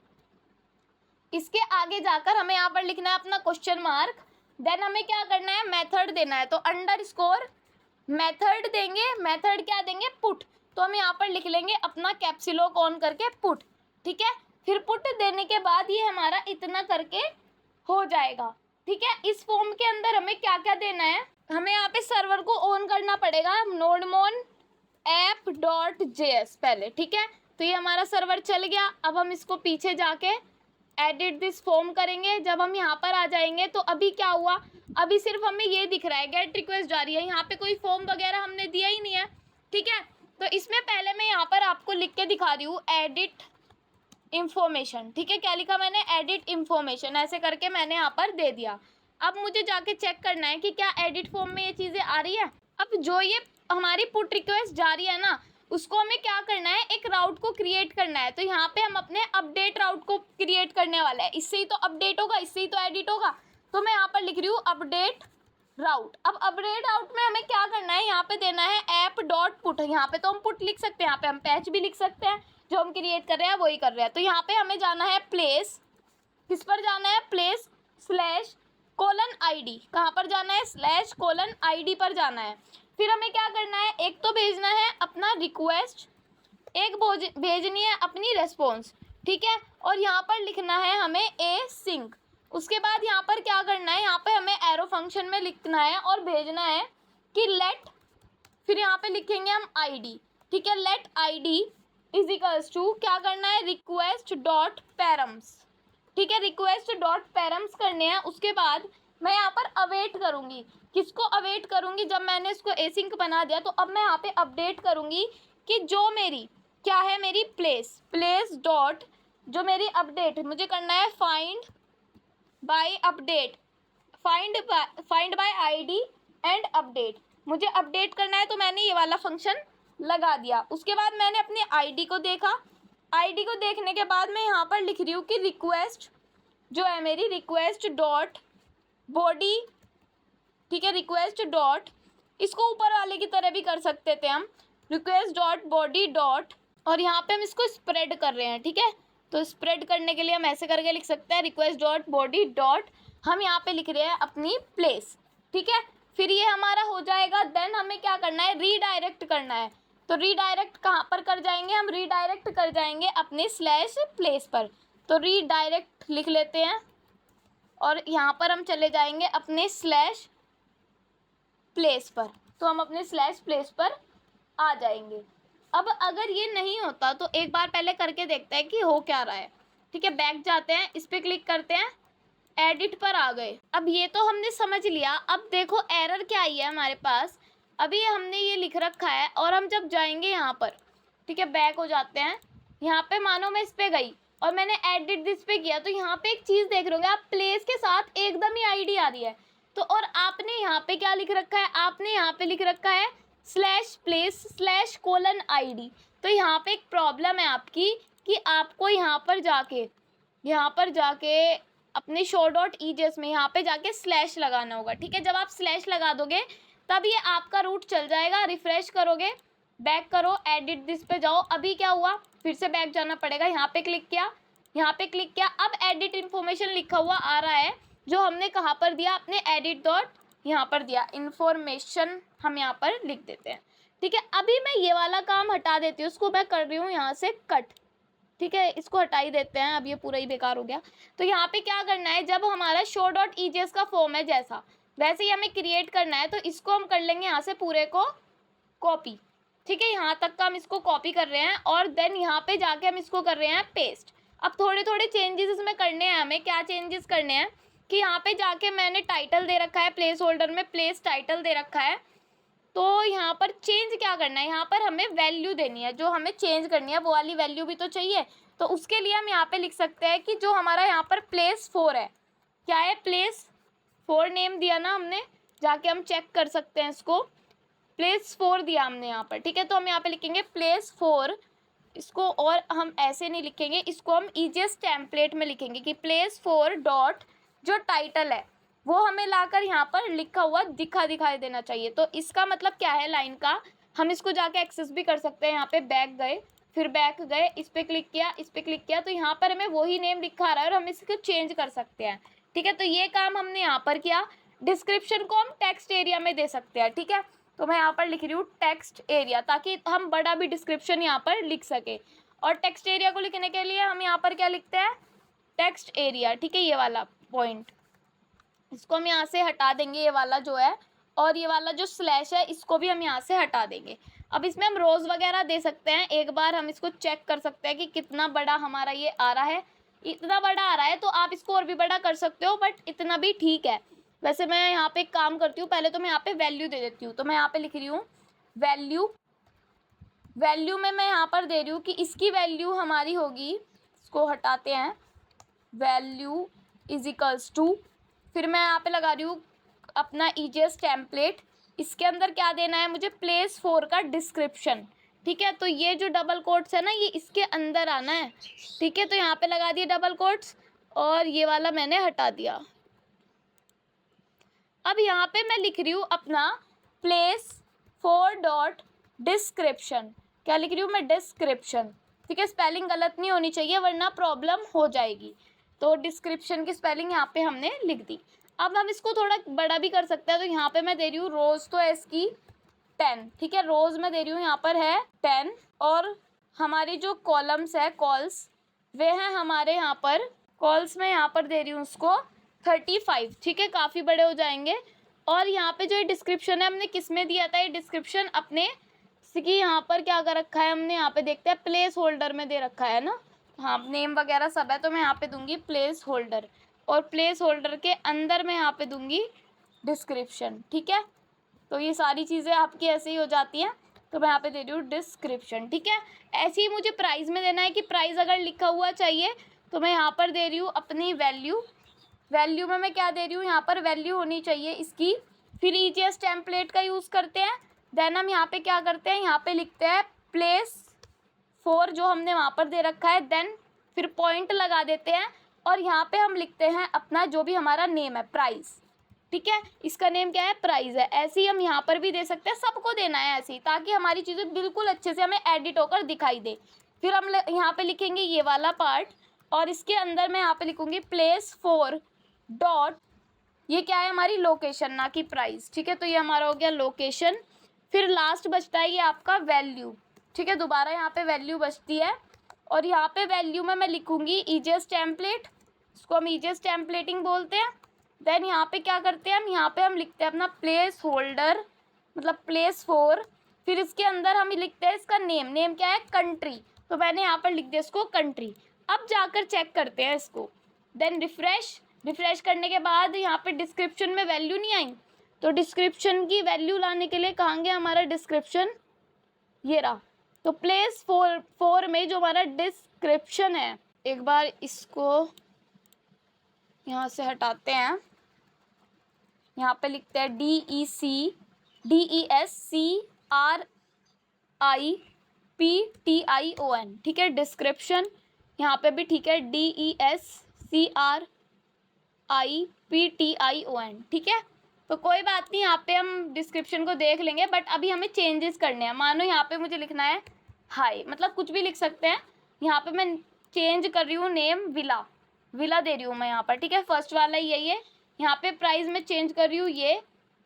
इसके आगे जाकर हमें यहाँ पर लिखना है अपना क्वेश्चन मार्क। देन हमें क्या करना है, मेथड देना है। तो अंडरस्कोर मेथड देंगे, मेथड क्या देंगे, पुट। तो हम यहाँ पर लिख लेंगे अपना कैप्सिलॉक ऑन करके पुट, ठीक है। फिर पुट देने के बाद ये हमारा इतना करके हो जाएगा, ठीक है। इस फॉर्म के अंदर हमें क्या क्या देना है, हमें यहाँ पे सर्वर को ऑन करना पड़ेगा, नोडमोन ऐप डॉट जेएस पहले, ठीक है। तो ये हमारा सर्वर चल गया। अब हम इसको पीछे जाके एडिट दिस फॉर्म करेंगे। जब हम यहाँ पर आ जाएंगे तो अभी क्या हुआ, अभी सिर्फ हमें ये दिख रहा है गेट रिक्वेस्ट जारी है, यहाँ पे कोई फॉर्म वगैरह हमने दिया ही नहीं है, ठीक है। तो इसमें पहले मैं यहाँ पर आपको लिख के दिखा रही हूँ एडिट इंफॉर्मेशन, ठीक है। क्या लिखा मैंने, एडिट इंफॉर्मेशन, ऐसे करके मैंने यहाँ पर दे दिया। अब मुझे जाके चेक करना है कि क्या एडिट फॉर्म में ये चीज़ें आ रही है। अब जो ये हमारी पुट रिक्वेस्ट जा रही है ना, उसको हमें क्या करना है, एक राउट को क्रिएट करना है। तो यहाँ पे हम अपने अपडेट राउट को क्रिएट करने वाला है, इससे ही तो अपडेट होगा, इससे ही तो एडिट होगा। तो मैं यहाँ पर लिख रही हूँ अपडेट राउट। अब अपडेट राउट में हमें क्या करना है, यहाँ पे देना है ऐप डॉट पुट। यहाँ पे तो हम पुट लिख सकते हैं, यहाँ पे हम पैच भी लिख सकते हैं, जो हम क्रिएट कर रहे हैं वही कर रहे हैं। तो यहाँ पे हमें जाना है प्लेस, किस पर जाना है, प्लेस स्लैश कोलन आईडी, कहाँ पर जाना है, स्लैश कोलन आईडी पर जाना है। फिर हमें क्या करना है, एक तो भेजना है अपना रिक्वेस्ट, एक भेजनी है अपनी रेस्पॉन्स, ठीक है। और यहाँ पर लिखना है हमें ए सिंक। उसके बाद यहाँ पर क्या करना है, यहाँ पे हमें एरो फंक्शन में लिखना है और भेजना है कि लेट, फिर यहाँ पे लिखेंगे हम आईडी, ठीक है। Let ID is equals to, क्या करना है, रिक्वेस्ट डॉट पैरम्स, ठीक है। रिक्वेस्ट डॉट पैरम्स करने हैं। उसके बाद मैं यहाँ पर अवेट करूँगी, किसको अवेट करूँगी, जब मैंने इसको एसिंक बना दिया तो अब मैं यहाँ पे अपडेट करूँगी कि जो मेरी क्या है, मेरी प्लेस डॉट, जो मेरी अपडेट मुझे करना है find by update, find by ID and update, मुझे अपडेट करना है। तो मैंने ये वाला फंक्शन लगा दिया। उसके बाद मैंने अपनी आईडी को देखा, आईडी को देखने के बाद मैं यहाँ पर लिख रही हूँ कि रिक्वेस्ट जो है मेरी, रिक्वेस्ट डॉट बॉडी, ठीक है, रिक्वेस्ट डॉट, इसको ऊपर वाले की तरह भी कर सकते थे हम, रिक्वेस्ट डॉट बॉडी डॉट, और यहाँ पे हम इसको स्प्रेड कर रहे हैं, ठीक है। तो स्प्रेड करने के लिए हम ऐसे करके लिख सकते हैं, रिक्वेस्ट डॉट बॉडी डॉट, हम यहाँ पे लिख रहे हैं अपनी प्लेस, ठीक है। फिर ये हमारा हो जाएगा। देन हमें क्या करना है, रीडायरेक्ट करना है। तो रीडायरेक्ट कहाँ पर कर जाएंगे, हम रीडायरेक्ट कर जाएंगे अपने स्लैश प्लेस पर। तो रीडायरेक्ट लिख लेते हैं और यहाँ पर हम चले जाएंगे अपने स्लैश प्लेस पर, तो हम अपने स्लैश प्लेस पर आ जाएंगे। अब अगर ये नहीं होता तो एक बार पहले करके देखते हैं कि हो क्या रहा है। ठीक है, बैक जाते हैं, इस पर क्लिक करते हैं, एडिट पर आ गए। अब ये तो हमने समझ लिया। अब देखो एरर क्या आई है हमारे पास। अभी हमने ये लिख रखा है और हम जब जाएंगे यहाँ पर, ठीक है, बैक हो जाते हैं, यहाँ पे मानो मैं इस पे गई और मैंने एडिट दिस पे किया, तो यहाँ पे एक चीज़ देख रहे होंगे आप, प्लेस के साथ एकदम ही आईडी आ रही है। तो और आपने यहाँ पे क्या लिख रखा है, आपने यहाँ पे लिख रखा है /place/:id। तो यहाँ पे एक प्रॉब्लम है आपकी कि आपको यहाँ पर जाके अपने show.ejs में यहाँ पे जाके स्लैश लगाना होगा। ठीक है, जब आप स्लैश लगा दोगे तब ये आपका रूट चल जाएगा। रिफ्रेश करोगे, बैक करो, एडिट दिस पे जाओ, अभी क्या हुआ, फिर से बैक जाना पड़ेगा, यहाँ पे क्लिक किया, यहाँ पे क्लिक किया, अब एडिट इन्फॉर्मेशन लिखा हुआ आ रहा है जो हमने कहाँ पर दिया, अपने एडिट डॉट यहाँ पर दिया, इन्फॉर्मेशन हम यहाँ पर लिख देते हैं। ठीक है, अभी मैं ये वाला काम हटा देती हूँ, उसको मैं कर रही हूँ यहाँ से कट। ठीक है, इसको हटा ही देते हैं, अब ये पूरा ही बेकार हो गया। तो यहाँ पे क्या करना है, जब हमारा show.ejs का फॉर्म है जैसा वैसे ही हमें क्रिएट करना है, तो इसको हम कर लेंगे यहाँ से पूरे को कॉपी। ठीक है, यहाँ तक का हम इसको कॉपी कर रहे हैं और देन यहाँ पे जाके हम इसको कर रहे हैं पेस्ट। अब थोड़े थोड़े चेंजेस इसमें करने हैं हमें। क्या चेंजेस करने हैं कि यहाँ पे जाके मैंने टाइटल दे रखा है, प्लेस होल्डर में प्लेस टाइटल दे रखा है, तो यहाँ पर चेंज क्या करना है, यहाँ पर हमें वैल्यू देनी है, जो हमें चेंज करनी है वो वाली वैल्यू भी तो चाहिए। तो उसके लिए हम यहाँ पे लिख सकते हैं कि जो हमारा यहाँ पर प्लेस 4 है, क्या है, प्लेस 4 नेम दिया ना हमने, जाके हम चेक कर सकते हैं इसको, प्लेस 4 दिया हमने यहाँ पर। ठीक है, तो हम यहाँ पे लिखेंगे प्लेस 4, इसको और हम ऐसे नहीं लिखेंगे, इसको हम ईजीएस टेम्पलेट में लिखेंगे कि प्लेस 4 डॉट जो टाइटल है वो हमें लाकर यहाँ पर लिखा हुआ दिखाई देना चाहिए। तो इसका मतलब क्या है लाइन का, हम इसको जाके एक्सेस भी कर सकते हैं। यहाँ पे बैक गए, फिर बैक गए, इस पर क्लिक किया, इस पर क्लिक किया, तो यहाँ पर हमें वही नेम लिखा आ रहा है और हम इसको चेंज कर सकते हैं। ठीक है, तो ये काम हमने यहाँ पर किया। डिस्क्रिप्शन को हम टेक्स्ट एरिया में दे सकते हैं। ठीक है, तो मैं यहाँ पर लिख रही हूँ टेक्स्ट एरिया, ताकि हम बड़ा भी डिस्क्रिप्शन यहाँ पर लिख सके। और टेक्स्ट एरिया को लिखने के लिए हम यहाँ पर क्या लिखते हैं, टेक्स्ट एरिया। ठीक है, ये वाला पॉइंट, इसको हम यहाँ से हटा देंगे, ये वाला जो है, और ये वाला जो स्लैश है इसको भी हम यहाँ से हटा देंगे। अब इसमें हम रोज़ वगैरह दे सकते हैं। एक बार हम इसको चेक कर सकते हैं कि कितना बड़ा हमारा ये आ रहा है। इतना बड़ा आ रहा है तो आप इसको और भी बड़ा कर सकते हो, बट इतना भी ठीक है। वैसे मैं यहाँ पे एक काम करती हूँ, पहले तो मैं यहाँ पे वैल्यू दे देती हूँ। तो मैं यहाँ पे लिख रही हूँ वैल्यू में मैं यहाँ पर दे रही हूँ कि इसकी वैल्यू हमारी होगी, इसको हटाते हैं, वैल्यू इज इक्वल्स टू, फिर मैं यहाँ पे लगा रही हूँ अपना ईजीएस टेम्पलेट। इसके अंदर क्या देना है मुझे, प्लेस 4 का डिस्क्रिप्शन। ठीक है, तो ये जो डबल कोट्स है ना, ये इसके अंदर आना है। ठीक है, तो यहाँ पे लगा दिए डबल कोट्स और ये वाला मैंने हटा दिया। अब यहाँ पे मैं लिख रही हूँ अपना प्लेस 4 डॉट डिस्क्रिप्शन। क्या लिख रही हूँ मैं, डिस्क्रिप्शन। ठीक है, स्पेलिंग गलत नहीं होनी चाहिए वरना प्रॉब्लम हो जाएगी। तो डिस्क्रिप्शन की स्पेलिंग यहाँ पे हमने लिख दी। अब हम इसको थोड़ा बड़ा भी कर सकते हैं। तो यहाँ पे मैं दे रही हूँ रोज़, तो है इसकी 10। ठीक है, रोज़ में दे रही हूँ यहाँ पर है 10, और हमारी जो कॉलम्स है, कॉल्स, वे हैं हमारे यहाँ पर, कॉल्स में यहाँ पर दे रही हूँ उसको 35। ठीक है, काफ़ी बड़े हो जाएंगे। और यहाँ पे जो ये डिस्क्रिप्शन है हमने किस में दिया था, ये डिस्क्रिप्शन अपने कि यहाँ पर क्या कर रखा है हमने, यहाँ पे देखते हैं प्लेस होल्डर में दे रखा है ना, हाँ नेम वगैरह सब है। तो मैं यहाँ पे दूंगी प्लेस होल्डर, और प्लेस होल्डर के अंदर मैं यहाँ पे दूंगी डिस्क्रिप्शन। ठीक है, तो ये सारी चीज़ें आपकी ऐसे ही हो जाती हैं। तो मैं यहाँ पे दे रही हूँ डिस्क्रिप्शन। ठीक है, ऐसे ही मुझे प्राइस में देना है कि प्राइस अगर लिखा हुआ चाहिए तो मैं यहाँ पर दे रही हूँ अपनी वैल्यू में मैं क्या दे रही हूँ, यहाँ पर वैल्यू होनी चाहिए इसकी। फिर ईजीएस टेम्पलेट का यूज़ करते हैं। देन हम यहाँ पे क्या करते हैं, यहाँ पे लिखते हैं प्लेस 4 जो हमने वहाँ पर दे रखा है, देन फिर पॉइंट लगा देते हैं और यहाँ पे हम लिखते हैं अपना जो भी हमारा नेम है, प्राइस। ठीक है, इसका नेम क्या है, प्राइस है। ऐसे ही हम यहाँ पर भी दे सकते हैं, सबको देना है ऐसे ही, ताकि हमारी चीज़ें बिल्कुल अच्छे से हमें एडिट होकर दिखाई दे। फिर हम यहाँ पे लिखेंगे ये वाला पार्ट, और इसके अंदर मैं यहाँ पे लिखूँगी प्लेस 4 डॉट, ये क्या है हमारी लोकेशन, ना कि प्राइस। ठीक है, तो ये हमारा हो गया लोकेशन। फिर लास्ट बचता है ये आपका वैल्यू। ठीक है, दोबारा यहाँ पे वैल्यू बचती है, और यहाँ पे वैल्यू में मैं लिखूँगी ईजीएस टेम्पलेट इसको हम ईजीएस्ट टेम्पलेटिंग बोलते हैं। देन यहाँ पे क्या करते हैं हम, यहाँ पे हम लिखते हैं अपना प्लेस होल्डर, मतलब प्लेस फॉर, फिर इसके अंदर हम लिखते हैं इसका नेम क्या है, कंट्री, तो मैंने यहाँ पर लिख दिया इसको कंट्री। अब जाकर चेक करते हैं इसको, देन रिफ्रेश करने के बाद यहाँ पे डिस्क्रिप्शन में वैल्यू नहीं आई, तो डिस्क्रिप्शन की वैल्यू लाने के लिए कहाँ गया हमारा डिस्क्रिप्शन, ये रहा। तो प्लेस फोर में जो हमारा डिस्क्रिप्शन है, एक बार इसको यहाँ से हटाते हैं, यहाँ पे लिखते हैं DESCRIPTION, ठीक है। डिस्क्रिप्शन यहाँ पे भी ठीक है, DESCRIPTION, ठीक है। तो कोई बात नहीं, यहाँ पे हम डिस्क्रिप्शन को देख लेंगे, बट अभी हमें चेंजेस करने हैं। मानो यहाँ पे मुझे लिखना है हाय, मतलब कुछ भी लिख सकते हैं। यहाँ पे मैं चेंज कर रही हूँ नेम, विला दे रही हूँ मैं यहाँ पर, ठीक है। फर्स्ट वाला यही है। यहाँ पे प्राइस में चेंज कर रही हूँ ये,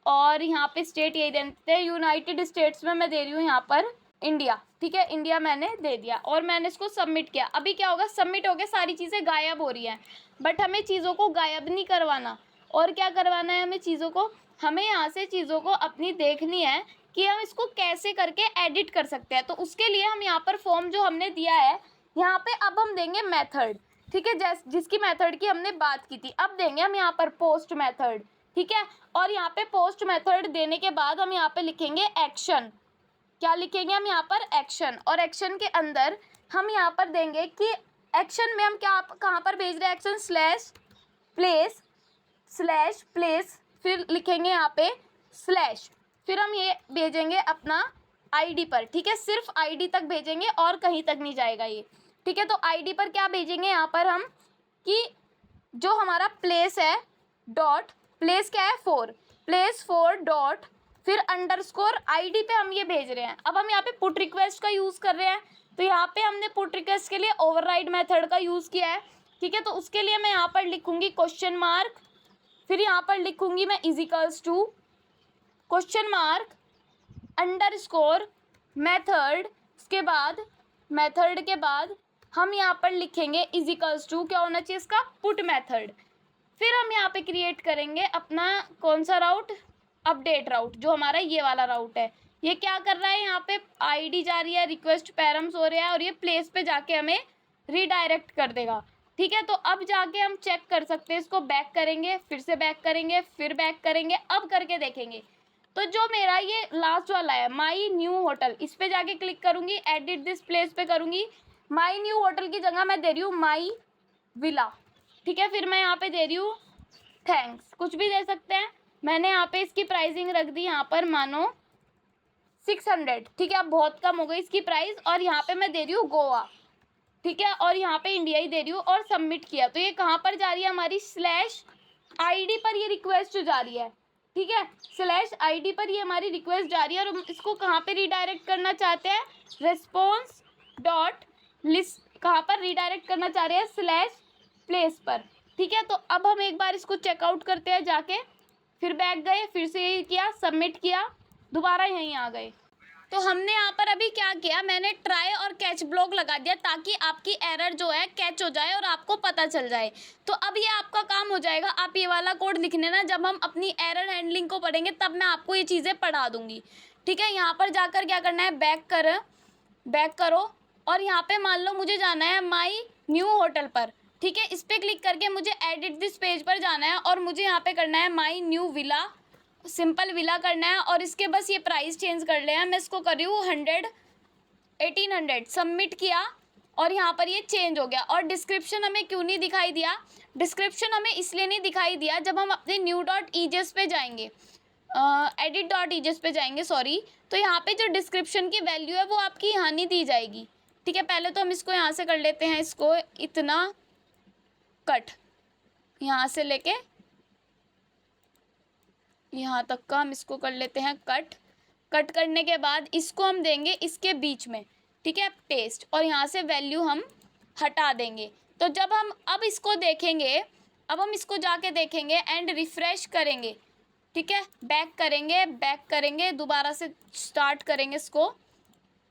और यहाँ पे स्टेट यही देते हैं, यूनाइटेड स्टेट्स में मैं दे रही हूँ यहाँ पर इंडिया, ठीक है। इंडिया मैंने दे दिया और मैंने इसको सबमिट किया। अभी क्या होगा, सबमिट हो गया, सारी चीज़ें गायब हो रही हैं, बट हमें चीज़ों को गायब नहीं करवाना। और क्या करवाना है हमें चीज़ों को, हमें यहाँ से चीज़ों को अपनी देखनी है कि हम इसको कैसे करके एडिट कर सकते हैं। तो उसके लिए हम यहाँ पर फॉर्म जो हमने दिया है, यहाँ पे अब हम देंगे मेथड, ठीक है, जिसकी मेथड की हमने बात की थी। अब देंगे हम यहाँ पर पोस्ट मेथड, ठीक है। और यहाँ पे पोस्ट मेथड देने के बाद हम यहाँ पे लिखेंगे एक्शन। क्या लिखेंगे हम यहाँ पर, एक्शन। और एक्शन के अंदर हम यहाँ पर देंगे कि एक्शन में हम क्या कहाँ पर भेज रहे हैं, एक्शन /प्लेस, फिर लिखेंगे यहाँ पे /, फिर हम ये भेजेंगे अपना आईडी पर, ठीक है। सिर्फ आईडी तक भेजेंगे और कहीं तक नहीं जाएगा ये, ठीक है। तो आईडी पर क्या भेजेंगे यहाँ पर हम, कि जो हमारा प्लेस है डॉट, प्लेस क्या है प्लेस 4 डॉट, फिर अंडरस्कोर आईडी पे हम ये भेज रहे हैं। अब हम यहाँ पे पुट रिक्वेस्ट का यूज़ कर रहे हैं, तो यहाँ पे हमने पुट रिक्वेस्ट के लिए ओवरराइड मेथड का यूज़ किया है, ठीक है। तो उसके लिए मैं यहाँ पर लिखूँगी क्वेश्चन मार्क, फिर यहाँ पर लिखूँगी मैं equals to question mark underscore method, उसके बाद मेथड के बाद हम यहाँ पर लिखेंगे इजिकल्स टू, क्या होना चाहिए इसका, पुट मेथड। फिर हम यहाँ पे क्रिएट करेंगे अपना कौन सा राउट, अपडेट राउट, जो हमारा ये वाला राउट है। ये क्या कर रहा है, यहाँ पे आईडी जा रही है, रिक्वेस्ट पैरम्स हो रहा है, और ये प्लेस पे जाके हमें रीडायरेक्ट कर देगा, ठीक है। तो अब जाके हम चेक कर सकते हैं, इसको बैक करेंगे, फिर से बैक करेंगे, फिर बैक करेंगे, अब करके देखेंगे। तो जो मेरा ये लास्ट वाला है माई न्यू होटल, इस पे जाके क्लिक करूँगी, एडिट दिस प्लेस पे करूँगी, माई न्यू होटल की जगह मैं दे रही हूँ माई विला, ठीक है। फिर मैं यहाँ पे दे रही हूँ थैंक्स, कुछ भी दे सकते हैं। मैंने यहाँ पे इसकी प्राइसिंग रख दी यहाँ पर मानो 600, ठीक है। अब बहुत कम हो गई इसकी प्राइस, और यहाँ पे मैं दे रही हूँ गोवा, ठीक है, और यहाँ पे इंडिया ही दे रही हूँ, और सबमिट किया। तो ये कहाँ पर जा रही है, हमारी /ID पर ये रिक्वेस्ट जा रही है, ठीक है। /ID पर ये हमारी रिक्वेस्ट जा रही है, और हम इसको कहाँ पे रीडायरेक्ट करना चाहते हैं, रेस्पॉन्स डॉट लिस्ट, कहाँ पर रीडायरेक्ट करना चाह रहे हैं, /प्लेस पर, ठीक है। तो अब हम एक बार इसको चेकआउट करते हैं जाके, फिर बैक गए, फिर से यही किया, सबमिट किया, दोबारा यहीं आ गए। तो हमने यहाँ पर अभी क्या किया, मैंने ट्राई और कैच ब्लॉक लगा दिया, ताकि आपकी एरर जो है कैच हो जाए और आपको पता चल जाए। तो अब ये आपका काम हो जाएगा, आप ये वाला कोड लिखने ना, जब हम अपनी एरर हैंडलिंग को पढ़ेंगे तब मैं आपको ये चीज़ें पढ़ा दूंगी, ठीक है। यहाँ पर जाकर क्या करना है, बैक करो, और यहाँ पे मान लो मुझे जाना है माई न्यू होटल पर, ठीक है। इस पर क्लिक करके मुझे एडिट दिस पेज पर जाना है, और मुझे यहाँ पे करना है my new villa, simple villa करना है, और इसके बस ये प्राइस चेंज कर लेना है। मैं इसको कर रही हूँ 1800, सबमिट किया, और यहाँ पर ये चेंज हो गया। और डिस्क्रिप्शन हमें क्यों नहीं दिखाई दिया, डिस्क्रिप्शन हमें इसलिए नहीं दिखाई दिया, जब हम अपने new.ejs पे जाएंगे, edit.ejs पे जाएंगे, सॉरी, तो यहाँ पे जो डिस्क्रिप्शन की वैल्यू है वो आपकी यहाँ नहीं दी जाएगी, ठीक है। पहले तो हम इसको यहाँ से कर लेते हैं, इसको इतना कट, यहाँ से लेके यहाँ तक का हम इसको कर लेते हैं कट करने के बाद इसको हम देंगे इसके बीच में, ठीक है, पेस्ट, और यहाँ से वैल्यू हम हटा देंगे। तो जब हम अब इसको देखेंगे, अब हम इसको जाके देखेंगे एंड रिफ़्रेश करेंगे, ठीक है, बैक करेंगे, दोबारा से स्टार्ट करेंगे, इसको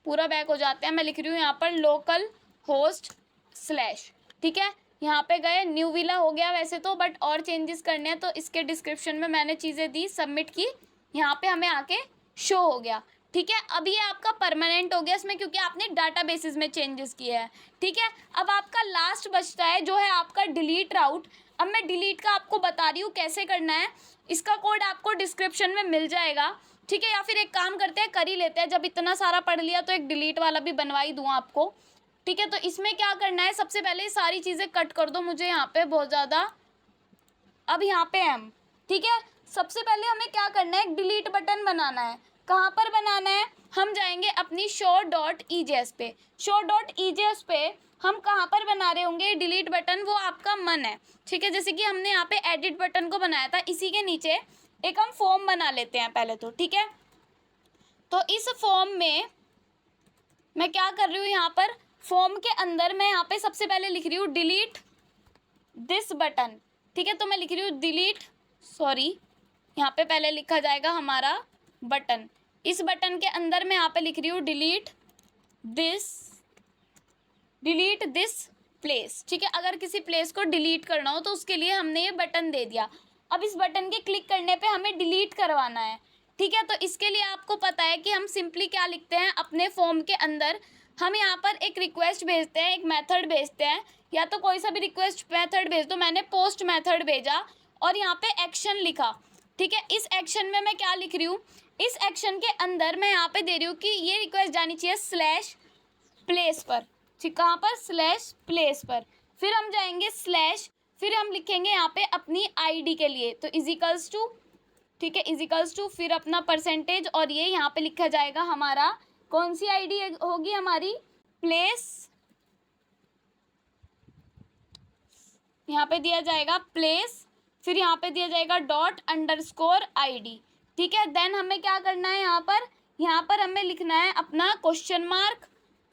पूरा बैक हो जाते हैं। मैं लिख रही हूँ यहाँ पर लोकल होस्ट /, ठीक है। यहाँ पे गए, न्यू विला हो गया वैसे तो, बट और चेंजेस करने हैं तो इसके डिस्क्रिप्शन में मैंने चीज़ें दी, सबमिट की, यहाँ पे हमें आके शो हो गया। ठीक है, अब ये आपका परमानेंट हो गया इसमें, क्योंकि आपने डाटा बेसिस में चेंजेस किए हैं। ठीक है, अब आपका लास्ट बचता है जो है आपका डिलीट राउट। अब मैं डिलीट का आपको बता रही हूँ कैसे करना है, इसका कोड आपको डिस्क्रिप्शन में मिल जाएगा। ठीक है, या फिर एक काम करते हैं, कर ही लेते हैं, जब इतना सारा पढ़ लिया तो एक डिलीट वाला भी बनवा ही दूँ आपको। ठीक है, तो इसमें क्या करना है, सबसे पहले सारी चीज़ें कट कर दो मुझे यहाँ पे बहुत ज़्यादा। अब यहाँ पे हम, ठीक है, सबसे पहले हमें क्या करना है, एक डिलीट बटन बनाना है। कहाँ पर बनाना है, हम जाएंगे अपनी show.ejs पे। show.ejs पे हम कहाँ पर बना रहे होंगे डिलीट बटन, वो आपका मन है। ठीक है, जैसे कि हमने यहाँ पे एडिट बटन को बनाया था, इसी के नीचे एक हम फॉर्म बना लेते हैं पहले तो। ठीक है, तो इस फॉर्म में मैं क्या कर रही हूँ, यहाँ पर फॉर्म के अंदर मैं यहाँ पे सबसे पहले लिख रही हूँ डिलीट दिस बटन। ठीक है, तो मैं लिख रही हूँ डिलीट, सॉरी यहाँ पे पहले लिखा जाएगा हमारा बटन। इस बटन के अंदर मैं यहाँ पे लिख रही हूँ डिलीट दिस प्लेस। ठीक है, अगर किसी प्लेस को डिलीट करना हो तो उसके लिए हमने ये बटन दे दिया। अब इस बटन के क्लिक करने पे हमें डिलीट करवाना है। ठीक है, तो इसके लिए आपको पता है कि हम सिंपली क्या लिखते हैं अपने फॉर्म के अंदर, हम यहाँ पर एक रिक्वेस्ट भेजते हैं, एक मेथड भेजते हैं, या तो कोई सा भी रिक्वेस्ट मेथड भेज दो। मैंने पोस्ट मेथड भेजा और यहाँ पे एक्शन लिखा। ठीक है, इस एक्शन में मैं क्या लिख रही हूँ, इस एक्शन के अंदर मैं यहाँ पे दे रही हूँ कि ये रिक्वेस्ट जानी चाहिए स्लैश प्लेस पर। ठीक, कहाँ पर, स्लैश प्लेस पर। फिर हम जाएंगे स्लैश, फिर हम लिखेंगे यहाँ पे अपनी आईडी के लिए, तो इजिकल्स टू, ठीक है, इजिकल्स टू, फिर अपना परसेंटेज, और ये यहाँ पे लिखा जाएगा हमारा कौन सी आईडी होगी हमारी, प्लेस, यहाँ पे दिया जाएगा प्लेस, फिर यहाँ पे दिया जाएगा ._id। ठीक है, देन हमें क्या करना है, यहाँ पर हमें लिखना है अपना क्वेश्चन मार्क,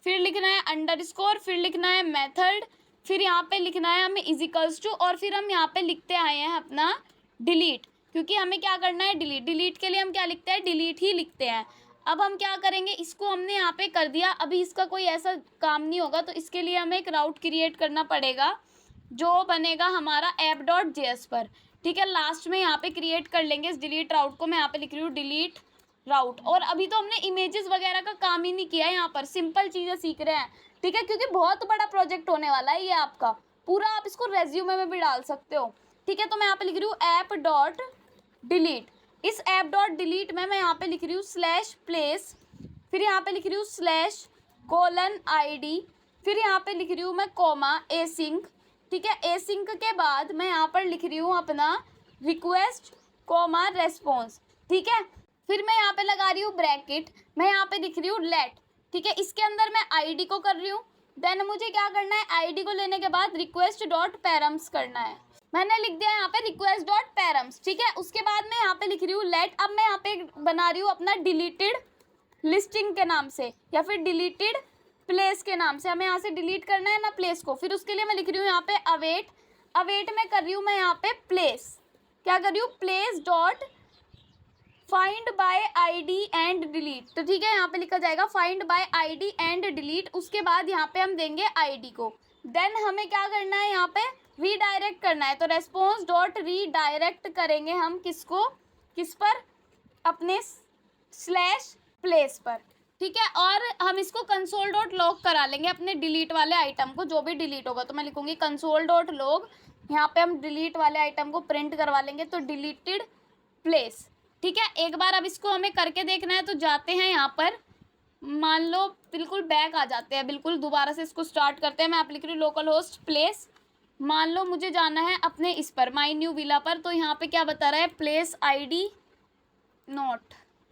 फिर लिखना है अंडरस्कोर, फिर लिखना है मेथड, फिर यहाँ पे लिखना है हमें इजिकल्स टू, और फिर हम यहाँ पे लिखते आए हैं अपना डिलीट, क्योंकि हमें क्या करना है डिलीट। डिलीट के लिए हम क्या लिखते हैं, डिलीट ही लिखते हैं। अब हम क्या करेंगे, इसको हमने यहाँ पे कर दिया, अभी इसका कोई ऐसा काम नहीं होगा, तो इसके लिए हमें एक राउट क्रिएट करना पड़ेगा जो बनेगा हमारा app.js पर। ठीक है, लास्ट में यहाँ पे क्रिएट कर लेंगे इस डिलीट राउट को। मैं यहाँ पे लिख रही हूँ डिलीट राउट। और अभी तो हमने इमेजेस वगैरह का काम ही नहीं किया है, यहाँ पर सिंपल चीज़ें सीख रहे हैं। ठीक है, क्योंकि बहुत बड़ा प्रोजेक्ट होने वाला है ये आपका पूरा, आप इसको रेज्यूमे में भी डाल सकते हो। ठीक है, तो मैं यहाँ पे लिख रही हूँ app.delete। इस app.delete में मैं यहाँ पे लिख रही हूँ स्लैश प्लेस, फिर यहाँ पे लिख रही हूँ /ID, फिर यहाँ पे लिख रही हूँ मैं कॉमा async। ठीक है, async के बाद मैं यहाँ पर लिख रही हूँ अपना रिक्वेस्ट कॉमा रेस्पॉन्स। ठीक है, फिर मैं यहाँ पे लगा रही हूँ ब्रैकेट, मैं यहाँ पे लिख रही हूँ लेट। ठीक है, इसके अंदर मैं आईडी को कर रही हूँ, देन मुझे क्या करना है, आईडी को लेने के बाद request.params करना है। मैंने लिख दिया यहाँ पे request.params। ठीक है, उसके बाद मैं यहाँ पे लिख रही हूँ लेट। अब मैं यहाँ पे बना रही हूँ अपना डिलीटेड लिस्टिंग के नाम से, या फिर डिलीटेड प्लेस के नाम से। हमें यहाँ से डिलीट करना है ना प्लेस को, फिर उसके लिए मैं लिख रही हूँ यहाँ पे अवेट में कर रही हूँ मैं यहाँ पे प्लेस, क्या कर रही हूँ, place dot find by ID and delete. तो ठीक है, यहाँ पे लिखा जाएगा find by ID and delete. उसके बाद यहाँ पे हम देंगे आईडी को, देन हमें क्या करना है, यहाँ पे रीडायरेक्ट करना है। तो रेस्पॉन्स डॉट रीडायरेक्ट करेंगे हम किसको, किस पर, अपने स्लैश प्लेस पर। ठीक है, और हम इसको कंसोल डॉट लॉग करा लेंगे अपने डिलीट वाले आइटम को, जो भी डिलीट होगा। तो मैं लिखूंगी कंसोल डॉट लॉग, यहाँ पे हम डिलीट वाले आइटम को प्रिंट करवा लेंगे, तो डिलीटेड प्लेस। ठीक है, एक बार अब इसको हमें करके देखना है, तो जाते हैं यहाँ पर, मान लो बिल्कुल बैक आ जाते हैं, बिल्कुल दोबारा से इसको स्टार्ट करते हैं। मैं आप लिख रही हूँ लोकल होस्ट प्लेस, मान लो मुझे जाना है अपने इस पर माई न्यू विला पर, तो यहाँ पे क्या बता रहा है, प्लेस आईडी नॉट,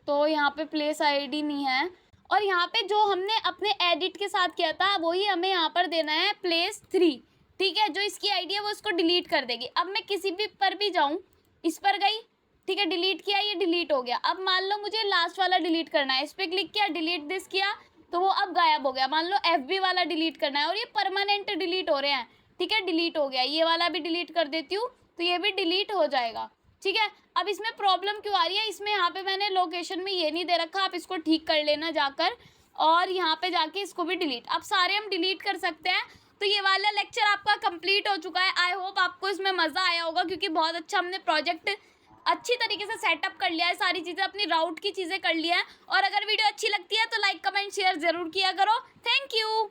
तो यहाँ पे प्लेस आईडी नहीं है। और यहाँ पे जो हमने अपने एडिट के साथ किया था वही हमें यहाँ पर देना है प्लेस 3। ठीक है, जो इसकी आईडी है वो इसको डिलीट कर देगी। अब मैं किसी भी पर भी जाऊँ, इस पर गई, ठीक है, डिलीट किया, ये डिलीट हो गया। अब मान लो मुझे लास्ट वाला डिलीट करना है, इस पर क्लिक किया, डिलीट दिस किया, तो वो अब गायब हो गया। मान लो FB वाला डिलीट करना है, और ये परमानेंट डिलीट हो रहे हैं। ठीक है, डिलीट हो गया, ये वाला भी डिलीट कर देती हूँ, तो ये भी डिलीट हो जाएगा। ठीक है, अब इसमें प्रॉब्लम क्यों आ रही है, इसमें यहाँ पे मैंने लोकेशन में ये नहीं दे रखा, आप इसको ठीक कर लेना जाकर, और यहाँ पे जाके इसको भी डिलीट। अब सारे हम डिलीट कर सकते हैं, तो ये वाला लेक्चर आपका कंप्लीट हो चुका है। आई होप आपको इसमें मज़ा आया होगा, क्योंकि बहुत अच्छा हमने प्रोजेक्ट अच्छी तरीके से सेटअप कर लिया है, सारी चीज़ें अपनी राउट की चीज़ें कर लिया है। और अगर वीडियो अच्छी लगती है तो लाइक कमेंट शेयर ज़रूर किया करो। Thank you.